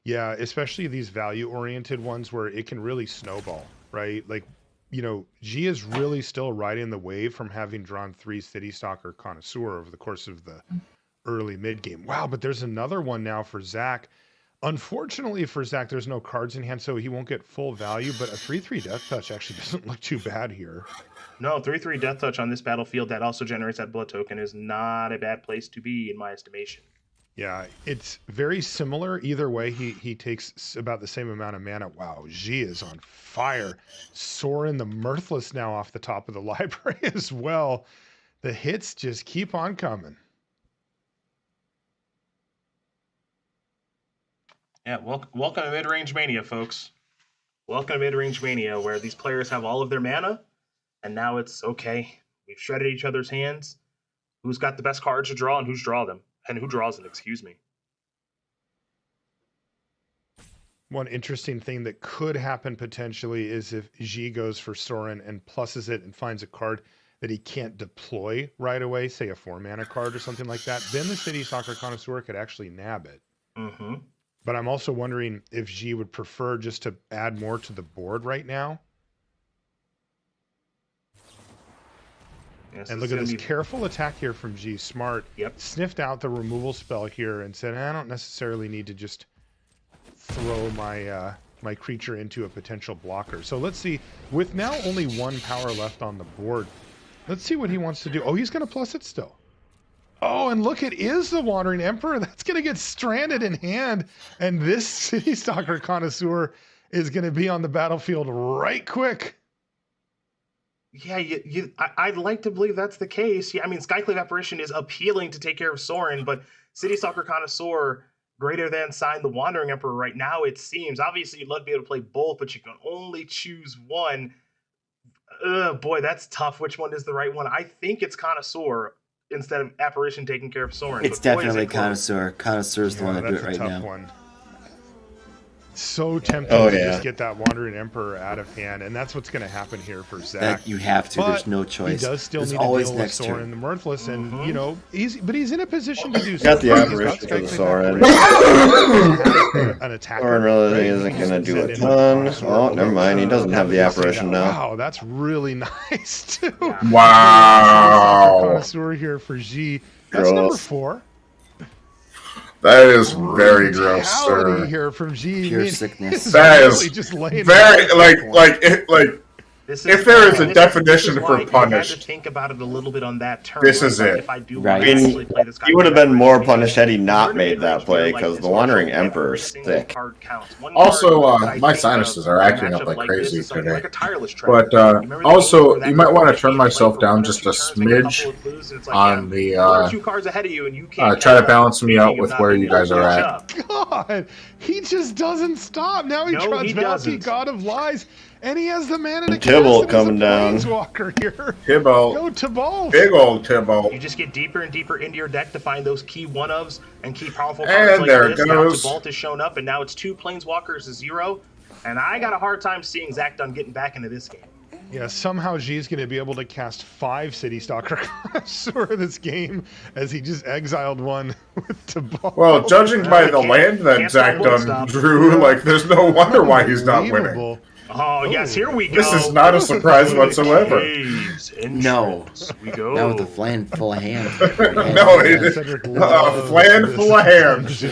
Yeah, especially these value-oriented ones where it can really snowball, right? Like, you know, G is really still riding the wave from having drawn 3 City Stalker Connoisseur over the course of the early mid-game. Wow, but there's another one now for Zach. Unfortunately for Zach, there's no cards in hand, so he won't get full value, but a 3/3 Death Touch actually doesn't look too bad here. No, 3/3 Death Touch on this battlefield that also generates that blood token is not a bad place to be, in my estimation. Yeah, it's very similar. Either way, he takes about the same amount of mana. Wow, G is on fire. Sorin the Mirthless now off the top of the library as well. The hits just keep on coming. Yeah, welcome to Mid-Range Mania, folks. Welcome to Mid-Range Mania, where these players have all of their mana, and now it's, okay, we've shredded each other's hands. Who's got the best cards to draw and who draws them? Excuse me. One interesting thing that could happen potentially is if G goes for Sorin and pluses it and finds a card that he can't deploy right away, say a 4-mana card or something like that, then the City Stalker Connoisseur could actually nab it. Mm-hmm. But I'm also wondering if G would prefer just to add more to the board right now. Yes, and look at this careful attack here from G. Smart. Yep. Sniffed out the removal spell here and said, I don't necessarily need to just throw my my creature into a potential blocker. So let's see. With now only 1 power left on the board, let's see what he wants to do. Oh, he's going to plus it still. Oh, and look, it is the Wandering Emperor. That's going to get stranded in hand. And this City Stalker Connoisseur is going to be on the battlefield right quick. Yeah, I'd like to believe that's the case. Yeah, I mean, Skyclave Apparition is appealing to take care of Sorin, but City Stalker Connoisseur greater than sign the Wandering Emperor right now, it seems. Obviously, you'd love to be able to play both, but you can only choose one. Boy, that's tough. Which one is the right one? I think it's Connoisseur instead of Apparition taking care of Sorin. It's definitely Connoisseur. Connoisseur is the one to do it right now. One. So tempting to just get that Wandering Emperor out of hand, and that's what's going to happen here for Zach. That you have to. There's no choice. He does still There's need always to deal with next Sorin turn. the Mirthless, and you know, but he's in a position to do. Got the something. Apparition for the Sorin. An attacker. Sorin really isn't going to do a ton. Oh, never mind. He doesn't have the Apparition now. Wow, that's really nice too. Wow. Connoisseur here for G. That's number 4. That is very gross, sir. Here from G. Pure sickness. That is just laying very like If there is a definition for I had punished, to think about it a little bit on that turn. this is it. If I do I want to mean, actually play this guy, he would have been more punished had he not made that play, because the Wandering Emperor is sick. Also, my sinuses are acting up like crazy today. But also, you might want to turn myself down just a smidge on the try to balance me out with where you guys are at. God, he just doesn't stop. Now he trots Valky, God of Lies, and he has the mana to Tybalt coming down. Planeswalker here. Tybalt. Go Tybalt. Big old Tybalt. You just get deeper and deeper into your deck to find those key one-ofs and key powerful And cards like there this. it goes. Now Tybalt has shown up, and now it's 2 Planeswalkers to 0. And I got a hard time seeing Zach Dunn getting back into this game. Yeah, somehow G's going to be able to cast 5 City Stalker Connoisseur this game as he just exiled one with Tybalt. Well, judging by the land that Zach Dunn drew, like, there's no wonder why he's not winning. Oh, yes, here we go. This is not a surprise whatsoever. No. We go. Now with the flan full of ham. No, it is a flan full of hams.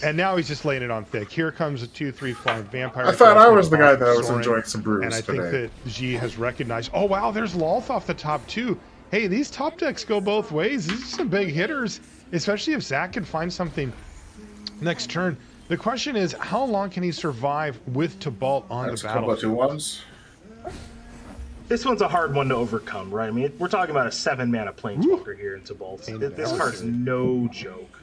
And now he's just laying it on thick. Here comes a 2/3 flying vampire. I thought I was the guy that was enjoying some brews And I think today. that G has recognized. Oh wow, there's Lolth off the top too. Hey, these top decks go both ways. These are some big hitters, especially if Zach can find something next turn. The question is, how long can he survive with Tybalt on the couple of battlefield? 2/1s. This one's a hard one to overcome, right? I mean, we're talking about a 7-mana Planeswalker here in Tybalt. This card's no joke.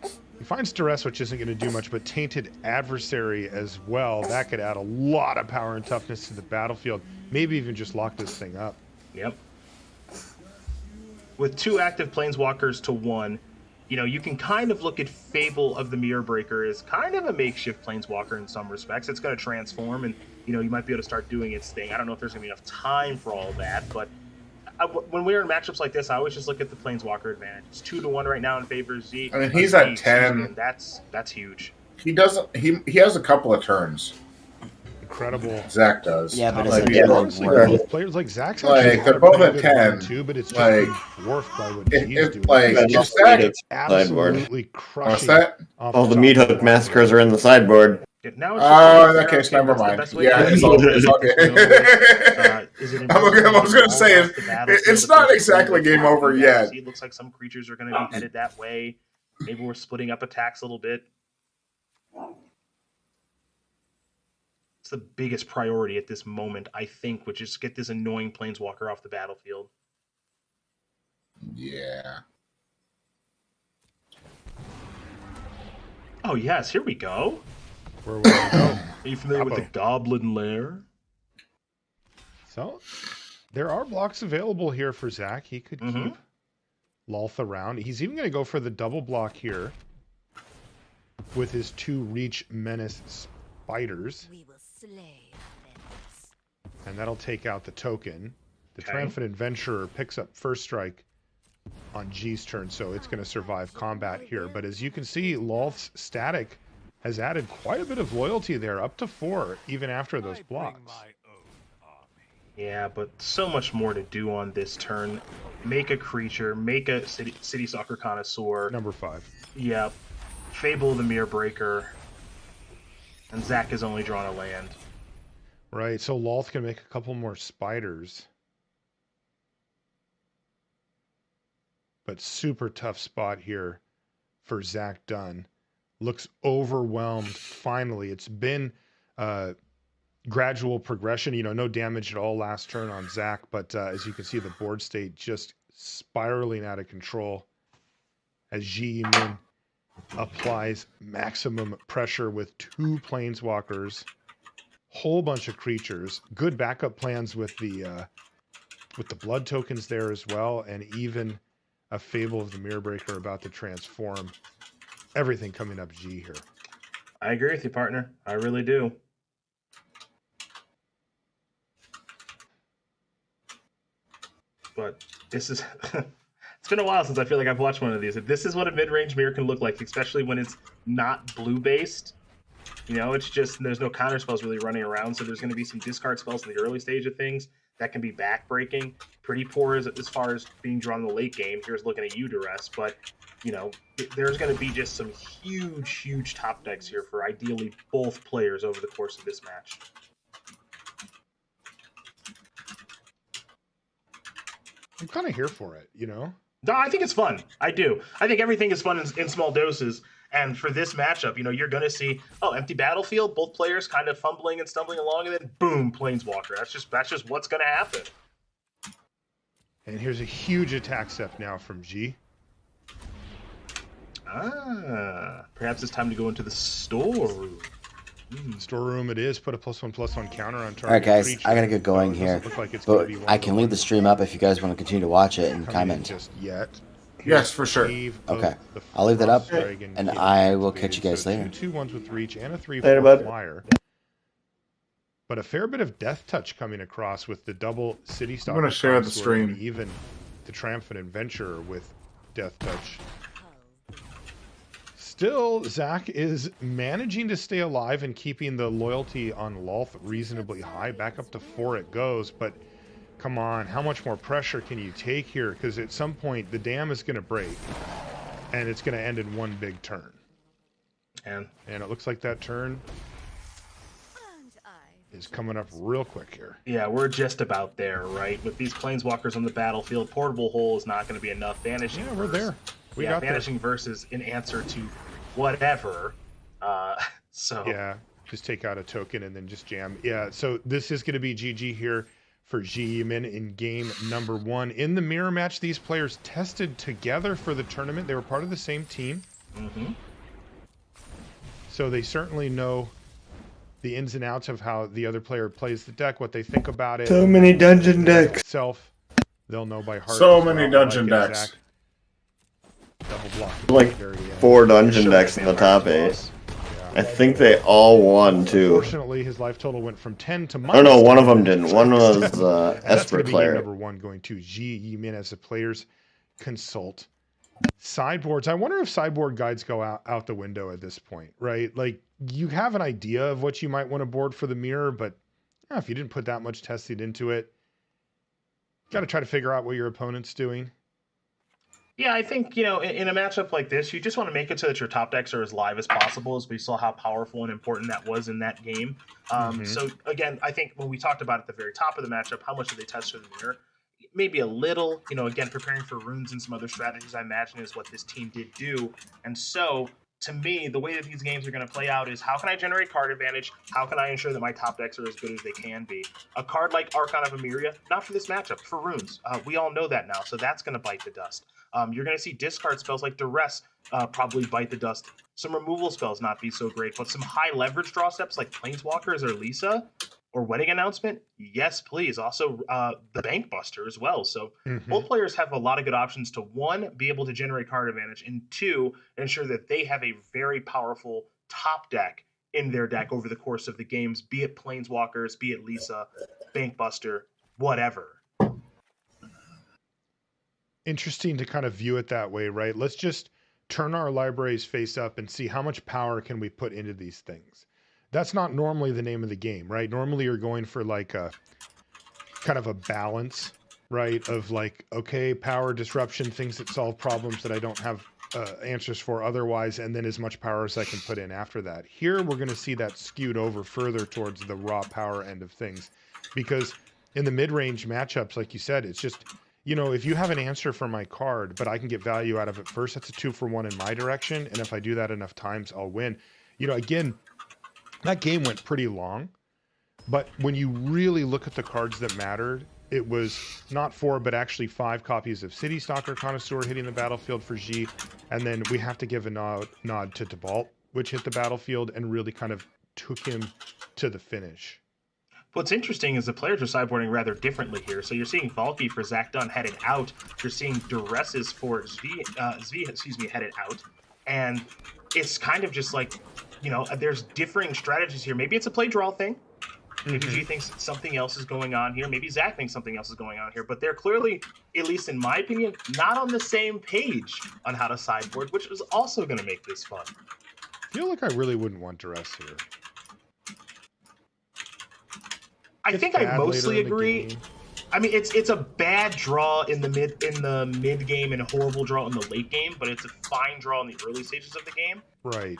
He finds Duress, which isn't going to do much, but Tainted Adversary as well. That could add a lot of power and toughness to the battlefield. Maybe even just lock this thing up. Yep. With 2 active Planeswalkers to 1, you know, you can kind of look at Fable of the Mirror Breaker as kind of a makeshift Planeswalker in some respects. It's going to transform, and, you know, you might be able to start doing its thing. I don't know if there's going to be enough time for all that, but when we're in matchups like this, I always just look at the Planeswalker advantage. It's 2-1 right now in favor of Z. I mean, he's at 10. And that's huge. He doesn't. He has a couple of turns. Incredible. Zach does. Yeah, but like, players like Zach's like they're both at 10 too, but it's just like dwarfed by what G's doing. like Just Zach, absolutely crushing. What's that? All the meat hook massacres are in the sideboard. Now in that case, never mind. Yeah, it's all good. It's all good. I was going to say, it's not exactly game over yet. It looks like some creatures are going to be headed that way. Maybe we're splitting up attacks a little bit. It's the biggest priority at this moment, I think, which is get this annoying Planeswalker off the battlefield. Yeah. Oh, yes, here we go. Where will we go? Are you familiar with the Goblin Lair? So, there are blocks available here for Zach. He could keep Lolth around. He's even going to go for the double block here with his 2 Reach Menace Spiders. And that'll take out the token. The Triumphant Adventurer picks up first strike on G's turn, so it's going to survive combat here. But as you can see, Lolth's static has added quite a bit of loyalty there, up to 4, even after those blocks. Yeah, but so much more to do on this turn. Make a creature, make a City Stalker Connoisseur. Number 5. Yep. Fable of the Mirror Breaker. And Zach has only drawn a land. Right, so Lolth can make a couple more spiders. But super tough spot here for Zach Dunn. Looks overwhelmed, finally. It's been gradual progression. You know, no damage at all last turn on Zach, but as you can see, the board state just spiraling out of control as Ji Min applies maximum pressure with 2 Planeswalkers, whole bunch of creatures, good backup plans with the blood tokens there as well, and even a Fable of the Mirror Breaker about to transform. Everything coming up G here. I agree with you, partner. I really do. But this is... It's been a while since I feel like I've watched one of these. If this is what a mid-range mirror can look like, especially when it's not blue-based, you know, it's just there's no counter spells really running around, so there's going to be some discard spells in the early stage of things that can be back-breaking. Pretty poor as far as being drawn in the late game. Here's looking at you, Duress, but, you know, there's going to be just some huge, huge top decks here for ideally both players over the course of this match. I'm kind of here for it, you know? No, I think it's fun. I do. I think everything is fun in small doses. And for this matchup, you know, you're going to see, empty battlefield, both players kind of fumbling and stumbling along, and then boom, Planeswalker. That's just what's going to happen. And here's a huge attack step now from G. Perhaps it's time to go into the storeroom. Storeroom it is. Put a +1/+1 counter on target. All right, guys, creature. I gotta get going here. But I can leave the stream up if you guys want to continue to watch it and comment. Just yet. Yes, for sure. Okay, I'll leave that up, and I will catch you guys later. 2 1s with reach and a 3/4 Later, bud. flyer. But a fair bit of death touch coming across with the double city stock. I'm gonna share the stream. Even the Triumphant Adventurer with death touch. Still, Zach is managing to stay alive and keeping the loyalty on Lolth reasonably high. Back up to 4 it goes, but come on, how much more pressure can you take here? Because at some point, the dam is going to break, and it's going to end in one big turn. And it looks like that turn is coming up real quick here. Yeah, we're just about there, right? With these Planeswalkers on the battlefield, Portable Hole is not going to be enough. Vanishing Yeah, we're there. We got Vanishing Verse is an answer to whatever. So yeah, just take out a token and then just jam. Yeah, so this is going to be GG here for G-Min in game number 1. In the mirror match, these players tested together for the tournament. They were part of the same team. So they certainly know the ins and outs of how the other player plays the deck, what they think about it. So many dungeon decks. Itself, they'll know by heart. So many dungeon decks. Double block. Like 4 dungeon decks in the top 8. I think they all won too. Unfortunately, his life total went from 10 to Oh no, one of them -10. didn't. One was That's Esper gonna be game player. number 1 going to G-Min as the players consult sideboards. I wonder if sideboard guides go out the window at this point, right? Like, you have an idea of what you might want to board for the mirror, but if you didn't put that much testing into it, got to try to figure out what your opponent's doing. Yeah, I think, you know, in a matchup like this, you just want to make it so that your top decks are as live as possible, as we saw how powerful and important that was in that game. So, again, I think when we talked about at the very top of the matchup, how much did they test for the mirror? Maybe a little, you know, again, preparing for runes and some other strategies, I imagine, is what this team did do. And so, to me, the way that these games are going to play out is how can I generate card advantage? How can I ensure that my top decks are as good as they can be? A card like Archon of Emeria, not for this matchup, for runes. We all know that now, so that's going to bite the dust. You're going to see discard spells like Duress probably bite the dust. Some removal spells not be so great, but some high leverage draw steps like Planeswalkers or Lisa or Wedding Announcement, yes, please. Also, the Bank Buster as well. So both players have a lot of good options to, 1, be able to generate card advantage, and 2, ensure that they have a very powerful top deck in their deck over the course of the games, be it Planeswalkers, be it Lisa, Bank Buster, whatever. Interesting to kind of view it that way, right? Let's just turn our libraries face up and see how much power can we put into these things. That's not normally the name of the game, right? Normally you're going for like a kind of a balance, right? Of like, okay, power, disruption, things that solve problems that I don't have answers for otherwise, and then as much power as I can put in after that. Here we're going to see that skewed over further towards the raw power end of things, because in the mid-range matchups, like you said, it's just, you know, if you have an answer for my card, but I can get value out of it first, that's a 2-for-1 in my direction, and if I do that enough times, I'll win. You know, again, that game went pretty long, but when you really look at the cards that mattered, it was not 4, but actually 5 copies of City Stalker Connoisseur hitting the battlefield for G, and then we have to give a nod to Tybalt, which hit the battlefield and really kind of took him to the finish. What's interesting is the players are sideboarding rather differently here. So you're seeing Valky for Zach Dunn headed out. You're seeing Duresses for Zvi headed out. And it's kind of just like, you know, there's differing strategies here. Maybe it's a play draw thing. Maybe G thinks something else is going on here. Maybe Zach thinks something else is going on here. But they're clearly, at least in my opinion, not on the same page on how to sideboard, which is also going to make this fun. I feel like I really wouldn't want Duress here. I think I mostly agree. I mean, it's a bad draw in the mid game and a horrible draw in the late game, but it's a fine draw in the early stages of the game. Right.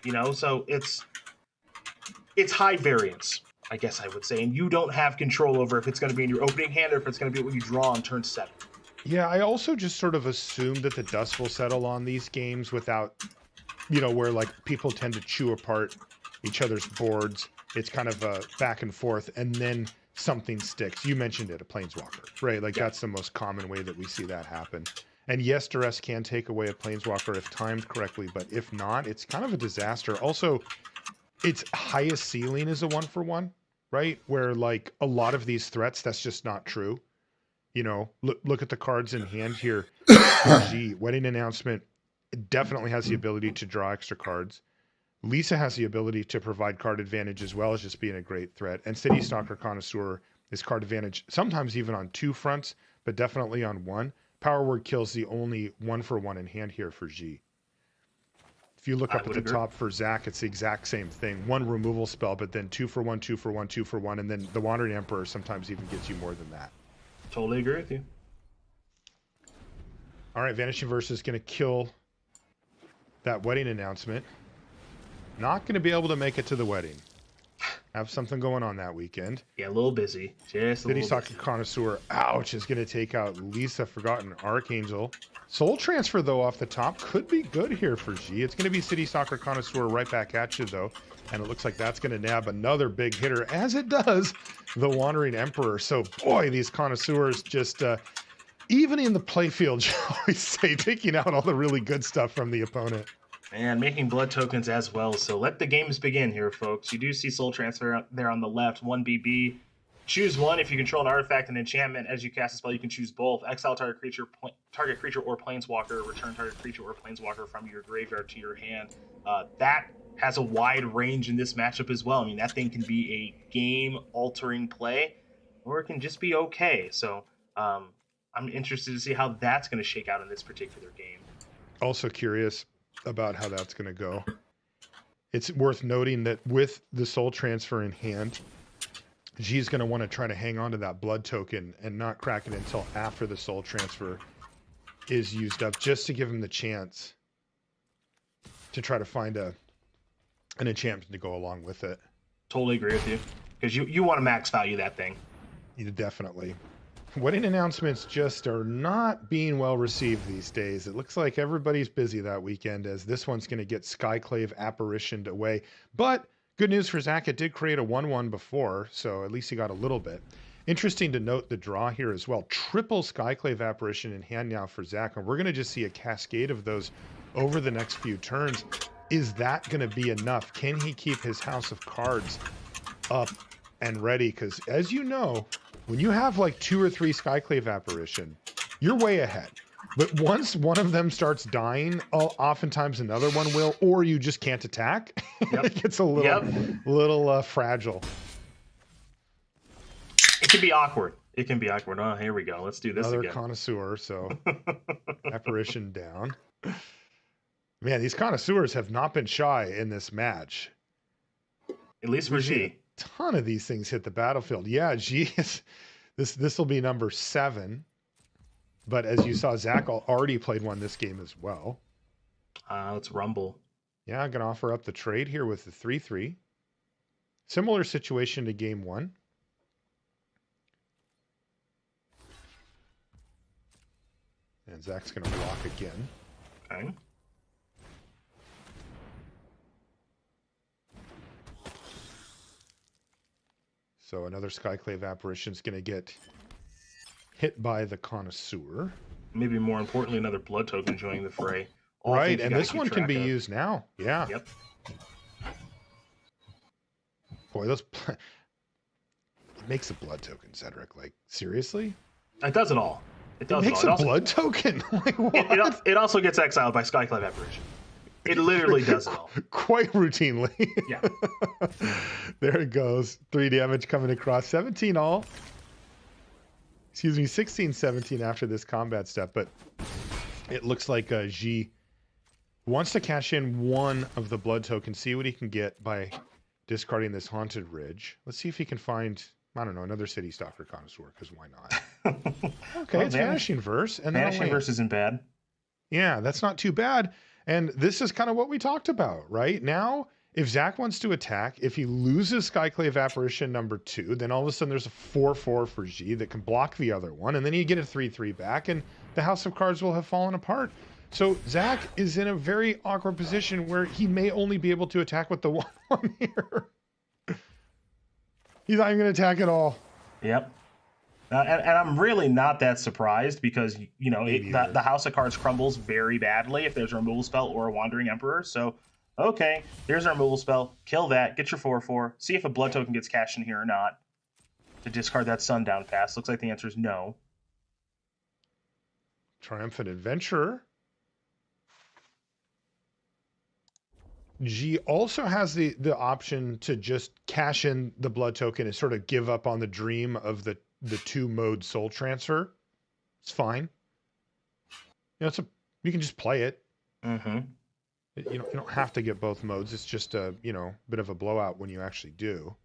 You know, so it's high variance, I guess I would say, and you don't have control over if it's going to be in your opening hand or if it's going to be what you draw on turn 7. Yeah, I also just sort of assume that the dust will settle on these games without, where like people tend to chew apart each other's boards. It's kind of a back and forth, and then something sticks. You mentioned it, a Planeswalker, right? Like that's the most common way that we see that happen. And yes, duress can take away a Planeswalker if timed correctly, but if not, it's kind of a disaster. Also, its highest ceiling is a 1-for-1, right? Where like a lot of these threats, that's just not true. Look at the cards in hand here. G, Wedding Announcement, it definitely has the ability to draw extra cards. Lisa has the ability to provide card advantage as well as just being a great threat. And City Stalker Connoisseur is card advantage, sometimes even on 2 fronts, but definitely on 1. Power Word Kill's the only 1-for-1 in hand here for G. If you look up at the top for Zach, it's the exact same thing. 1 removal spell, but then 2-for-1, 2-for-1, 2-for-1, and then the Wandering Emperor sometimes even gets you more than that. Totally agree with you. All right, Vanishing Verse is going to kill that Wedding Announcement. Not going to be able to make it to the wedding. Have something going on that weekend. Yeah, a little busy. Just a City little Stalker Connoisseur, ouch, is going to take out Lisa, Forgotten Archangel. Soul Transfer, though, off the top could be good here for G. It's going to be City Stalker Connoisseur right back at you, though. And it looks like that's going to nab another big hitter, as it does the Wandering Emperor. So, boy, these Connoisseurs just, even in the playfield, shall we say, taking out all the really good stuff from the opponent. And making blood tokens as well. So let the games begin here, folks. You do see Soul Transfer out there on the left. 1 BB. Choose one. If you control an artifact and enchantment as you cast a spell, you can choose both. Exile target creature or planeswalker. Return target creature or planeswalker from your graveyard to your hand. That has a wide range in this matchup as well. I mean, that thing can be a game-altering play, or it can just be okay. So I'm interested to see how that's going to shake out in this particular game. Also curious about how that's going to go. It's worth noting that with the Soul Transfer in hand, G's going to want to try to hang on to that blood token and not crack it until after the Soul Transfer is used up, just to give him the chance to try to find an enchantment to go along with it. Totally agree with you, because you want to max value that thing. Definitely. Wedding Announcements just are not being well received these days. It looks like everybody's busy that weekend, as this one's going to get Skyclave Apparitioned away. But good news for Zach, it did create a 1-1 before, so at least he got a little bit. Interesting to note the draw here as well. Triple Skyclave Apparition in hand now for Zach, and we're going to just see a cascade of those over the next few turns. Is that going to be enough? Can he keep his House of Cards up and ready? Because as you know, when you have like 2 or 3 Skyclave Apparition, you're way ahead. But once one of them starts dying, oftentimes another one will, or you just can't attack. Yep. It gets a little fragile. It can be awkward. It can be awkward. Oh, here we go. Let's do this Another again. Connoisseur, so Apparition down. Man, these Connoisseurs have not been shy in this match. At least for G. Ton of these things hit the battlefield. Yeah, G is this will be number 7. But as you saw, Zach already played one this game as well. Let's rumble. Yeah, I'm gonna offer up the trade here with the 3/3. Similar situation to game 1. And Zach's gonna block again. Okay. So another Skyclave Apparition is going to get hit by the Connoisseur. Maybe more importantly, another blood token joining the fray. Right, and this one can be used now. Yeah. Yep. Boy, those... It makes a blood token, Cedric. Like, seriously? It does it all. It makes a blood token? Like, what? It also gets exiled by Skyclave Apparition. It literally does it all. Quite routinely. Yeah. There it goes. 3 damage coming across. 17 all. Excuse me, 16, 17 after this combat step. But it looks like G wants to cash in one of the blood tokens, see what he can get by discarding this Haunted Ridge. Let's see if he can find, I don't know, another City Stalker Connoisseur, because why not? Okay, well, it's Vanishing Verse. And Vanishing Verse isn't bad. Yeah, that's not too bad. And this is kind of what we talked about, right? Now if Zach wants to attack, if he loses Skyclave Apparition number 2, then all of a sudden there's a 4/4 for G that can block the other one, and then you get a 3/3 back, and the House of Cards will have fallen apart. So Zach is in a very awkward position where he may only be able to attack with the 1/1 here. He's not even going to attack at all. Yep. And I'm really not that surprised because, you know, the House of Cards crumbles very badly if there's a removal spell or a Wandering Emperor. So, okay, here's a removal spell. Kill that. Get your 4/4. See if a blood token gets cashed in here or not. To discard that Sundown Pass. Looks like the answer is no. Triumphant Adventurer. G also has the option to just cash in the blood token and sort of give up on the dream of the 2-mode soul transfer. It's fine. You know, you can just play it. Mm-hmm. You don't have to get both modes. It's just a, you know, bit of a blowout when you actually do.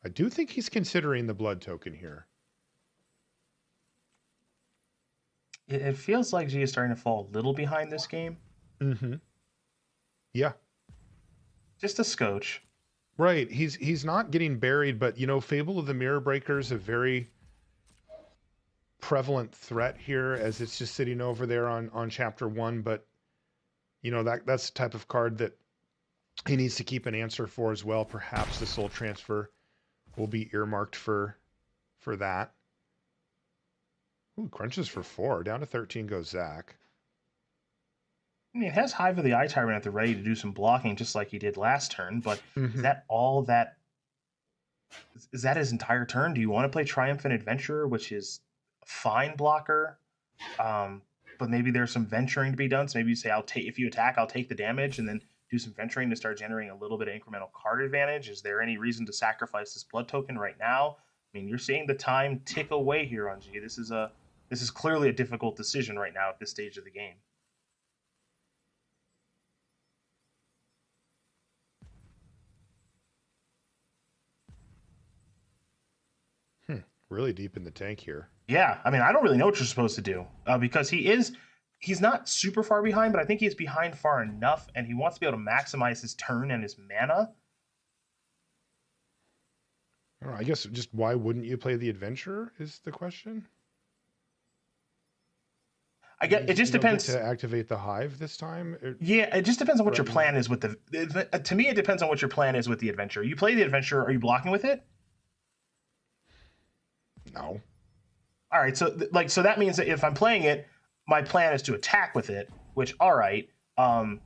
I do think he's considering the blood token here. It feels like G is starting to fall a little behind this game. Mm-hmm. Yeah. Just a scotch. Right. He's not getting buried, but, you know, Fable of the Mirror Breaker is a very prevalent threat here as it's just sitting over there on chapter 1. But, you know, that's the type of card that he needs to keep an answer for as well. Perhaps the soul transfer will be earmarked for that. Ooh, crunches for 4. Down to 13 goes Zach. I mean, it has Hive of the Eye Tyrant at the ready to do some blocking just like he did last turn, but is that all that... Is that his entire turn? Do you want to play Triumphant Adventurer, which is a fine blocker, but maybe there's some venturing to be done, so maybe you say, if you attack, I'll take the damage, and then do some venturing to start generating a little bit of incremental card advantage? Is there any reason to sacrifice this blood token right now? I mean, you're seeing the time tick away here on G. This is clearly a difficult decision right now at this stage of the game. Really deep in the tank here. Yeah, I mean, I don't really know what you're supposed to do because he's not super far behind, but I think he's behind far enough, and he wants to be able to maximize his turn and his mana. I don't know, I guess just why wouldn't you play the Adventurer is the question. I guess it just depends. To activate the Hive this time. Yeah, it just depends on what your plan is with the. To me, it depends on what your plan is with the Adventurer. You play the Adventurer, are you blocking with it? No. All right, so that means that if I'm playing it, my plan is to attack with it. Which, all right. I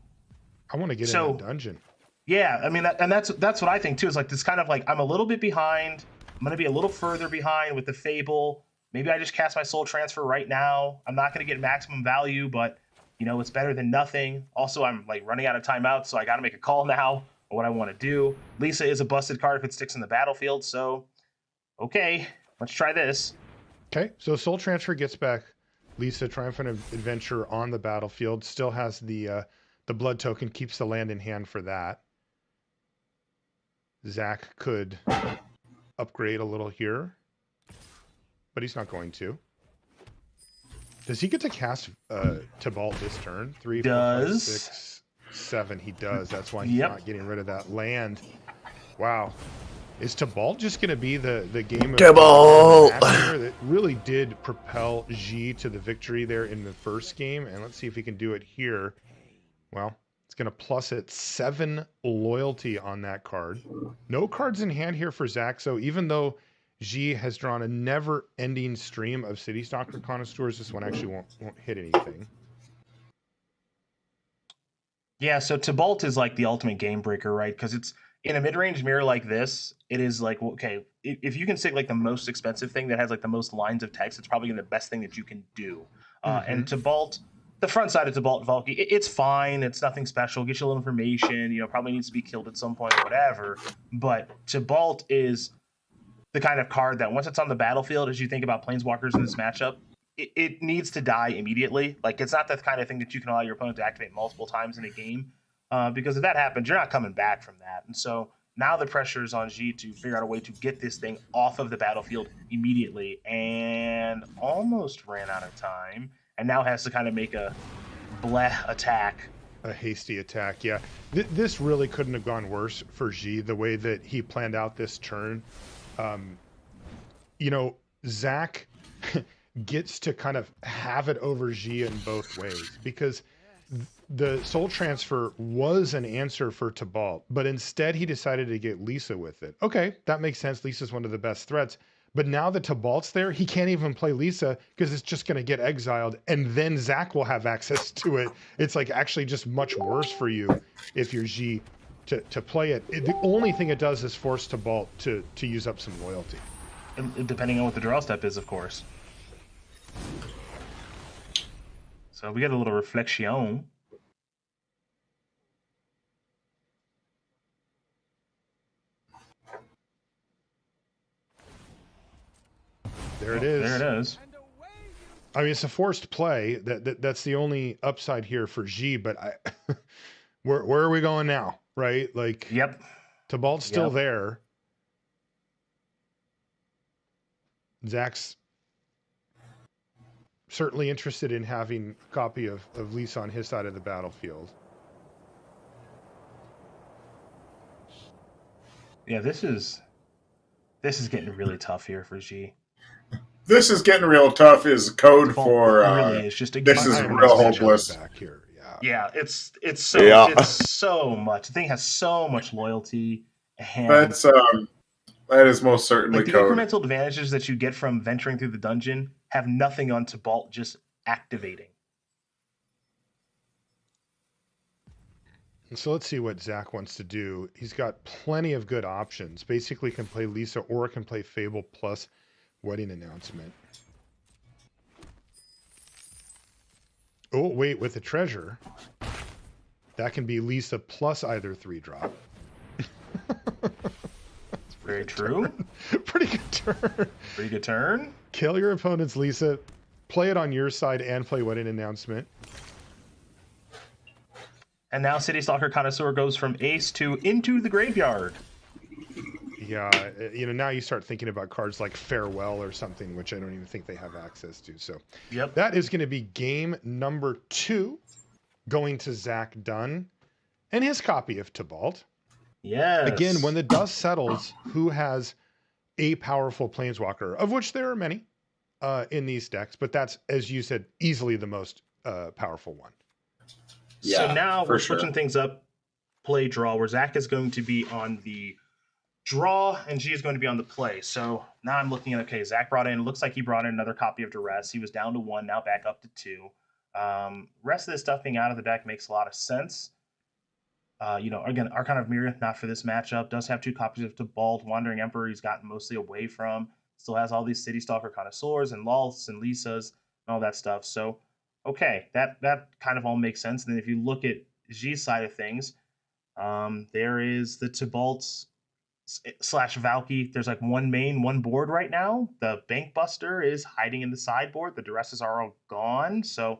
want to get in a dungeon. Yeah, I mean, that's what I think too. Is like this kind of like I'm a little bit behind. I'm going to be a little further behind with the Fable. Maybe I just cast my Soul Transfer right now. I'm not going to get maximum value, but you know it's better than nothing. Also, I'm like running out of timeouts, so I got to make a call now on what I want to do. Lisa is a busted card if it sticks in the battlefield, so okay. Let's try this. Okay, so Soul Transfer gets back Lisa, Triumphant Adventure on the battlefield. Still has the blood token, keeps the land in hand for that. Zach could upgrade a little here, but he's not going to. Does he get to cast Tibalt this turn? 3, 4, 5, 6, 7. He does. That's why he's not getting rid of that land. Wow. Is Tibalt just going to be the game of Tibalt that really did propel G to the victory there in the first game? And let's see if he can do it here. Well, it's going to plus it 7 loyalty on that card. No cards in hand here for Zach. So even though G has drawn a never-ending stream of City Stalker Connoisseurs, this one actually won't hit anything. Yeah, so Tibalt is like the ultimate game breaker, right? Because it's in a mid-range mirror like this, it is like, okay, if you can stick like the most expensive thing that has like the most lines of text, it's probably the best thing that you can do. And Tibalt, the front side of Tibalt Valky, it's fine. It's nothing special. Get you a little information. You know, probably needs to be killed at some point or whatever. But Tibalt is the kind of card that once it's on the battlefield, as you think about Planeswalkers in this matchup, it needs to die immediately. Like, it's not the kind of thing that you can allow your opponent to activate multiple times in a game. Because if that happens, you're not coming back from that. And so Now the pressure is on G to figure out a way to get this thing off of the battlefield immediately, and almost ran out of time, and now has to kind of make a bleh attack. A hasty attack, yeah. This really couldn't have gone worse for G, the way that he planned out this turn. You know, Zach gets to kind of have it over G in both ways, because the soul transfer was an answer for Tybalt, but instead he decided to get Lisa with it. Okay, that makes sense. Lisa's one of the best threats. But now that Tybalt's there, he can't even play Lisa because it's just going to get exiled, and then Zach will have access to it. It's like actually just much worse for you if you're G to play it. The only thing it does is force Tybalt to use up some loyalty. Depending on what the draw step is, of course. So we get a little reflection. There it is. There it is. I mean, it's a forced play. That's the only upside here for G. But where are we going now? Right? Like, yep. Tybalt's still there. Zach's certainly interested in having a copy of Lisa on his side of the battlefield. Yeah, this is getting really tough here for G. This is getting real tough is code for really is just this is real hopeless. Back here. Yeah, it's so much. The thing has so much loyalty, and that is most certainly like the code. incremental advantages that you get from venturing through the dungeon have nothing on Tybalt just activating. And so let's see what Zach wants to do. He's got plenty of good options. Basically can play Lisa or can play Fable plus Wedding Announcement. Oh, wait, with the treasure, that can be Lisa plus either 3-drop. Very true. Pretty good turn. Pretty good turn. Kill your opponent's Lisa, play it on your side, and play Wedding Announcement. And now City Stalker Connoisseur goes from ace to into the graveyard. Yeah, you know, now you start thinking about cards like Farewell or something, which I don't even think they have access to. So yep, that is going to be game number 2, going to Zach Dunn and his copy of Tybalt. Yes. Again, when the dust settles, who has a powerful Planeswalker, of which there are many in these decks, but that's, as you said, easily the most powerful one. Yeah, so now we're switching things up, play draw, where Zach is going to be on the draw and G is going to be on the play. So now I'm looking at, okay, Zach brought in, looks like he brought in another copy of Duress. He was down to 1, now back up to 2. Rest of this stuff being out of the deck makes a lot of sense. You know, again, Archon of Myria, not for this matchup, does have 2 copies of Tybalt. Wandering Emperor he's gotten mostly away from. Still has all these City Stalker Connoisseurs and Lulths and Lisas and all that stuff. So, okay, that kind of all makes sense. And then if you look at G's side of things, there is the Tybalt / Valky. There's like one main, one board right now. The Bankbuster is hiding in the sideboard. The Duresses are all gone. So,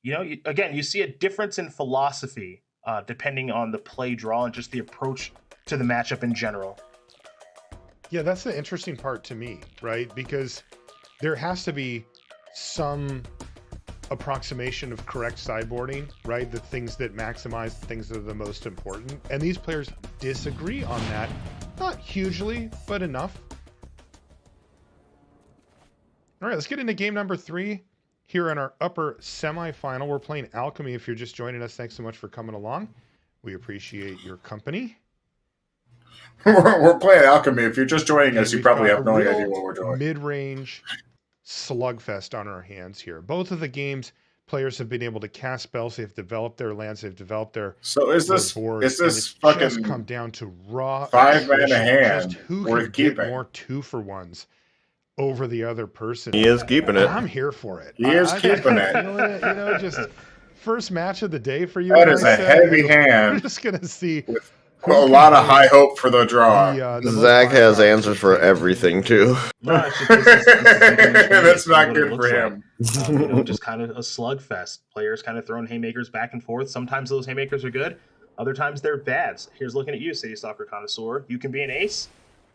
you know, again, you see a difference in philosophy depending on the play draw and just the approach to the matchup in general. Yeah, that's the interesting part to me, right? Because there has to be some approximation of correct sideboarding, right? The things that maximize the things that are the most important. And these players disagree on that. Not hugely, but enough. All right, let's get into game number 3 here in our upper semifinal. We're playing Alchemy. If you're just joining us, thanks so much for coming along. We appreciate your company. We're playing Alchemy. If you're just joining us, you probably have no idea what we're doing. Mid-range slugfest on our hands here. Both of the games, players have been able to cast spells. They've developed their lands. They've developed their boards. Is this fucking fucking come down to raw 5-mana hand just who worth can get keeping? more 2-for-1s over the other person? He is keeping it. I'm here for it. He is keeping it. You know, just first match of the day for you. That is a heavy hand. We're just gonna see. A lot of high hope for the draw. Zach has answers for everything too. That's not good for him. You know, just kind of a slugfest. Players kind of throwing haymakers back and forth. Sometimes those haymakers are good. Other times they're bads. Here's looking at you, City Soccer Connoisseur. You can be an ace,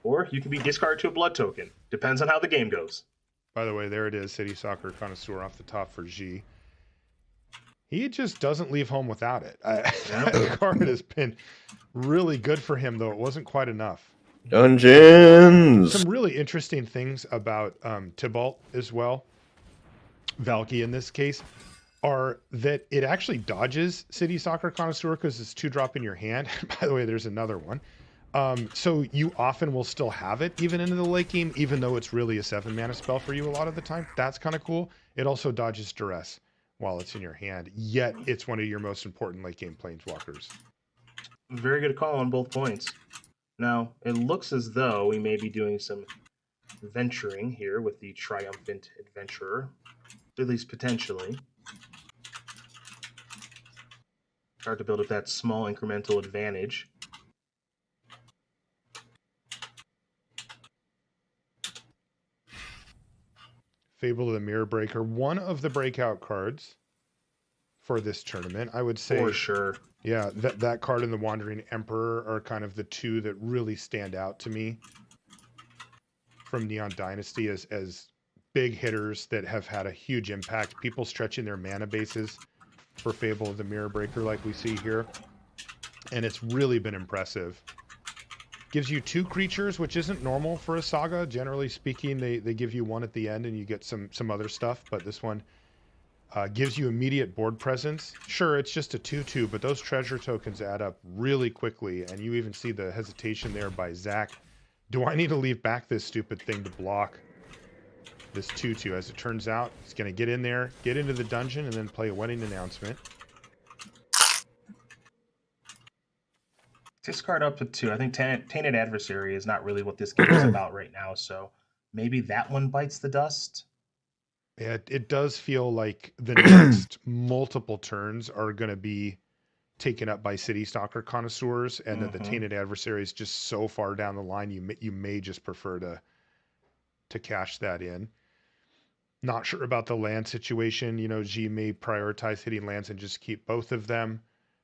or you can be discarded to a blood token. Depends on how the game goes. By the way, there it is, City Soccer Connoisseur off the top for G. He just doesn't leave home without it. The card has been really good for him, though it wasn't quite enough. Dungeons! Some really interesting things about Tybalt as well, Valky in this case, are that it actually dodges City Soccer Connoisseur because it's 2-drop in your hand. By the way, there's another one. So you often will still have it even into the late game, even though it's really a 7-mana spell for you a lot of the time. That's kind of cool. It also dodges Duress while it's in your hand, yet it's one of your most important late game planeswalkers. Very good call on both points. Now, it looks as though we may be doing some venturing here with the Triumphant Adventurer, at least potentially. Start to build up that small incremental advantage. Fable of the Mirror Breaker, one of the breakout cards for this tournament. I would say for sure. Yeah, that card and the Wandering Emperor are kind of the two that really stand out to me from Neon Dynasty as big hitters that have had a huge impact. People stretching their mana bases for Fable of the Mirror Breaker like we see here. And it's really been impressive. Gives you 2 creatures, which isn't normal for a saga. Generally speaking, they give you 1 at the end and you get some other stuff, but this one gives you immediate board presence. Sure, it's just a 2/2, but those treasure tokens add up really quickly, and you even see the hesitation there by Zach. Do I need to leave back this stupid thing to block this 2/2? As it turns out, he's going to get in there, get into the dungeon, and then play a wedding announcement. Discard up to 2. I think Tainted Adversary is not really what this game is about right now, so maybe that one bites the dust. Yeah, it does feel like the next multiple turns are going to be taken up by City Stalker connoisseurs, and that the Tainted Adversary is just so far down the line, you may just prefer to cash that in. Not sure about the land situation. You know, G may prioritize hitting lands and just keep both of them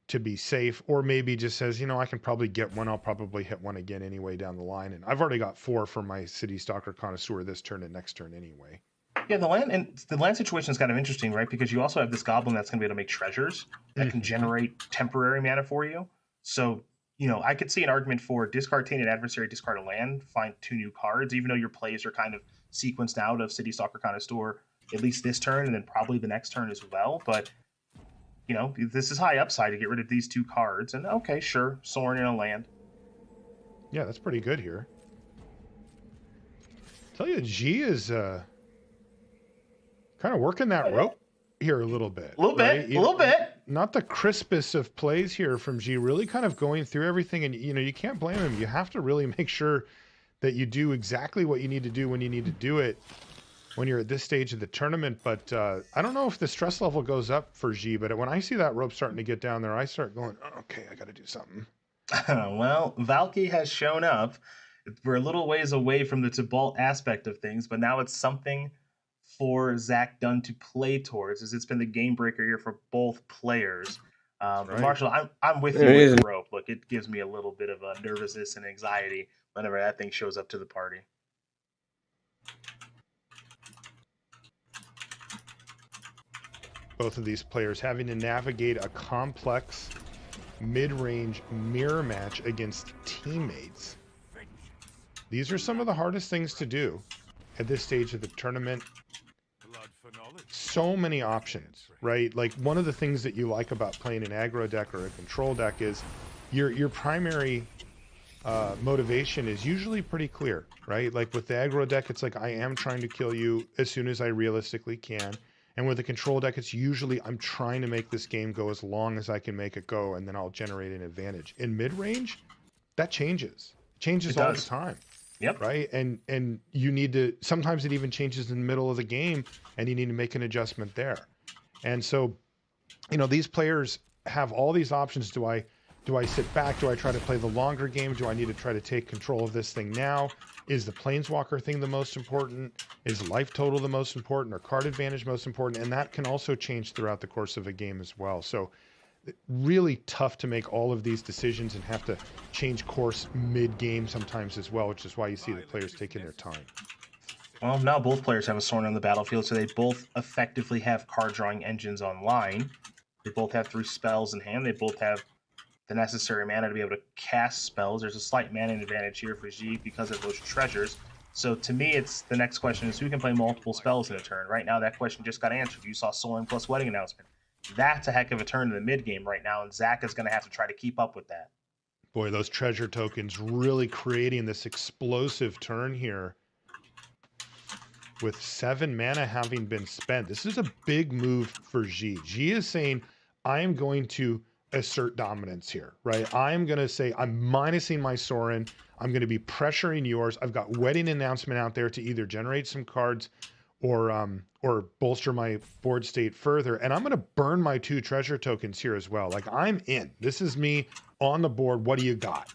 to be safe, or maybe just says, you know, I can probably get one. I'll probably hit one again anyway down the line, and I've already got 4 for my City Stalker connoisseur this turn and next turn anyway. Yeah, the land situation is kind of interesting, right? Because you also have this goblin that's going to be able to make treasures that can generate temporary mana for you. So, you know, I could see an argument for discard Tainted Adversary, discard a land, find 2 new cards, even though your plays are kind of sequenced out of City Stalker Connoisseur, at least this turn, and then probably the next turn as well. But, you know, this is high upside to get rid of these 2 cards. And, okay, sure, Sorin in a land. Yeah, that's pretty good here. Tell you, G is... kind of working that rope here a little bit. A little bit. Not the crispest of plays here from G, really kind of going through everything. And, you know, you can't blame him. You have to really make sure that you do exactly what you need to do when you need to do it when you're at this stage of the tournament. But I don't know if the stress level goes up for G, but when I see that rope starting to get down there, I start going, oh, okay, I got to do something. Well, Valky has shown up. We're a little ways away from the Tybalt aspect of things, but now it's something for Zach Dunn to play towards, as it's been the game breaker here for both players. Right. Marshall, I'm with you with the rope. Look, it gives me a little bit of a nervousness and anxiety whenever that thing shows up to the party. Both of these players having to navigate a complex mid-range mirror match against teammates. These are some of the hardest things to do at this stage of the tournament. So many options, right? Like, one of the things that you like about playing an aggro deck or a control deck is your primary motivation is usually pretty clear, right? Like with the aggro deck, it's like, I am trying to kill you as soon as I realistically can. And with the control deck, it's usually, I'm trying to make this game go as long as I can make it go, and then I'll generate an advantage. In mid-range, that changes. It changes all the time. Yep. Right. And you need to, sometimes it even changes in the middle of the game, and you need to make an adjustment there. And so, you know, these players have all these options. Do I sit back? Do I try to play the longer game? Do I need to try to take control of this thing now? Is the Planeswalker thing the most important? Is life total the most important, or card advantage most important? And that can also change throughout the course of a game as well. So really tough to make all of these decisions and have to change course mid-game sometimes as well, which is why you see the players taking their time. Well, now both players have a Sorin on the battlefield, so they both effectively have card drawing engines online. They both have 3 spells in hand. They both have the necessary mana to be able to cast spells. There's a slight mana advantage here for G because of those treasures. So to me, it's the next question is who can play multiple spells in a turn. Right now, that question just got answered. You saw Sorin plus Wedding Announcement. That's a heck of a turn in the mid game right now, and Zach is going to have to try to keep up with that. Boy, those treasure tokens really creating this explosive turn here. With 7 mana having been spent, this is a big move for G. G is saying, I am going to assert dominance here, right? I'm going to say, I'm minusing my Sorin. I'm going to be pressuring yours. I've got Wedding Announcement out there to either generate some cards or bolster my board state further. And I'm going to burn my 2 treasure tokens here as well. Like, I'm in. This is me on the board. What do you got?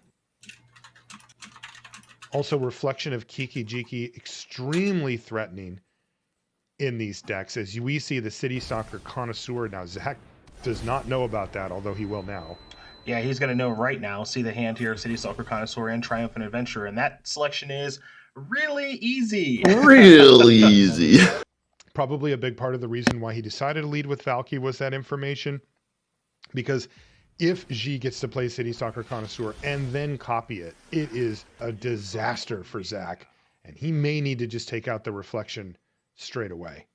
Also, Reflection of Kiki-Jiki, extremely threatening in these decks. As we see the City Soccer Connoisseur. Now, Zach does not know about that, although he will now. Yeah, he's going to know right now. See the hand here of City Soccer Connoisseur and Triumphant Adventurer. And that selection is really easy. Really easy. Probably a big part of the reason why he decided to lead with Valky was that information. Because if G gets to play City Soccer Connoisseur and then copy it, it is a disaster for Zach. And he may need to just take out the Reflection straight away.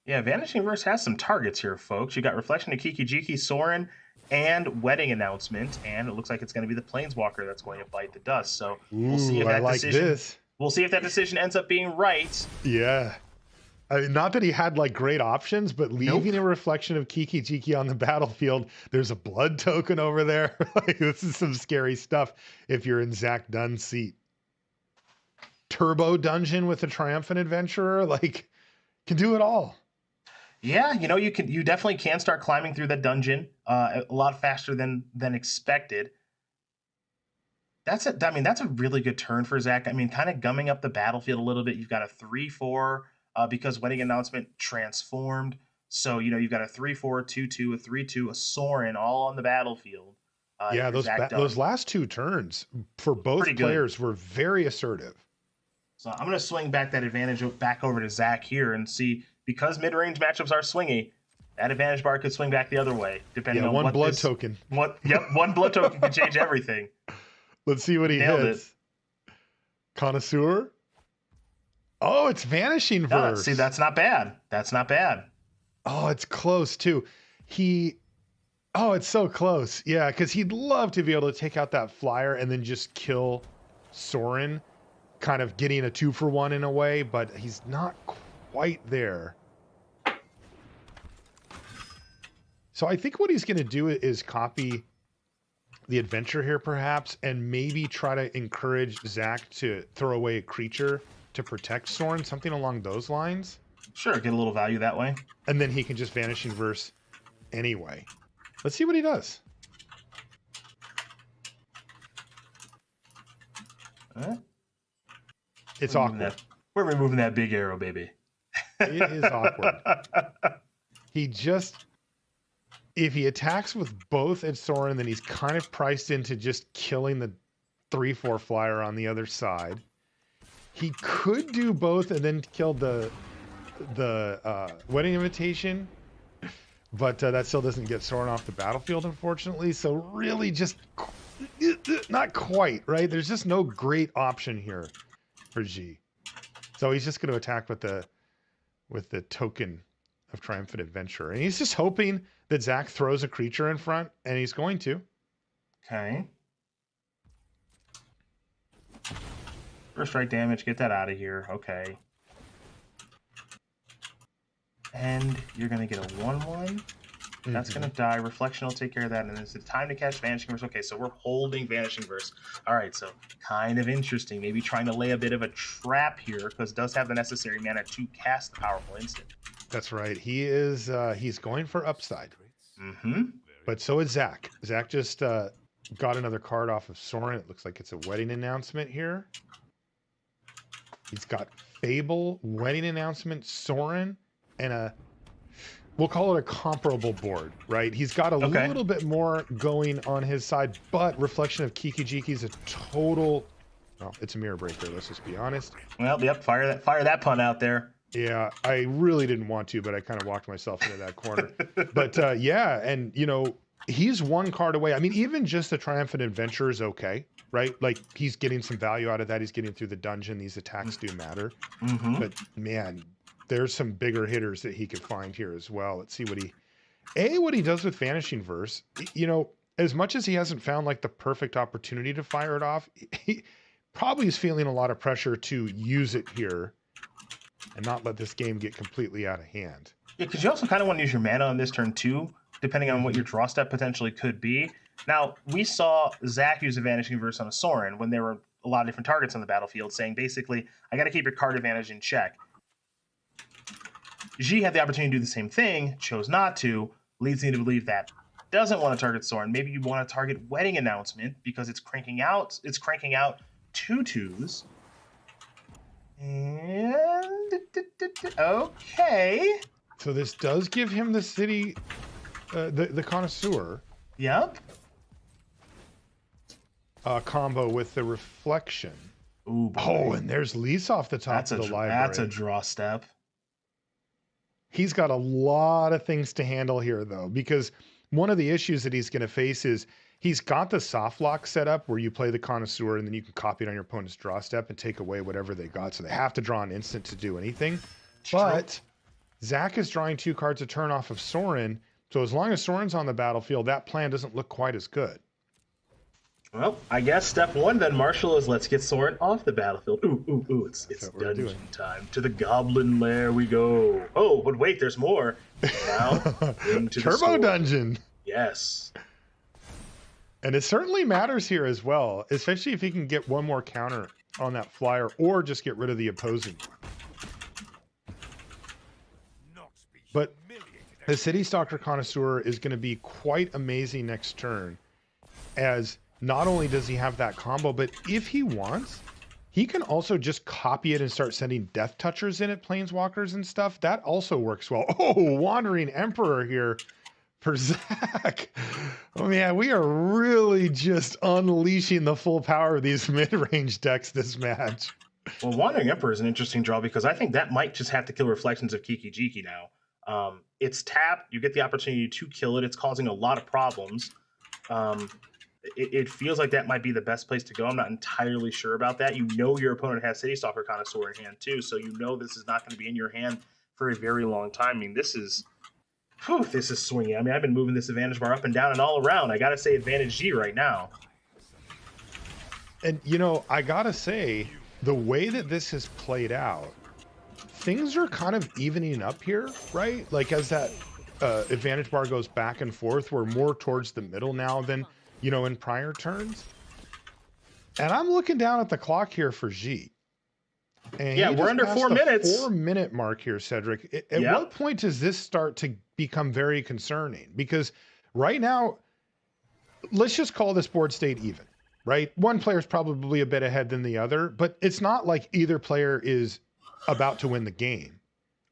Yeah, Vanishing Verse has some targets here, folks. You got Reflection of Kiki-Jiki, Sorin, and Wedding Announcement. And it looks like it's going to be the Planeswalker that's going to bite the dust. So we'll see if that decision. We'll see if that decision ends up being right. Yeah. I mean, not that he had like great options, but leaving a Reflection of Kiki-Jiki on the battlefield, there's a blood token over there. Like, this is some scary stuff if you're in Zach Dunn's seat. Turbo Dungeon with a Triumphant Adventurer, like, can do it all. Yeah, you definitely can start climbing through that dungeon a lot faster than expected. That's a really good turn for Zach. I mean, kind of gumming up the battlefield a little bit. You've got a 3/4. Because Wedding Announcement transformed. So, you've got a 3/4, 2/2, a 3/2, a Sorin all on the battlefield. Yeah, those last 2 turns for both players were very assertive. So I'm going to swing back that advantage back over to Zach here and see, because mid-range matchups are swingy, that advantage bar could swing back the other way, depending on one blood token. One blood token can change everything. Let's see what he hits. Connoisseur? Oh, it's Vanishing Verse. See, that's not bad. That's not bad. Oh, it's close too. It's so close. Yeah, because he'd love to be able to take out that flyer and then just kill Sorin, kind of getting a 2-for-1 in a way, but he's not quite there. So I think what he's going to do is copy the adventure here, perhaps, and maybe try to encourage Zach to throw away a creature to protect Sorin, something along those lines. Sure, get a little value that way. And then he can just Vanishing Verse anyway. Let's see what he does. It's awkward. We're removing that big arrow, baby. It is awkward. If he attacks with both at Sorin, then he's kind of priced into just killing the 3/4 flyer on the other side. He could do both and then kill the Wedding Invitation, but that still doesn't get Sorin off the battlefield, unfortunately. So really just not quite, right? There's just no great option here for G. So he's just going to attack with the token of Triumphant Adventurer. And he's just hoping that Zach throws a creature in front, and he's going to. Okay. First strike damage, get that out of here. Okay. And you're going to get a 1/1. That's going to die. Reflection will take care of that. And it's the time to catch Vanishing Verse. Okay, so we're holding Vanishing Verse. All right, so kind of interesting. Maybe trying to lay a bit of a trap here, because it does have the necessary mana to cast the powerful instant. That's right. He is. He's going for upside. Mm-hmm. But so is Zach. Zach just got another card off of Sorin. It looks like it's a Wedding Announcement here. He's got Fable, Wedding Announcement, Sorin, and a we'll call it a comparable board, right? He's got a little bit more going on his side, but Reflection of Kikijiki's a total, well, it's a mirror breaker, let's just be honest. Well, yep, fire that pun out there. Yeah, I really didn't want to, but I kind of walked myself into that corner. But yeah, and you know, he's one card away. I mean, even just the Triumphant Adventure is okay, right? Like, he's getting some value out of that. He's getting through the dungeon. These attacks do matter. But man, there's some bigger hitters that he could find here as well. Let's see what he does with Vanishing Verse. You know, as much as he hasn't found like the perfect opportunity to fire it off, he probably is feeling a lot of pressure to use it here and not let this game get completely out of hand. Yeah, because you also kind of want to use your mana on this turn too, depending on what your draw step potentially could be. Now, we saw Zach use a Vanishing Verse on a Sorin when there were a lot of different targets on the battlefield, saying basically, I got to keep your card advantage in check. G had the opportunity to do the same thing, chose not to, leads me to believe that doesn't want to target Sorin. Maybe you want to target Wedding Announcement because it's cranking out 2/2s. And okay. So this does give him the city, the Connoisseur. Yep. Combo with the Reflection. Ooh, boy. Oh, and there's Lise off the top of the library. That's a draw step. He's got a lot of things to handle here, though, because one of the issues that he's going to face is he's got the soft lock set up where you play the Connoisseur and then you can copy it on your opponent's draw step and take away whatever they got. So they have to draw an instant to do anything. But Zach is drawing 2 cards a turn off of Sorin. So as long as Sorin's on the battlefield, that plan doesn't look quite as good. Well, I guess step 1 then, Marshall, is let's get Sorin off the battlefield. Ooh, it's dungeon time. To the Goblin Lair we go. Oh, but wait, there's more. Now, into Turbo Dungeon. Yes. And it certainly matters here as well, especially if he can get one more counter on that flyer or just get rid of the opposing one. But the City Stalker Connoisseur is going to be quite amazing next turn, as not only does he have that combo, but if he wants, he can also just copy it and start sending Death Touchers in at Planeswalkers and stuff. That also works well. Oh, Wandering Emperor here for Zach. Oh man, we are really just unleashing the full power of these mid-range decks this match. Well, Wandering Emperor is an interesting draw because I think that might just have to kill Reflections of Kikijiki now. It's tapped. You get the opportunity to kill it. It's causing a lot of problems. It feels like that might be the best place to go. I'm not entirely sure about that. You know your opponent has City Stalker Connoisseur in hand too, so you know this is not going to be in your hand for a very long time. I mean, this is swinging. I mean, I've been moving this advantage bar up and down and all around. I got to say advantage G right now. And, you know, I got to say, the way that this has played out, things are kind of evening up here, right? Like, as that advantage bar goes back and forth, we're more towards the middle now than, you know, in prior turns. And I'm looking down at the clock here for G. And yeah, we're under 4 minutes. 4-minute mark here, Cedric. At what point does this start to become very concerning? Because right now, let's just call this board state even, right? One player is probably a bit ahead than the other, but it's not like either player is about to win the game.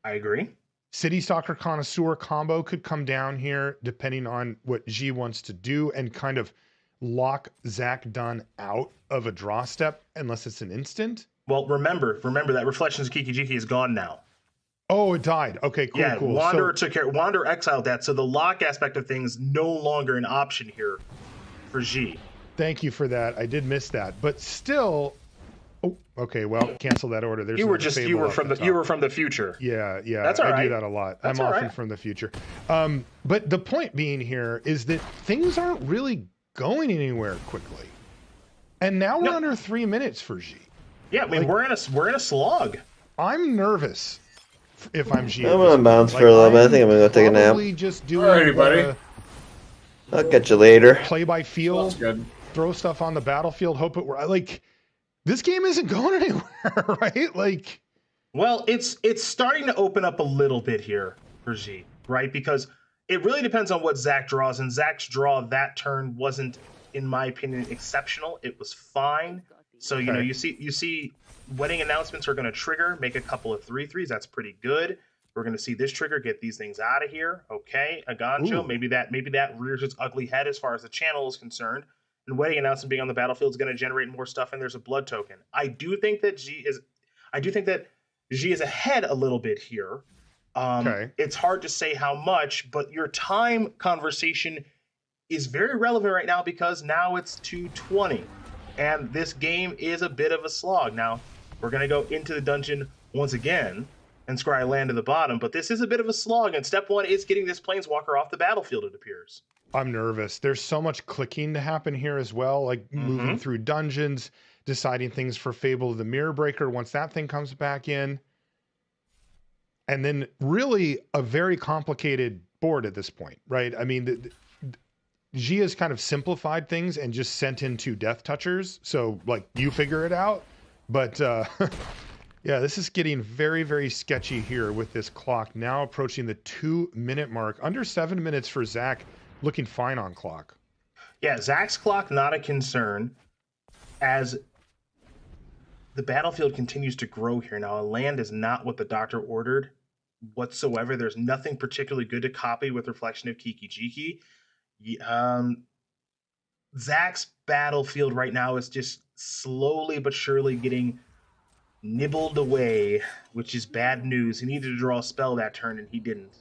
I agree. City Stalker Connoisseur combo could come down here depending on what G wants to do and kind of lock Zach Dunn out of a draw step unless it's an instant. Well, remember that Reflections of Kikijiki is gone now. Oh, it died. Okay, cool, yeah, cool. Wanderer took care. Wanderer exiled that, so the lock aspect of things no longer an option here for G. Thank you for that. I did miss that, but still. Oh, okay. Well, cancel that order. There's you were from the future. Yeah, That's all right. I do that a lot. That's I'm all often right. from the future. But the point being here is that things aren't really going anywhere quickly, and now we're under 3 minutes for G. Yeah, I mean, we're in a slog. I'm nervous if I'm G. I'm gonna bounce for a little bit. I think I'm gonna go take a nap. Just doing Alrighty, buddy. I'll catch you later. Play by feel. Throw stuff on the battlefield. Hope it were like. This game isn't going anywhere, right? Like, well, it's starting to open up a little bit here for G, right? Because it really depends on what Zach draws, and Zach's draw that turn wasn't, in my opinion, exceptional. It was fine. So you know, you see, Wedding Announcements are going to trigger, make a couple of 3/3s. That's pretty good. We're going to see this trigger get these things out of here. Okay, Aganjo, maybe that rears its ugly head as far as the channel is concerned. And wedding announcement being on the battlefield is going to generate more stuff, and there's a blood token. I do think that G is ahead a little bit here. It's hard to say how much, but your time conversation is very relevant right now because now it's 2:20, and this game is a bit of a slog. Now, we're going to go into the dungeon once again and Scry land at the bottom, but this is a bit of a slog, and step one is getting this Planeswalker off the battlefield, it appears. I'm nervous. There's so much clicking to happen here as well, like moving through dungeons, deciding things for Fable of the Mirror Breaker once that thing comes back in. And then really a very complicated board at this point, right? I mean, G has kind of simplified things and just sent in 2 Death Touchers. So, like, you figure it out. But, yeah, this is getting very, very sketchy here with this clock now approaching the 2-minute mark. Under 7 minutes for Zach, looking fine on clock. Yeah, Zach's clock not a concern as the battlefield continues to grow here. Now, a land is not what the doctor ordered whatsoever. There's nothing particularly good to copy with Reflection of Kiki-Jiki. Zach's battlefield right now is just slowly but surely getting nibbled away, which is bad news. He needed to draw a spell that turn, and he didn't.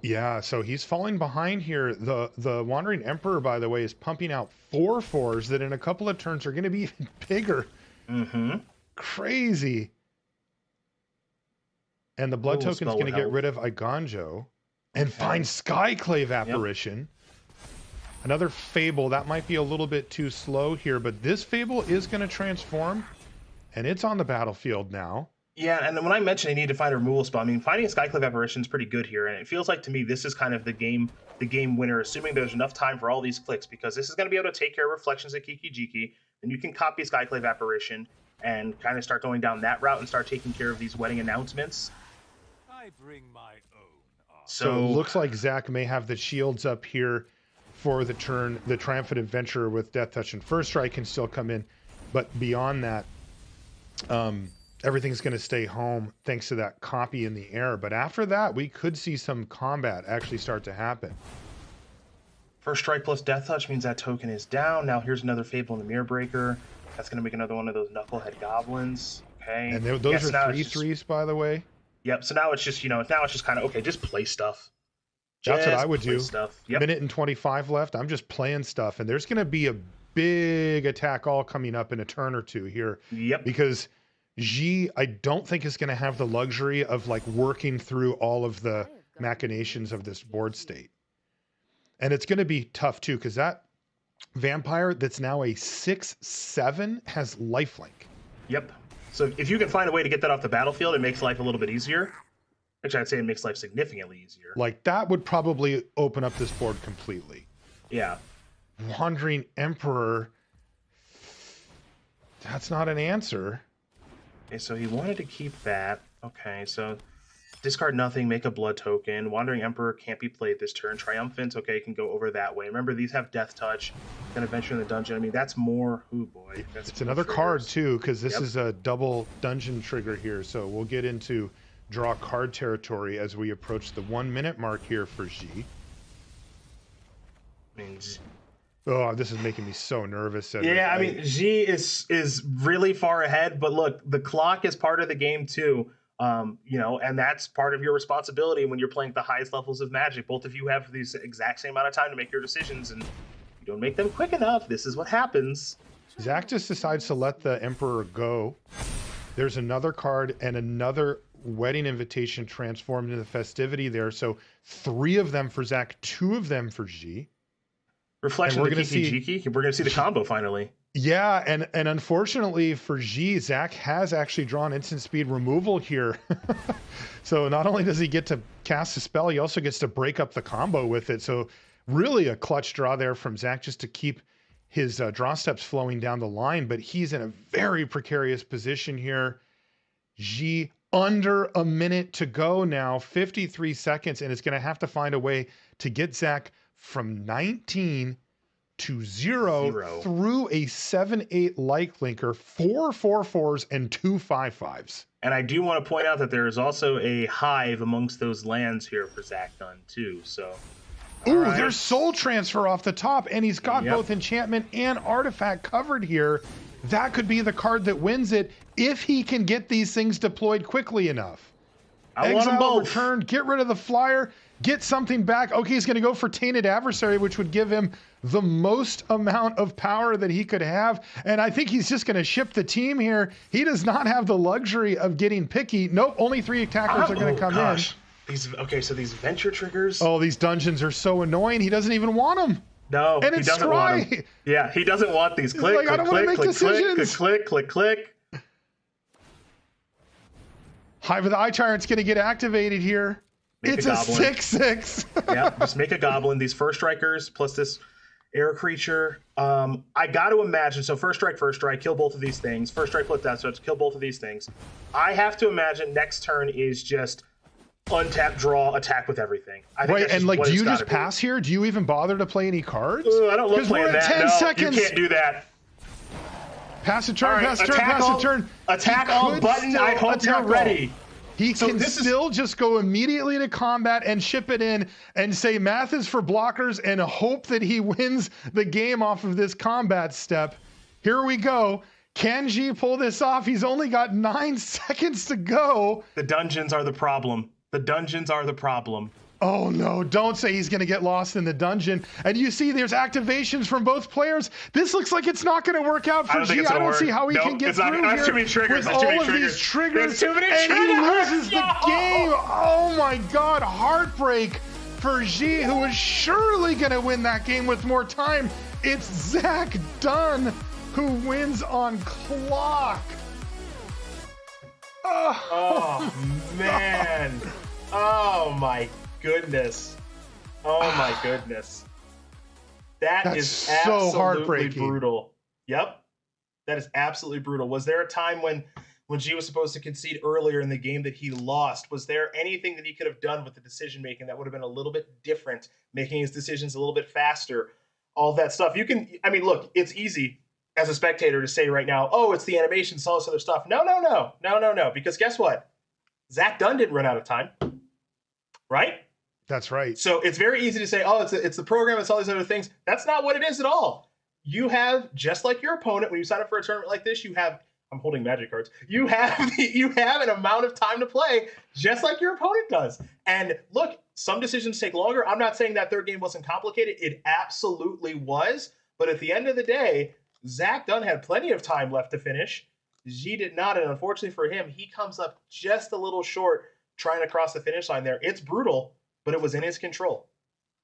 Yeah, so he's falling behind here. The Wandering Emperor, by the way, is pumping out 4/4s that in a couple of turns are going to be even bigger. Crazy. And the blood token's going to get rid of Iganjo and find Skyclave Apparition. Another Fable. That might be a little bit too slow here, but this Fable is going to transform, and it's on the battlefield now. Yeah, and when I mentioned I need to find a removal spell, I mean, finding a Skyclave Apparition is pretty good here, and it feels like to me this is kind of the game winner, assuming there's enough time for all these clicks, because this is going to be able to take care of Reflections of Kiki-Jiki, and you can copy Skyclave Apparition and kind of start going down that route and start taking care of these wedding announcements. I bring my own. So it looks like Zach may have the shields up here for the turn. The Triumphant Adventurer with Death Touch and First Strike can still come in, but beyond that, everything's going to stay home thanks to that copy in the air. But after that, we could see some combat actually start to happen. First Strike plus Death Touch means that token is down. Now here's another Fable in the Mirror Breaker. That's going to make another one of those Knucklehead Goblins. Okay. And those are 3/3s, by the way. Yep. So now it's just, kind of, okay, just play stuff. That's what I would do. Stuff. Yep. Minute and 25 left. I'm just playing stuff. And there's going to be a big attack all coming up in a turn or two here. Yep. Because G, I don't think is going to have the luxury of like working through all of the machinations of this board state. And it's going to be tough too, because that Vampire that's now a 6/7 has lifelink. Yep. So if you can find a way to get that off the battlefield, it makes life a little bit easier. Actually, I'd say it makes life significantly easier. Like that would probably open up this board completely. Yeah. Wandering Emperor. That's not an answer. Okay, so he wanted to keep that. Okay, so discard nothing, make a blood token. Wandering Emperor can't be played this turn. Triumphant, okay, can go over that way. Remember, these have Death Touch. Gonna venture in the dungeon. I mean, that's more. Oh boy, it's another card too, because this is a double dungeon trigger here. So we'll get into draw card territory as we approach the 1 minute mark here for G. Oh, this is making me so nervous. Yeah, I mean, G is really far ahead, but look, the clock is part of the game too. And that's part of your responsibility when you're playing at the highest levels of Magic. Both of you have the exact same amount of time to make your decisions, and you don't make them quick enough, this is what happens. Zach just decides to let the Emperor go. There's another card and another wedding invitation transformed into festivity there. So 3 of them for Zach, 2 of them for G. Reflection of Kiki-Jiki. We're going to see the combo finally. Yeah, and unfortunately for G, Zach has actually drawn instant speed removal here. So not only does he get to cast a spell, he also gets to break up the combo with it. So really a clutch draw there from Zach just to keep his draw steps flowing down the line. But he's in a very precarious position here. G under a minute to go now, 53 seconds, and it's going to have to find a way to get Zach from 19 to 0 through a 7/8 like linker, 4 4/4s and 2 5/5s. And I do want to point out that there is also a hive amongst those lands here for Zach Dunn too. So, ooh, there's Soul Transfer off the top, and he's got both enchantment and artifact covered here. That could be the card that wins it if he can get these things deployed quickly enough. I want them both. Return, get rid of the flyer, get something back. Okay, he's going to go for Tainted Adversary, which would give him the most amount of power that he could have. And I think he's just going to ship the team here. He does not have the luxury of getting picky. Nope, only 3 attackers are going to come in. So these venture triggers. Oh, these dungeons are so annoying. He doesn't even want them. No, and he doesn't want them. Yeah, he doesn't want these. Click, like, click, click, click, decisions. click, click, click. Hive of the Eye Tyrant's going to get activated here. It's a 6/6. Yeah, just make a goblin. These first strikers plus this air creature. I got to imagine. So first strike, kill both of these things. First strike, flip that switch, kill both of these things. I have to imagine next turn is just untap, draw, attack with everything. I think right, and like, do you just pass here? Do you even bother to play any cards? I don't love playing that. 10 seconds. You can't do that. Pass a turn, pass a turn, pass a turn. Attack all button. I hope you're ready. He can still just go immediately to combat and ship it in and say math is for blockers and hope that he wins the game off of this combat step. Here we go. Can G pull this off? He's only got 9 seconds to go. The dungeons are the problem. The dungeons are the problem. Oh no, don't say he's going to get lost in the dungeon. And you see there's activations from both players. This looks like it's not going to work out for G. I don't see how he can get through here too many triggers. with all of these triggers. And he loses the game. Oh my God, heartbreak for G, who is surely going to win that game with more time. It's Zach Dunn who wins on clock. Oh man. Oh my goodness. Oh my goodness. That's so absolutely heartbreaking. Brutal. Yep. That is absolutely brutal. Was there a time when G was supposed to concede earlier in the game that he lost? Was there anything that he could have done with the decision making that would have been a little bit different, making his decisions a little bit faster? All that stuff. You can, I mean, look, it's easy as a spectator to say right now, oh, it's the animations, all this other stuff. No. Because guess what? Zach Dunn didn't run out of time. Right? That's right. So it's very easy to say, oh, it's the program, it's all these other things. That's not what it is at all. You have, just like your opponent, when you sign up for a tournament like this, you have, I'm holding magic cards. You have an amount of time to play, just like your opponent does. And look, some decisions take longer. I'm not saying that third game wasn't complicated. It absolutely was. But at the end of the day, Zach Dunn had plenty of time left to finish. G did not, and unfortunately for him, he comes up just a little short trying to cross the finish line there. It's brutal, but it was in his control.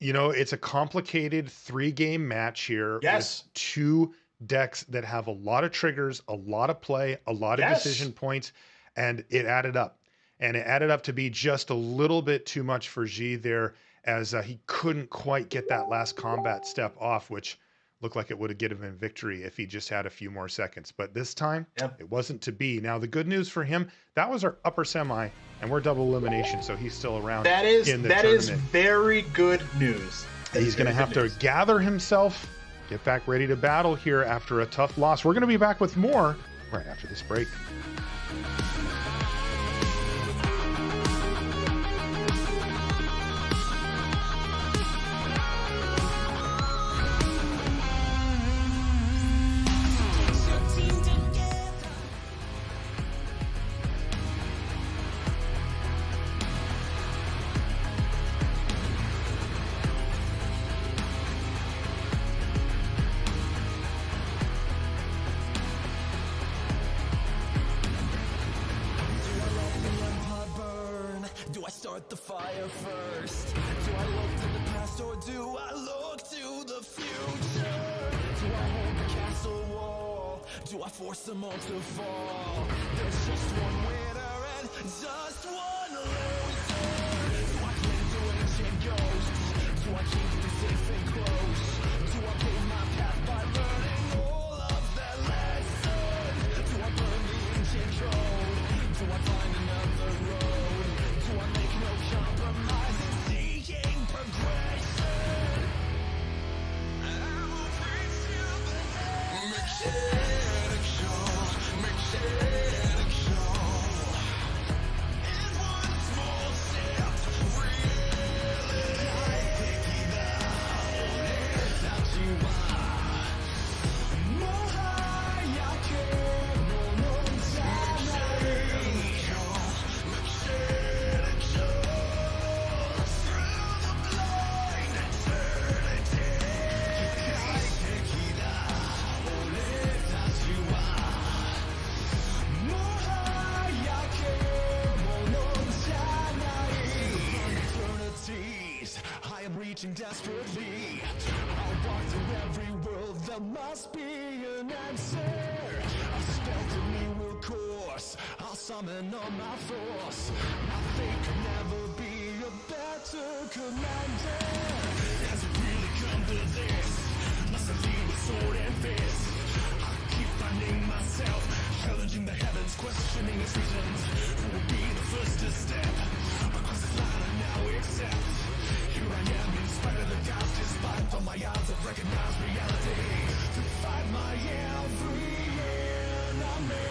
You know, it's a complicated 3-game match here. Yes. With 2 decks that have a lot of triggers, a lot of play, a lot of decision points, and it added up. And it added up to be just a little bit too much for G there, as he couldn't quite get that last combat step off, which looked like it would have given him victory if he just had a few more seconds. But this time, it wasn't to be. Now, the good news for him, that was our upper semi, and we're double elimination, so he's still around in the tournament. Is very good news. He's going to have to gather himself, get back ready to battle here after a tough loss. We're going to be back with more right after this break. The fire first. Do I look to the past or do I look to the future? Do I hold the castle wall? Do I force them all to fall? There's just one winner and just one loser. Do I cling to ancient ghosts? Do I keep the safe and close? Do I pave my path by learning all of their lessons? Do I burn the ancient code? Do I find another road? Do I make no compromise in seeking progression? I will face. I am reaching desperately. I'll walk through every world, there must be an answer. A spell to me will course, I'll summon all my force. My fate could never be a better commander. Has it really come to this? Must I lead with sword and fist? I keep finding myself, challenging the heavens, questioning its reasons. Who will be the first to step across this line I now accept? Here I am in spite of the doubts, despite all my odds of recognized reality. To fight my every enemy.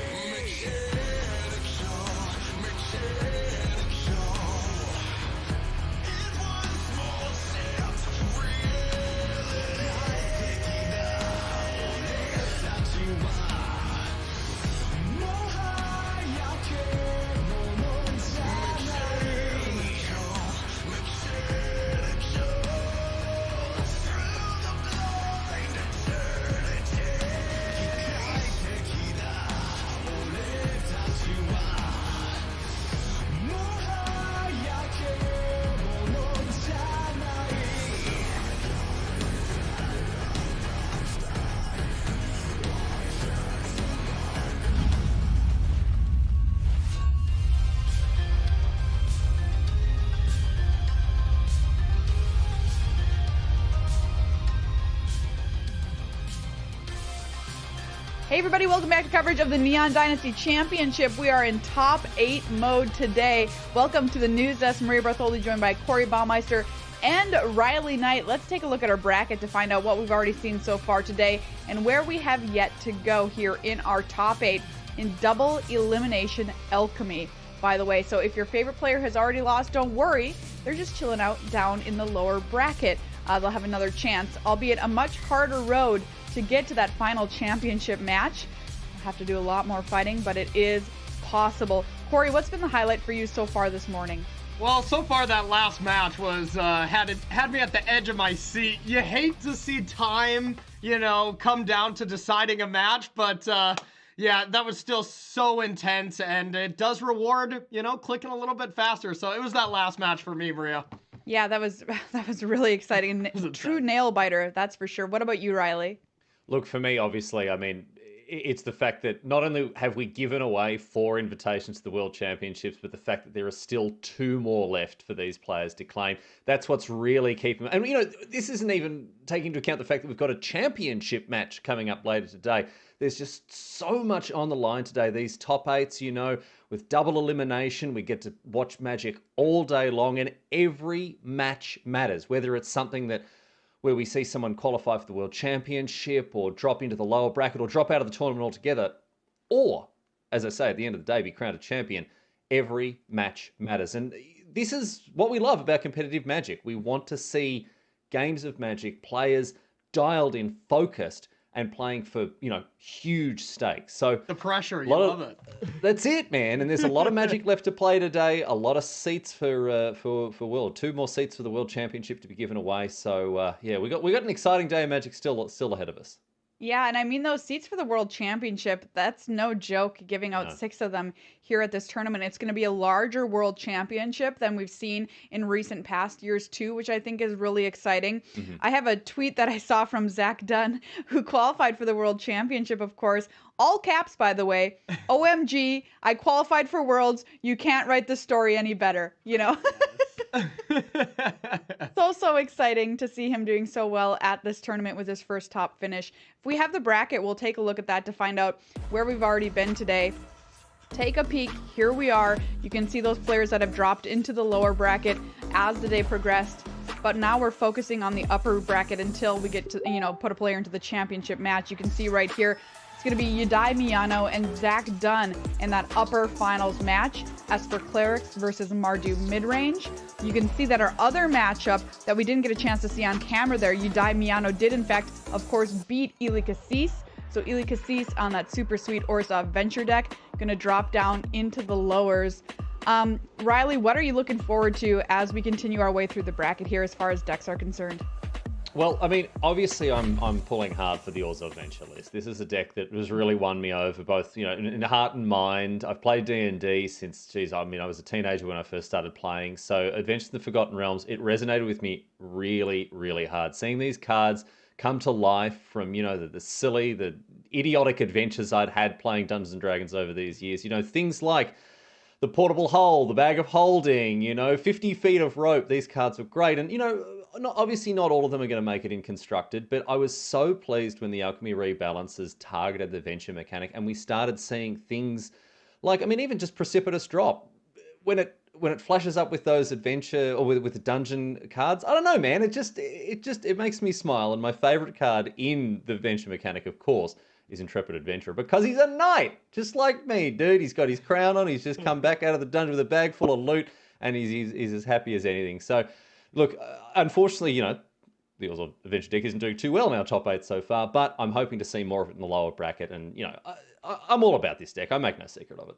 Hey everybody, welcome back to coverage of the Neon Dynasty Championship. We are in top 8 mode today. Welcome to the news desk. Maria Bartholdi joined by Corey Baumeister and Riley Knight. Let's take a look at our bracket to find out what we've already seen so far today and where we have yet to go here in our top 8 in double elimination alchemy, by the way. So if your favorite player has already lost, don't worry. They're just chilling out down in the lower bracket. They'll have another chance, albeit a much harder road to get to that final championship match. We'll have to do a lot more fighting, but it is possible. Corey, what's been the highlight for you so far this morning? Well, so far that last match was had me at the edge of my seat. You hate to see time, come down to deciding a match, but yeah, that was still so intense, and it does reward, clicking a little bit faster. So it was that last match for me, Maria. Yeah, that was really exciting. True nail biter, that's for sure. What about you, Riley? Look, for me, obviously, I mean, it's the fact that not only have we given away 4 invitations to the World Championships, but the fact that there are still 2 more left for these players to claim. That's what's really keeping... And, this isn't even taking into account the fact that we've got a championship match coming up later today. There's just so much on the line today. These top 8s, with double elimination, we get to watch Magic all day long, and every match matters, whether it's something where we see someone qualify for the World Championship or drop into the lower bracket or drop out of the tournament altogether, or, as I say, at the end of the day, be crowned a champion. Every match matters. And this is what we love about competitive Magic. We want to see games of Magic, players dialed in, focused, and playing for, huge stakes. So the pressure, you love it. That's it, man. And there's a lot of Magic left to play today. A lot of seats for World. 2 more seats for the World Championship to be given away. So yeah, we got an exciting day of Magic still ahead of us. Yeah, and I mean, those seats for the World Championship, that's no joke, giving out 6 of them here at this tournament. It's going to be a larger World Championship than we've seen in recent past years too, which I think is really exciting. Mm-hmm. I have a tweet that I saw from Zach Dunn, who qualified for the World Championship, of course. All caps, by the way. OMG, I qualified for Worlds. You can't write the story any better, So exciting to see him doing so well at this tournament with his first top finish. If we have the bracket, we'll take a look at that to find out where we've already been today. Take a peek. Here we are. You can see those players that have dropped into the lower bracket as the day progressed. But now we're focusing on the upper bracket until we get to, put a player into the championship match. You can see right here, it's going to be Yudai Miyano and Zach Dunn in that upper finals match. As for Clerics versus Mardu midrange, you can see that our other matchup that we didn't get a chance to see on camera there, Yudai Miyano did in fact, of course, beat Ili Kassis. So Ili Kassis on that super sweet Orzhov Venture deck, going to drop down into the lowers. Riley, what are you looking forward to as we continue our way through the bracket here as far as decks are concerned? Well, I mean, obviously I'm pulling hard for the Orzo Adventure list. This is a deck that has really won me over, both, you know, in heart and mind. I've played D&D since, geez, I mean, I was a teenager when I first started playing. So Adventures in the Forgotten Realms, it resonated with me really, really hard. Seeing these cards come to life from, you know, the silly, the idiotic adventures I'd had playing Dungeons & Dragons over these years. You know, things like the portable hole, the bag of holding, you know, 50 feet of rope. These cards were great. And, you know, obviously not all of them are going to make it in Constructed, but I was so pleased when the Alchemy Rebalances targeted the adventure mechanic and we started seeing things like, I mean, even just Precipitous Drop. When it flashes up with those adventure or with the dungeon cards, I don't know, man. It makes me smile. And my favorite card in the adventure mechanic, of course, is Intrepid Adventurer, because he's a knight, just like me, dude. He's got his crown on. He's just come back out of the dungeon with a bag full of loot, and he's as happy as anything. So, look, unfortunately, you know, the Orzo Adventure deck isn't doing too well in our top 8 so far, but I'm hoping to see more of it in the lower bracket. And, you know, I'm all about this deck. I make no secret of it.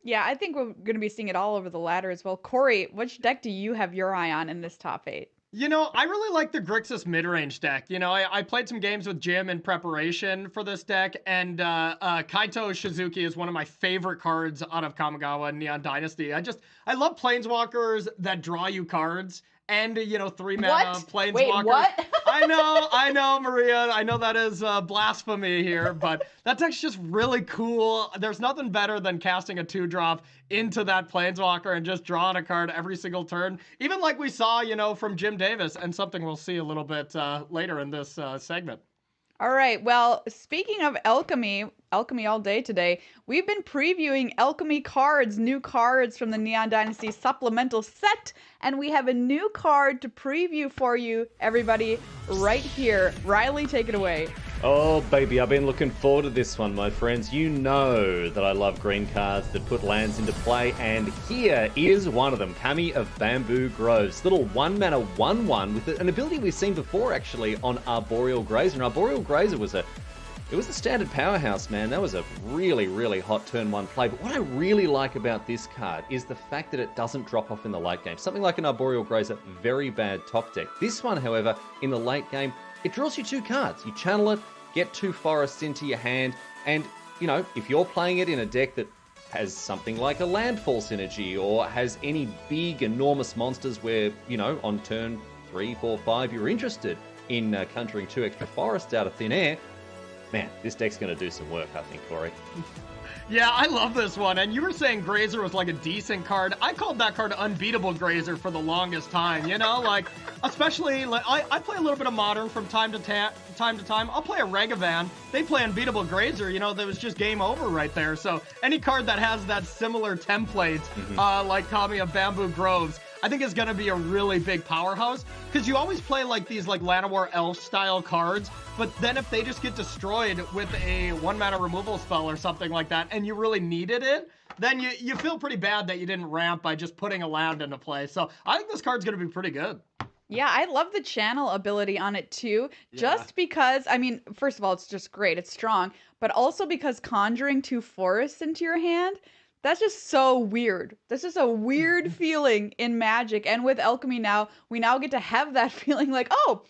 Yeah, I think we're going to be seeing it all over the ladder as well. Corey, which deck do you have your eye on in this top 8? You know, I really like the Grixis mid-range deck. You know, I played some games with Jim in preparation for this deck, and Kaito Shizuki is one of my favorite cards out of Kamigawa and Neon Dynasty. I love Planeswalkers that draw you cards, and, you know, 3-mana Planeswalkers. Wait, what? I know, Maria. I know that is blasphemy here, but that deck's just really cool. There's nothing better than casting a 2-drop into that Planeswalker and just drawing a card every single turn. Even like we saw, you know, from Jim Davis, and something we'll see a little bit later in this segment. All right, well, speaking of Alchemy all day today, we've been previewing Alchemy cards, new cards from the Neon Dynasty supplemental set, and we have a new card to preview for you, everybody, right here. Riley, take it away. Oh, baby, I've been looking forward to this one, my friends. You know that I love green cards that put lands into play, and here is one of them, Kami of Bamboo Groves. Little 1-mana 1/1 with an ability we've seen before, actually, on Arboreal Grazer. And Arboreal Grazer was a standard powerhouse, man. That was a really, really hot turn 1 play. But what I really like about this card is the fact that it doesn't drop off in the late game. Something like an Arboreal Grazer, very bad top deck. This one, however, in the late game, it draws you 2 cards. You channel it, get 2 forests into your hand, and, you know, if you're playing it in a deck that has something like a landfall synergy or has any big, enormous monsters where, you know, on turn 3, 4, 5, you're interested in conjuring 2 extra forests out of thin air, man, this deck's going to do some work, I think, Corey. Yeah, I love this one. And you were saying Grazer was like a decent card. I called that card Unbeatable Grazer for the longest time, you know? Like, especially, like, I play a little bit of Modern from time to time. I'll play a Regavan. They play Unbeatable Grazer, you know, that was just game over right there. So any card that has that similar template, like Kami of Bamboo Groves, I think is going to be a really big powerhouse, because you always play like these like Llanowar Elf style cards, but then if they just get destroyed with a 1-mana removal spell or something like that, and you really needed it, then you feel pretty bad that you didn't ramp by just putting a land into play. So I think this card's going to be pretty good. Yeah, I love the channel ability on it too, just because, I mean, first of all, it's just great, it's strong, but also because conjuring 2 forests into your hand, that's just so weird. That's just a weird feeling in Magic. And with Alchemy now, we now get to have that feeling like, oh,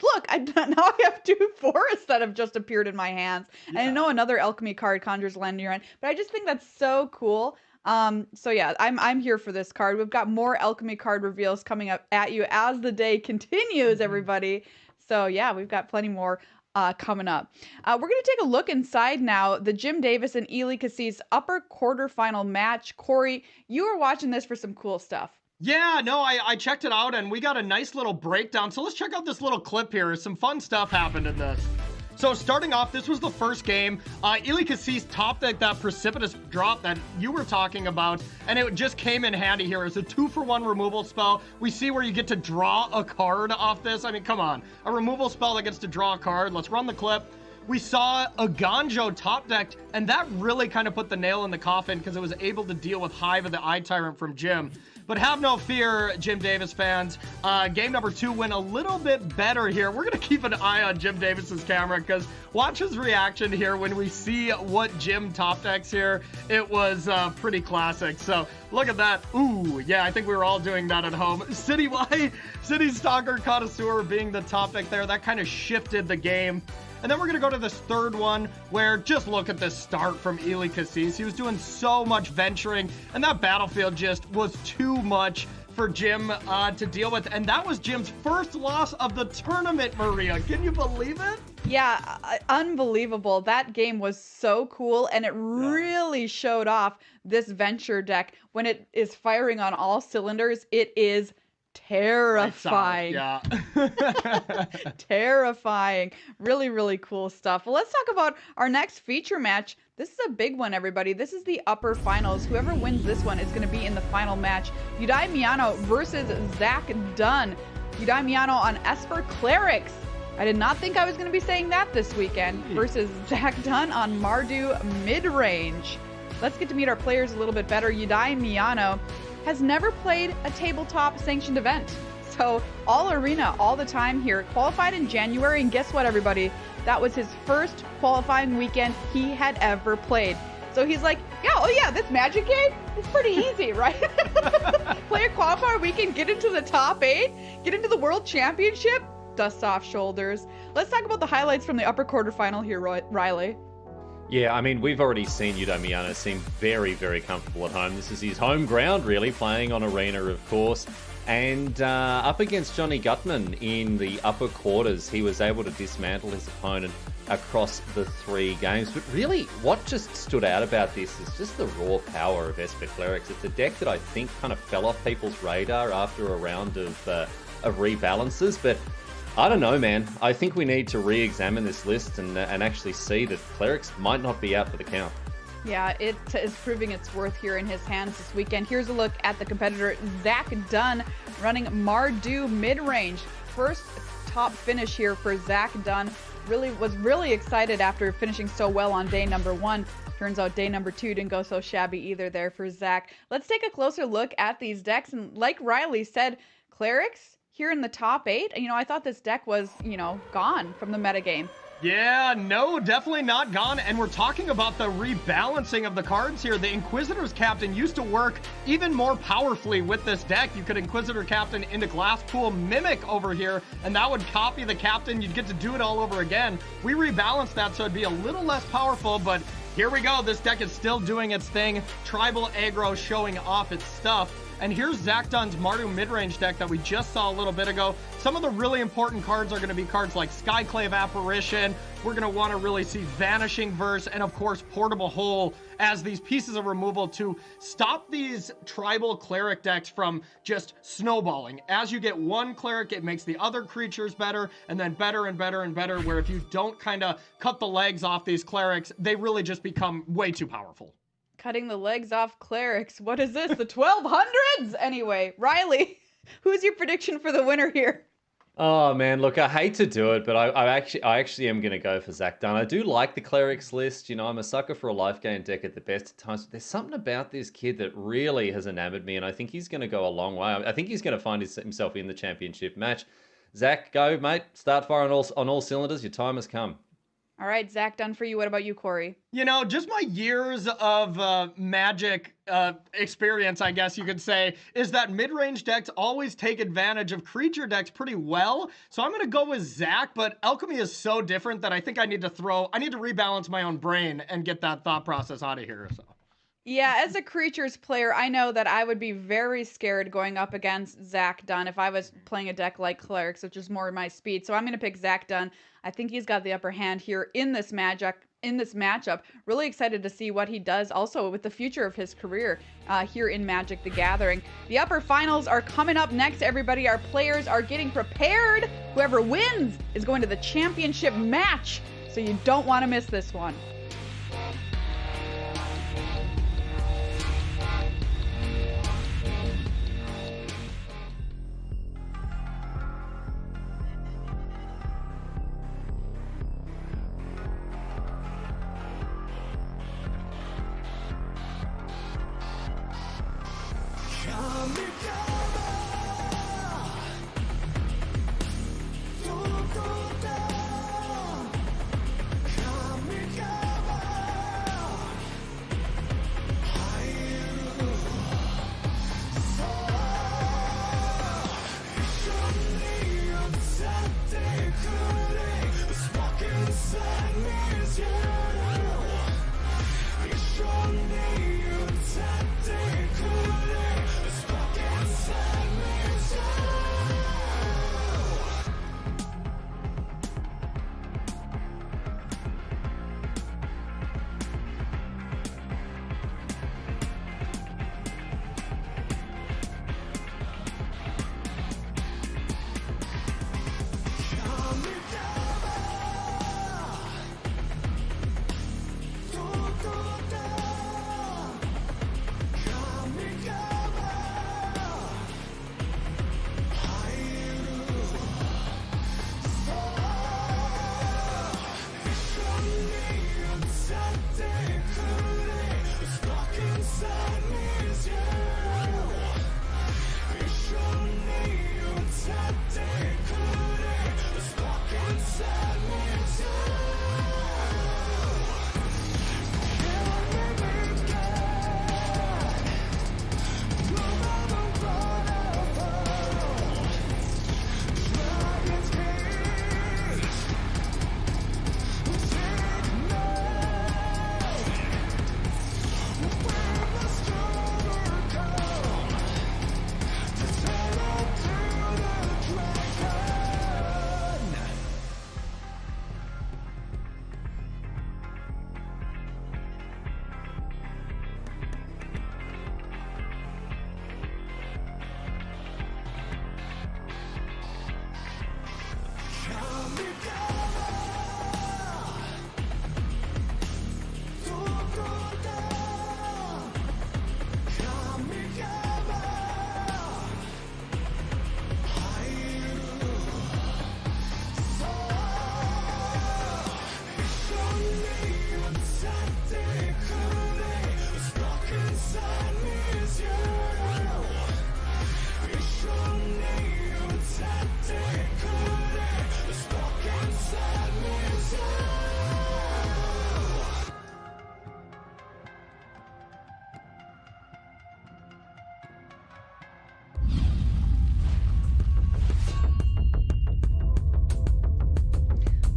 look, now I have 2 forests that have just appeared in my hands. Yeah. And I know another Alchemy card conjures land in your hand, but I just think that's so cool. So yeah, I'm here for this card. We've got more Alchemy card reveals coming up at you as the day continues, everybody. So yeah, we've got plenty more coming up. We're going to take a look inside now, the Jim Davis and Ely Cassis upper quarterfinal match. Corey, you were watching this for some cool stuff. Yeah, no, I checked it out, and we got a nice little breakdown. So let's check out this little clip here. Some fun stuff happened in this. So starting off, this was the first game. Ely Cassis top decked that Precipitous Drop that you were talking about, and it just came in handy here. It's a 2-for-1 removal spell. We see where you get to draw a card off this. I mean, come on. A removal spell that gets to draw a card. Let's run the clip. We saw a Ganjo top decked, and that really kind of put the nail in the coffin because it was able to deal with Hive of the Eye Tyrant from Jim. But have no fear, Jim Davis fans. Game number 2 went a little bit better here. We're going to keep an eye on Jim Davis's camera because watch his reaction here when we see what Jim top decks here. It was pretty classic. So look at that. Ooh, yeah, I think we were all doing that at home. City Stalker Connoisseur being the top deck there. That kind of shifted the game. And then we're going to go to this third one where just look at this start from Ely Cassis. He was doing so much venturing, and that battlefield just was too much for Jim to deal with. And that was Jim's first loss of the tournament, Maria. Can you believe it? Yeah, unbelievable. That game was so cool, and it really showed off this venture deck. When it is firing on all cylinders, it is terrifying. Yeah. Terrifying. Really, really cool stuff. Well, let's talk about our next feature match. This is a big one, everybody. This is the upper finals. Whoever wins this one is going to be in the final match. Yudai Miyano versus Zach Dunn. Yudai Miyano on Esper Clerics. I did not think I was going to be saying that this weekend. Versus Zach Dunn on Mardu Midrange. Let's get to meet our players a little bit better. Yudai Miyano has never played a tabletop sanctioned event. So all arena, all the time here. Qualified in January, and guess what, everybody? That was his first qualifying weekend he had ever played. So he's like, yeah, oh yeah, this Magic game, it's pretty easy, right? Play a qualifier weekend, get into the top 8, get into the World Championship, dust off shoulders. Let's talk about the highlights from the upper quarterfinal here, Riley. Yeah, I mean, we've already seen Yudai Miyano seem very, very comfortable at home. This is his home ground, really, playing on Arena, of course. And up against Johnny Gutman in the upper quarters, he was able to dismantle his opponent across the 3 games. But really, what just stood out about this is just the raw power of Esper Clerics. It's a deck that I think kind of fell off people's radar after a round of rebalances, but I don't know, man. I think we need to re-examine this list and actually see that Clerics might not be out for the count. Yeah, it is proving its worth here in his hands this weekend. Here's a look at the competitor, Zach Dunn, running Mardu Midrange. First top finish here for Zach Dunn. Was really excited after finishing so well on day number 1. Turns out day number 2 didn't go so shabby either there for Zach. Let's take a closer look at these decks. And like Riley said, Clerics here in the top 8, I thought this deck was, gone from the metagame. Yeah, no, definitely not gone. And we're talking about the rebalancing of the cards here. The Inquisitor's Captain used to work even more powerfully with this deck. You could Inquisitor Captain into Glasspool Mimic over here, and that would copy the Captain. You'd get to do it all over again. We rebalanced that so it'd be a little less powerful, but here we go. This deck is still doing its thing. Tribal aggro showing off its stuff. And here's Zach Dunn's Mardu midrange deck that we just saw a little bit ago. Some of the really important cards are going to be cards like Skyclave Apparition. We're going to want to really see Vanishing Verse and, of course, Portable Hole as these pieces of removal to stop these tribal cleric decks from just snowballing. As you get one cleric, it makes the other creatures better, and then better and better and better, where if you don't kind of cut the legs off these clerics, they really just become way too powerful. Cutting the legs off Clerics. What is this? The 1200s? Anyway, Riley, who's your prediction for the winner here? Oh man, look, I hate to do it, but I actually am going to go for Zach Dunn. I do like the Clerics list. I'm a sucker for a life gain deck at the best of times. But there's something about this kid that really has enamored me, and I think he's going to go a long way. I think he's going to find himself in the championship match. Zach, go, mate. Start firing on all cylinders. Your time has come. All right, Zach, done for you. What about you, Corey? Just my years of Magic experience, I guess you could say, is that mid-range decks always take advantage of creature decks pretty well. So I'm going to go with Zach, but Alchemy is so different that I think I need to rebalance my own brain and get that thought process out of here. So. Yeah, as a creatures player, I know that I would be very scared going up against Zach Dunn if I was playing a deck like Clerics, which is more my speed. So I'm going to pick Zach Dunn. I think he's got the upper hand here in this matchup. Really excited to see what he does also with the future of his career here in Magic the Gathering. The upper finals are coming up next, everybody. Our players are getting prepared. Whoever wins is going to the championship match. So you don't want to miss this one. MiKoch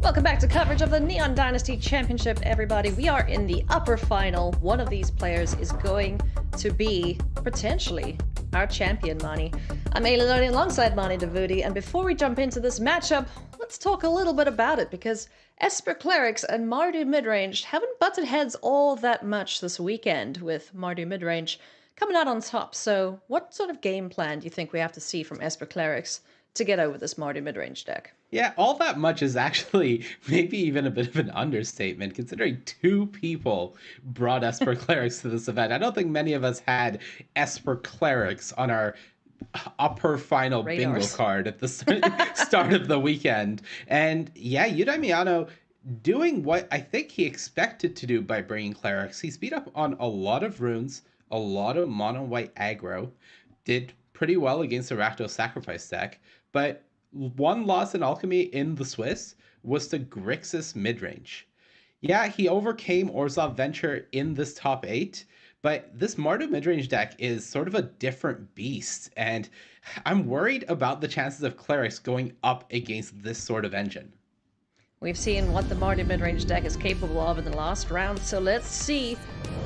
Welcome back to coverage of the Neon Dynasty Championship, everybody. We are in the upper final. One of these players is going to be, potentially, our champion, Mani. I'm Ailey alongside Mani Davudi, and before we jump into this matchup, let's talk a little bit about it, because Esper Clerics and Mardu Midrange haven't butted heads all that much this weekend, with Mardu Midrange coming out on top. So what sort of game plan do you think we have to see from Esper Clerics to get over this Mardu Midrange deck? Yeah, all that much is actually maybe even a bit of an understatement, considering 2 people brought Esper Clerics to this event. I don't think many of us had Esper Clerics on our upper final bingo card at the start of the weekend. And yeah, Yudai Miyano doing what I think he expected to do by bringing Clerics. He's beat up on a lot of runes, a lot of mono-white aggro, did pretty well against the Rakdos Sacrifice deck, but one loss in Alchemy in the Swiss was to Grixis midrange. Yeah, he overcame Orzhov Venture in this top 8, but this Mardu midrange deck is sort of a different beast, and I'm worried about the chances of Clerics going up against this sort of engine. We've seen what the Mardu midrange deck is capable of in the last round, so let's see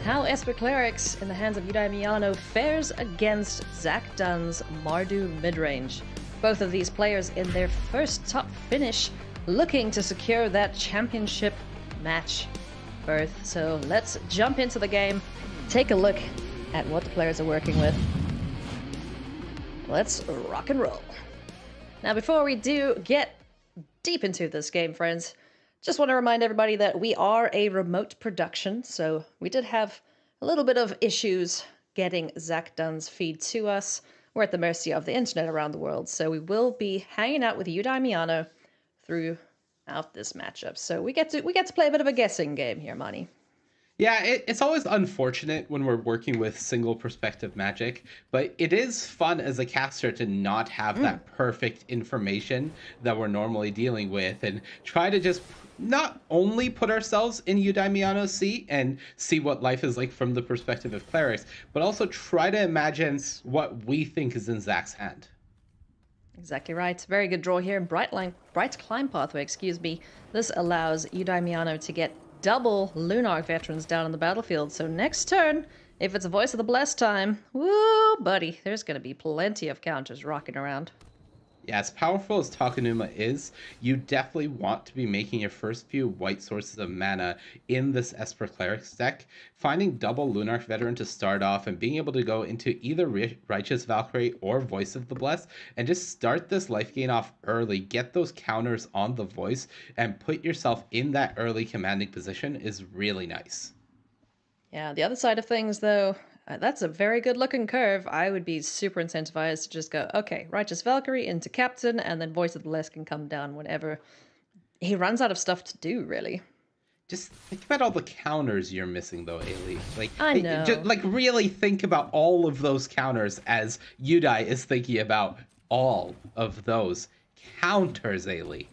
how Esper Clerics in the hands of Yudai Miyano fares against Zach Dunn's Mardu midrange. Both of these players in their first top finish, looking to secure that championship match berth. So let's jump into the game, take a look at what the players are working with. Let's rock and roll. Now, before we do get deep into this game, friends, just want to remind everybody that we are a remote production, so we did have a little bit of issues getting Zach Dunn's feed to us. We're at the mercy of the internet around the world, so we will be hanging out with Yudai Miyano throughout this matchup. So we get to play a bit of a guessing game here, Mani. Yeah, it's always unfortunate when we're working with single perspective Magic, but it is fun as a caster to not have that perfect information that we're normally dealing with, and try to just not only put ourselves in Yudai Miyano's seat and see what life is like from the perspective of Clerics, but also try to imagine what we think is in Zach's hand. Exactly right. Very good draw here. Bright Climb Pathway, This allows Yudai Miyano to get double Lunarch veterans down on the battlefield. So next turn, if it's a Voice of the Blessed time, woo, buddy, there's going to be plenty of counters rocking around. Yeah, as powerful as Takenuma is, you definitely want to be making your first few white sources of mana in this Esper Clerics deck. Finding double Lunarch Veteran to start off and being able to go into either Righteous Valkyrie or Voice of the Blessed and just start this life gain off early, get those counters on the Voice, and put yourself in that early commanding position is really nice. Yeah, the other side of things, though, that's a very good looking curve. I would be super incentivized to just go, okay, Righteous Valkyrie into Captain, and then Voice of the Blessed can come down whenever he runs out of stuff to do, really. Just think about all the counters you're missing, though, Ailey. I know. Just, really think about all of those counters as Yudai is thinking about all of those counters, Ailey.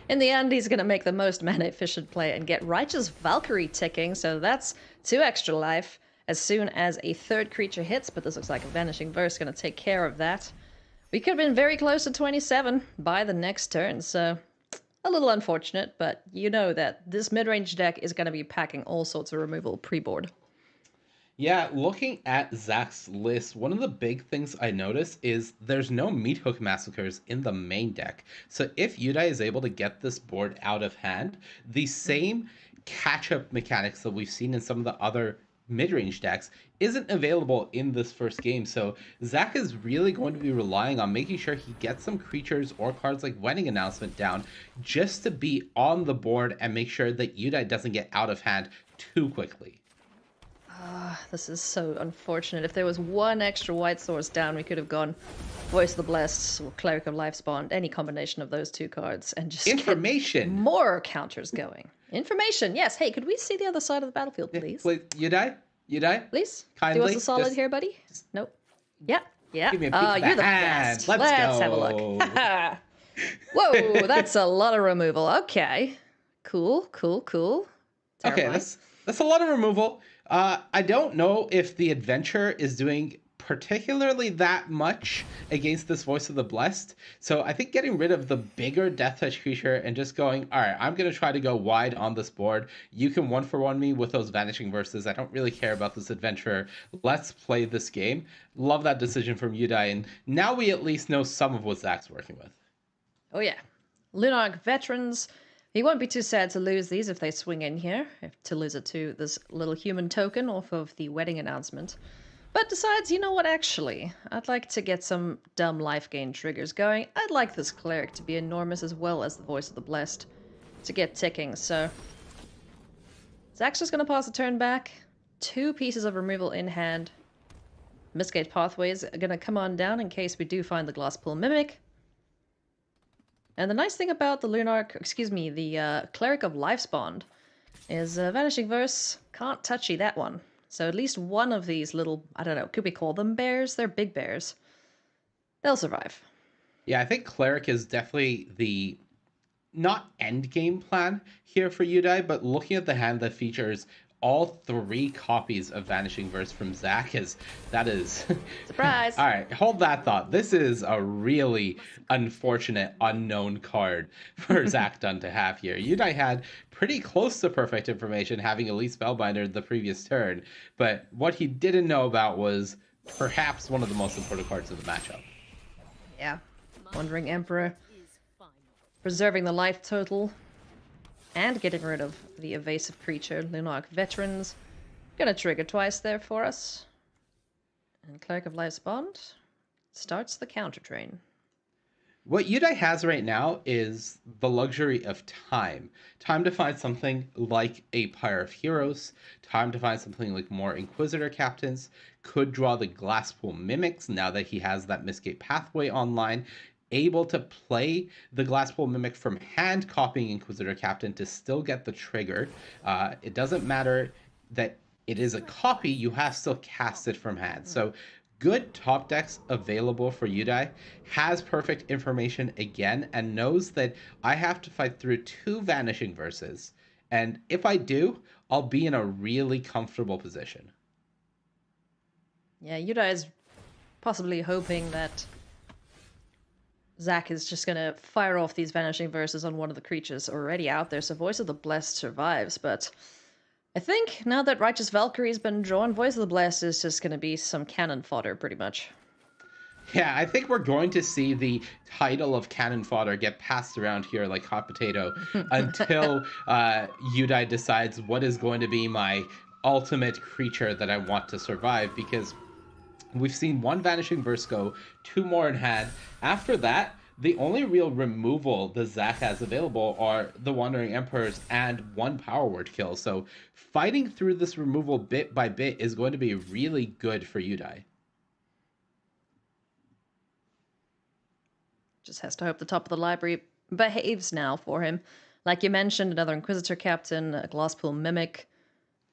In the end, he's going to make the most mana-efficient play and get Righteous Valkyrie ticking, so that's 2 extra life as soon as a third creature hits, but this looks like a Vanishing Verse going to take care of that. We could have been very close to 27 by the next turn, so a little unfortunate, but you know that this mid-range deck is going to be packing all sorts of removal pre-board. Yeah, looking at Zach's list, one of the big things I notice is there's no Meathook Massacres in the main deck. So if Yudai is able to get this board out of hand, the same catch-up mechanics that we've seen in some of the other mid-range decks isn't available in this first game. So Zach is really going to be relying on making sure he gets some creatures or cards like Wedding Announcement down just to be on the board and make sure that Yudai doesn't get out of hand too quickly. This is so unfortunate. If there was one extra white source down, we could have gone Voice of the Blessed or Cleric of Lifespawn, any combination of those 2 cards, and just information, get more counters going. Information, yes. Hey, could we see the other side of the battlefield, please? Wait, Yudai? Please? Kindly? Do us a solid here, buddy? Nope. Yeah. Give me a peek of you're the hand. best. Let's go. have a look. Whoa, that's a lot of removal. Okay. Cool. Okay, that's a lot of removal. I don't know if the adventure is doing particularly that much against this Voice of the Blessed. So I think getting rid of the bigger Death Touch creature and just going, all right, I'm going to try to go wide on this board. You can 1-for-1 me with those Vanishing Verses. I don't really care about this adventurer. Let's play this game. Love that decision from Udai. And now we at least know some of what Zach's working with. Oh yeah. Lunark Veterans. He won't be too sad to lose these if they swing in here, to lose it to this little human token off of the wedding announcement. But decides, you know what, actually, I'd like to get some dumb life gain triggers going. I'd like this cleric to be enormous as well as the Voice of the Blessed to get ticking, so... Zach's just going to pass the turn back. 2 pieces of removal in hand. Mistgate Pathways are going to come on down in case we do find the Glasspool Mimic. And the nice thing about the the Cleric of Lifespawn is Vanishing Verse can't touchy that one. So at least one of these little, I don't know, could we call them bears? They're big bears. They'll survive. Yeah, I think Cleric is definitely the not end game plan here for Udai, but looking at the hand that features all 3 copies of Vanishing Verse from Zach that is surprise. All right, hold that thought. This is a really unfortunate unknown card for Zach Dunn to have here. Udai had pretty close to perfect information, having Elite Spellbinder the previous turn, but what he didn't know about was perhaps one of the most important cards of the matchup. Yeah, Wandering Emperor, preserving the life total. And getting rid of the evasive creature, Lunark Veterans. Gonna trigger twice there for us. And Cleric of Lifespawn starts the counter train. What Udai has right now is the luxury of time. Time to find something like a Pyre of Heroes. Time to find something like more Inquisitor Captains. Could draw the Glasspool Mimics now that he has that Mistgate Pathway online. Able to play the Glasspool Mimic from hand, copying Inquisitor Captain to still get the trigger. It doesn't matter that it is a copy, you have still cast it from hand. So good top decks available for Udai. Has perfect information again and knows that I have to fight through 2 Vanishing Verses. And if I do, I'll be in a really comfortable position. Yeah, Udai is possibly hoping that Zach is just going to fire off these Vanishing Verses on one of the creatures already out there, so Voice of the Blessed survives, but I think now that Righteous Valkyrie's been drawn, Voice of the Blessed is just going to be some cannon fodder, pretty much. Yeah, I think we're going to see the title of cannon fodder get passed around here like hot potato until Udai decides what is going to be my ultimate creature that I want to survive, because we've seen 1 Vanishing Verse go, 2 more in hand. After that, the only real removal that Zach has available are the Wandering Emperors and 1 Power Word kill. So fighting through this removal bit by bit is going to be really good for Udai. Just has to hope the top of the library behaves now for him. Like you mentioned, another Inquisitor Captain, a Glasspool Mimic.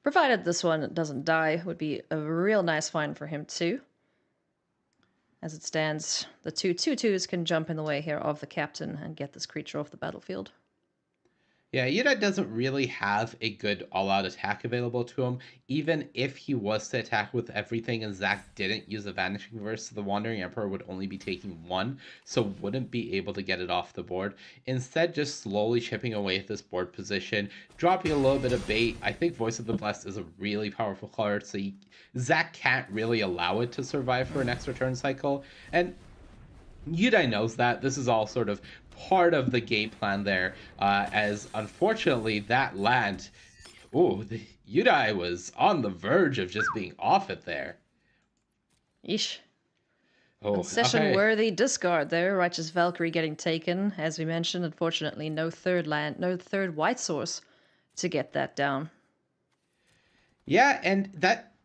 Provided this one doesn't die, would be a real nice find for him too. As it stands, the 2 2/2s can jump in the way here of the captain and get this creature off the battlefield. Yeah, Udai doesn't really have a good all-out attack available to him. Even if he was to attack with everything and Zach didn't use a Vanishing Verse, the Wandering Emperor would only be taking 1, so wouldn't be able to get it off the board. Instead, just slowly chipping away at this board position, dropping a little bit of bait. I think Voice of the Blessed is a really powerful card, so Zach can't really allow it to survive for an extra turn cycle. And Udai knows that. This is all sort of part of the game plan there, as unfortunately that land, Udai was on the verge of just being off it there. Yeesh. Session-worthy discard there. Righteous Valkyrie getting taken. As we mentioned, unfortunately, no third white source to get that down. Yeah, and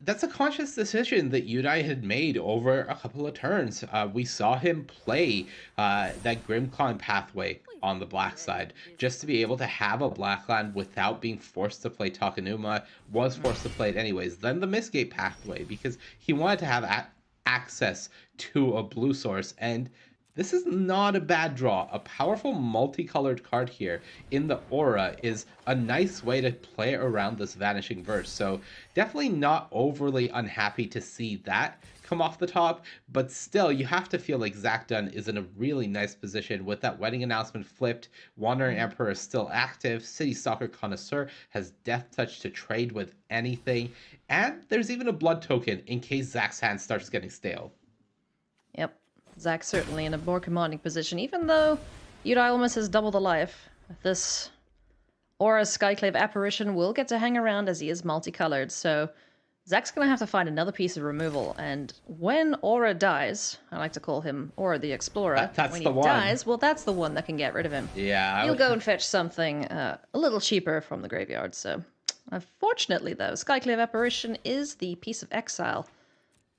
that's a conscious decision that Udai had made over a couple of turns. We saw him play that Grimclaw pathway on the black side just to be able to have a black land without being forced to play Takenuma. Was forced to play it anyways. Then the Mistgate pathway because he wanted to have access to a blue source, and this is not a bad draw. A powerful multicolored card here in the aura is a nice way to play around this Vanishing Verse. So definitely not overly unhappy to see that come off the top, but still, you have to feel like Zach Dunn is in a really nice position with that wedding announcement flipped. Wandering Emperor is still active. City Soccer Connoisseur has Death Touch to trade with anything. And there's even a blood token in case Zach's hand starts getting stale. Yep. Zach's certainly in a more commanding position, even though Udai almost has double the life. This Aura Skyclave Apparition will get to hang around as he is multicolored, so Zach's going to have to find another piece of removal, and when Aura dies, I like to call him Aura the Explorer, that's when the he one. dies, well, that's the one that can get rid of him. Yeah. You'll go and fetch something a little cheaper from the graveyard, so... Unfortunately, though, Skyclave Apparition is the piece of exile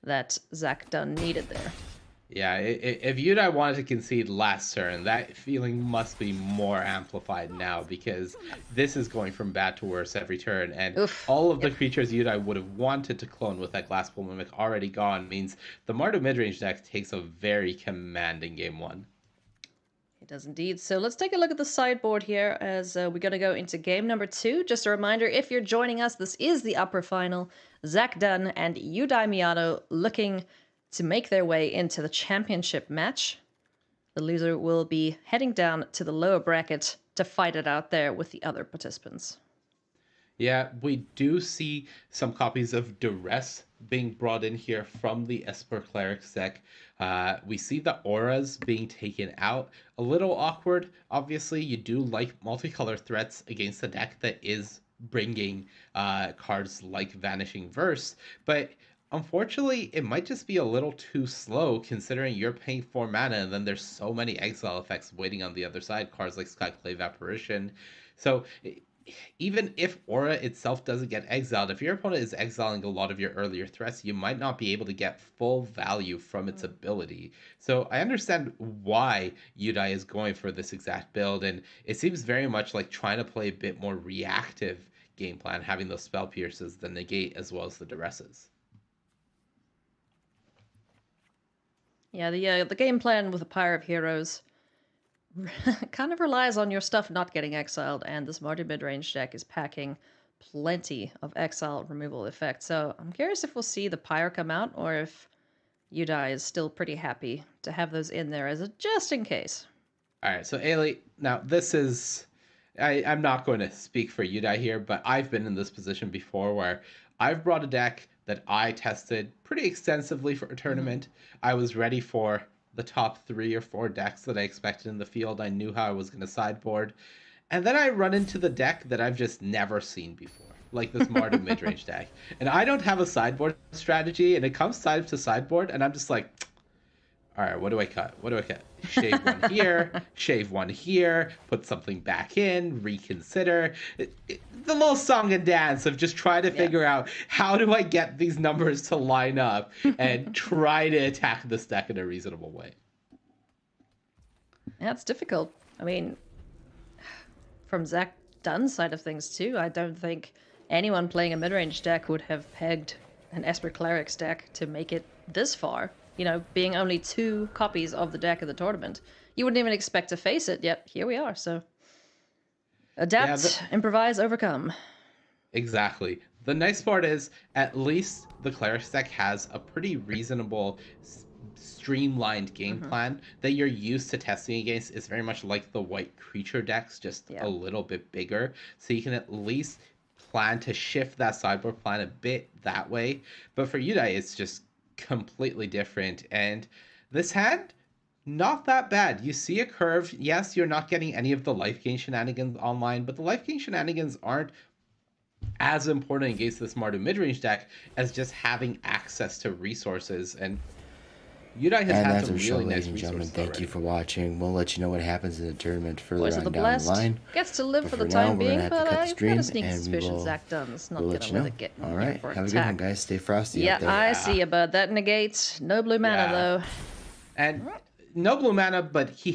that Zach Dunn needed there. Yeah, if Udai wanted to concede last turn, that feeling must be more amplified now, because this is going from bad to worse every turn, and all of the creatures Udai would have wanted to clone with that Glasspool Mimic already gone means the Mardu midrange deck takes a very commanding game one. It does indeed. So let's take a look at the sideboard here as we're going to go into game number 2. Just a reminder, if you're joining us, this is the upper final. Zach Dunn and Udai Miyato looking to make their way into the championship match. The loser will be heading down to the lower bracket to fight it out there with the other participants. Yeah, we do see some copies of Duress being brought in here from the Esper Clerics deck. We see the auras being taken out. A little awkward. Obviously, you do like multicolor threats against a deck that is bringing cards like Vanishing Verse, but unfortunately, it might just be a little too slow considering you're paying 4 mana and then there's so many exile effects waiting on the other side, cards like Skyclave Apparition. So even if Aura itself doesn't get exiled, if your opponent is exiling a lot of your earlier threats, you might not be able to get full value from its ability. So I understand why Udai is going for this exact build, and it seems very much like trying to play a bit more reactive game plan, having those Spell Pierces, the Negate, as well as the Duresses. Yeah, the game plan with the Pyre of Heroes kind of relies on your stuff not getting exiled, and this Mardu midrange deck is packing plenty of exile removal effects. So I'm curious if we'll see the Pyre come out, or if Udai is still pretty happy to have those in there as a just in case. All right, so Ailey, now this is... I'm not going to speak for Udai here, but I've been in this position before where I've brought a deck that I tested pretty extensively for a tournament. I was ready for the top 3 or 4 decks that I expected in the field. I knew how I was going to sideboard. And then I run into the deck that I've just never seen before, like this Mardu midrange deck. And I don't have a sideboard strategy, and it comes side to sideboard, and I'm just like, all right, what do I cut? What do I cut? Shave one here, shave one here, put something back in, reconsider. The little song and dance of just trying to figure out how do I get these numbers to line up and try to attack this deck in a reasonable way. Yeah, it's difficult. I mean, from Zach Dunn's side of things too, I don't think anyone playing a midrange deck would have pegged an Esper Clerics deck to make it this far. You know, being only 2 copies of the deck of the tournament. You wouldn't even expect to face it, yet here we are, so... Adapt, improvise, overcome. Exactly. The nice part is, at least the Clerics deck has a pretty reasonable, streamlined game plan that you're used to testing against. It's very much like the white creature decks, just a little bit bigger. So you can at least plan to shift that sideboard plan a bit that way. But for Udai, it's just completely different, and this hand, not that bad. You see a curve. Yes, you're not getting any of the life gain shenanigans online, but the life gain shenanigans aren't as important against this Mardu midrange deck as just having access to resources, and Udai has had some really nice resources. Thank you for watching. We'll let you know what happens in the tournament further Boys on of the down Blessed the line. gets to live for the time being, but I've got a sneaky suspicion Zach Dunn's not going to let it get All right, have a good one, guys. Stay frosty out there. Yeah, I see you, bud. That negates no blue mana, though. And no blue mana, but he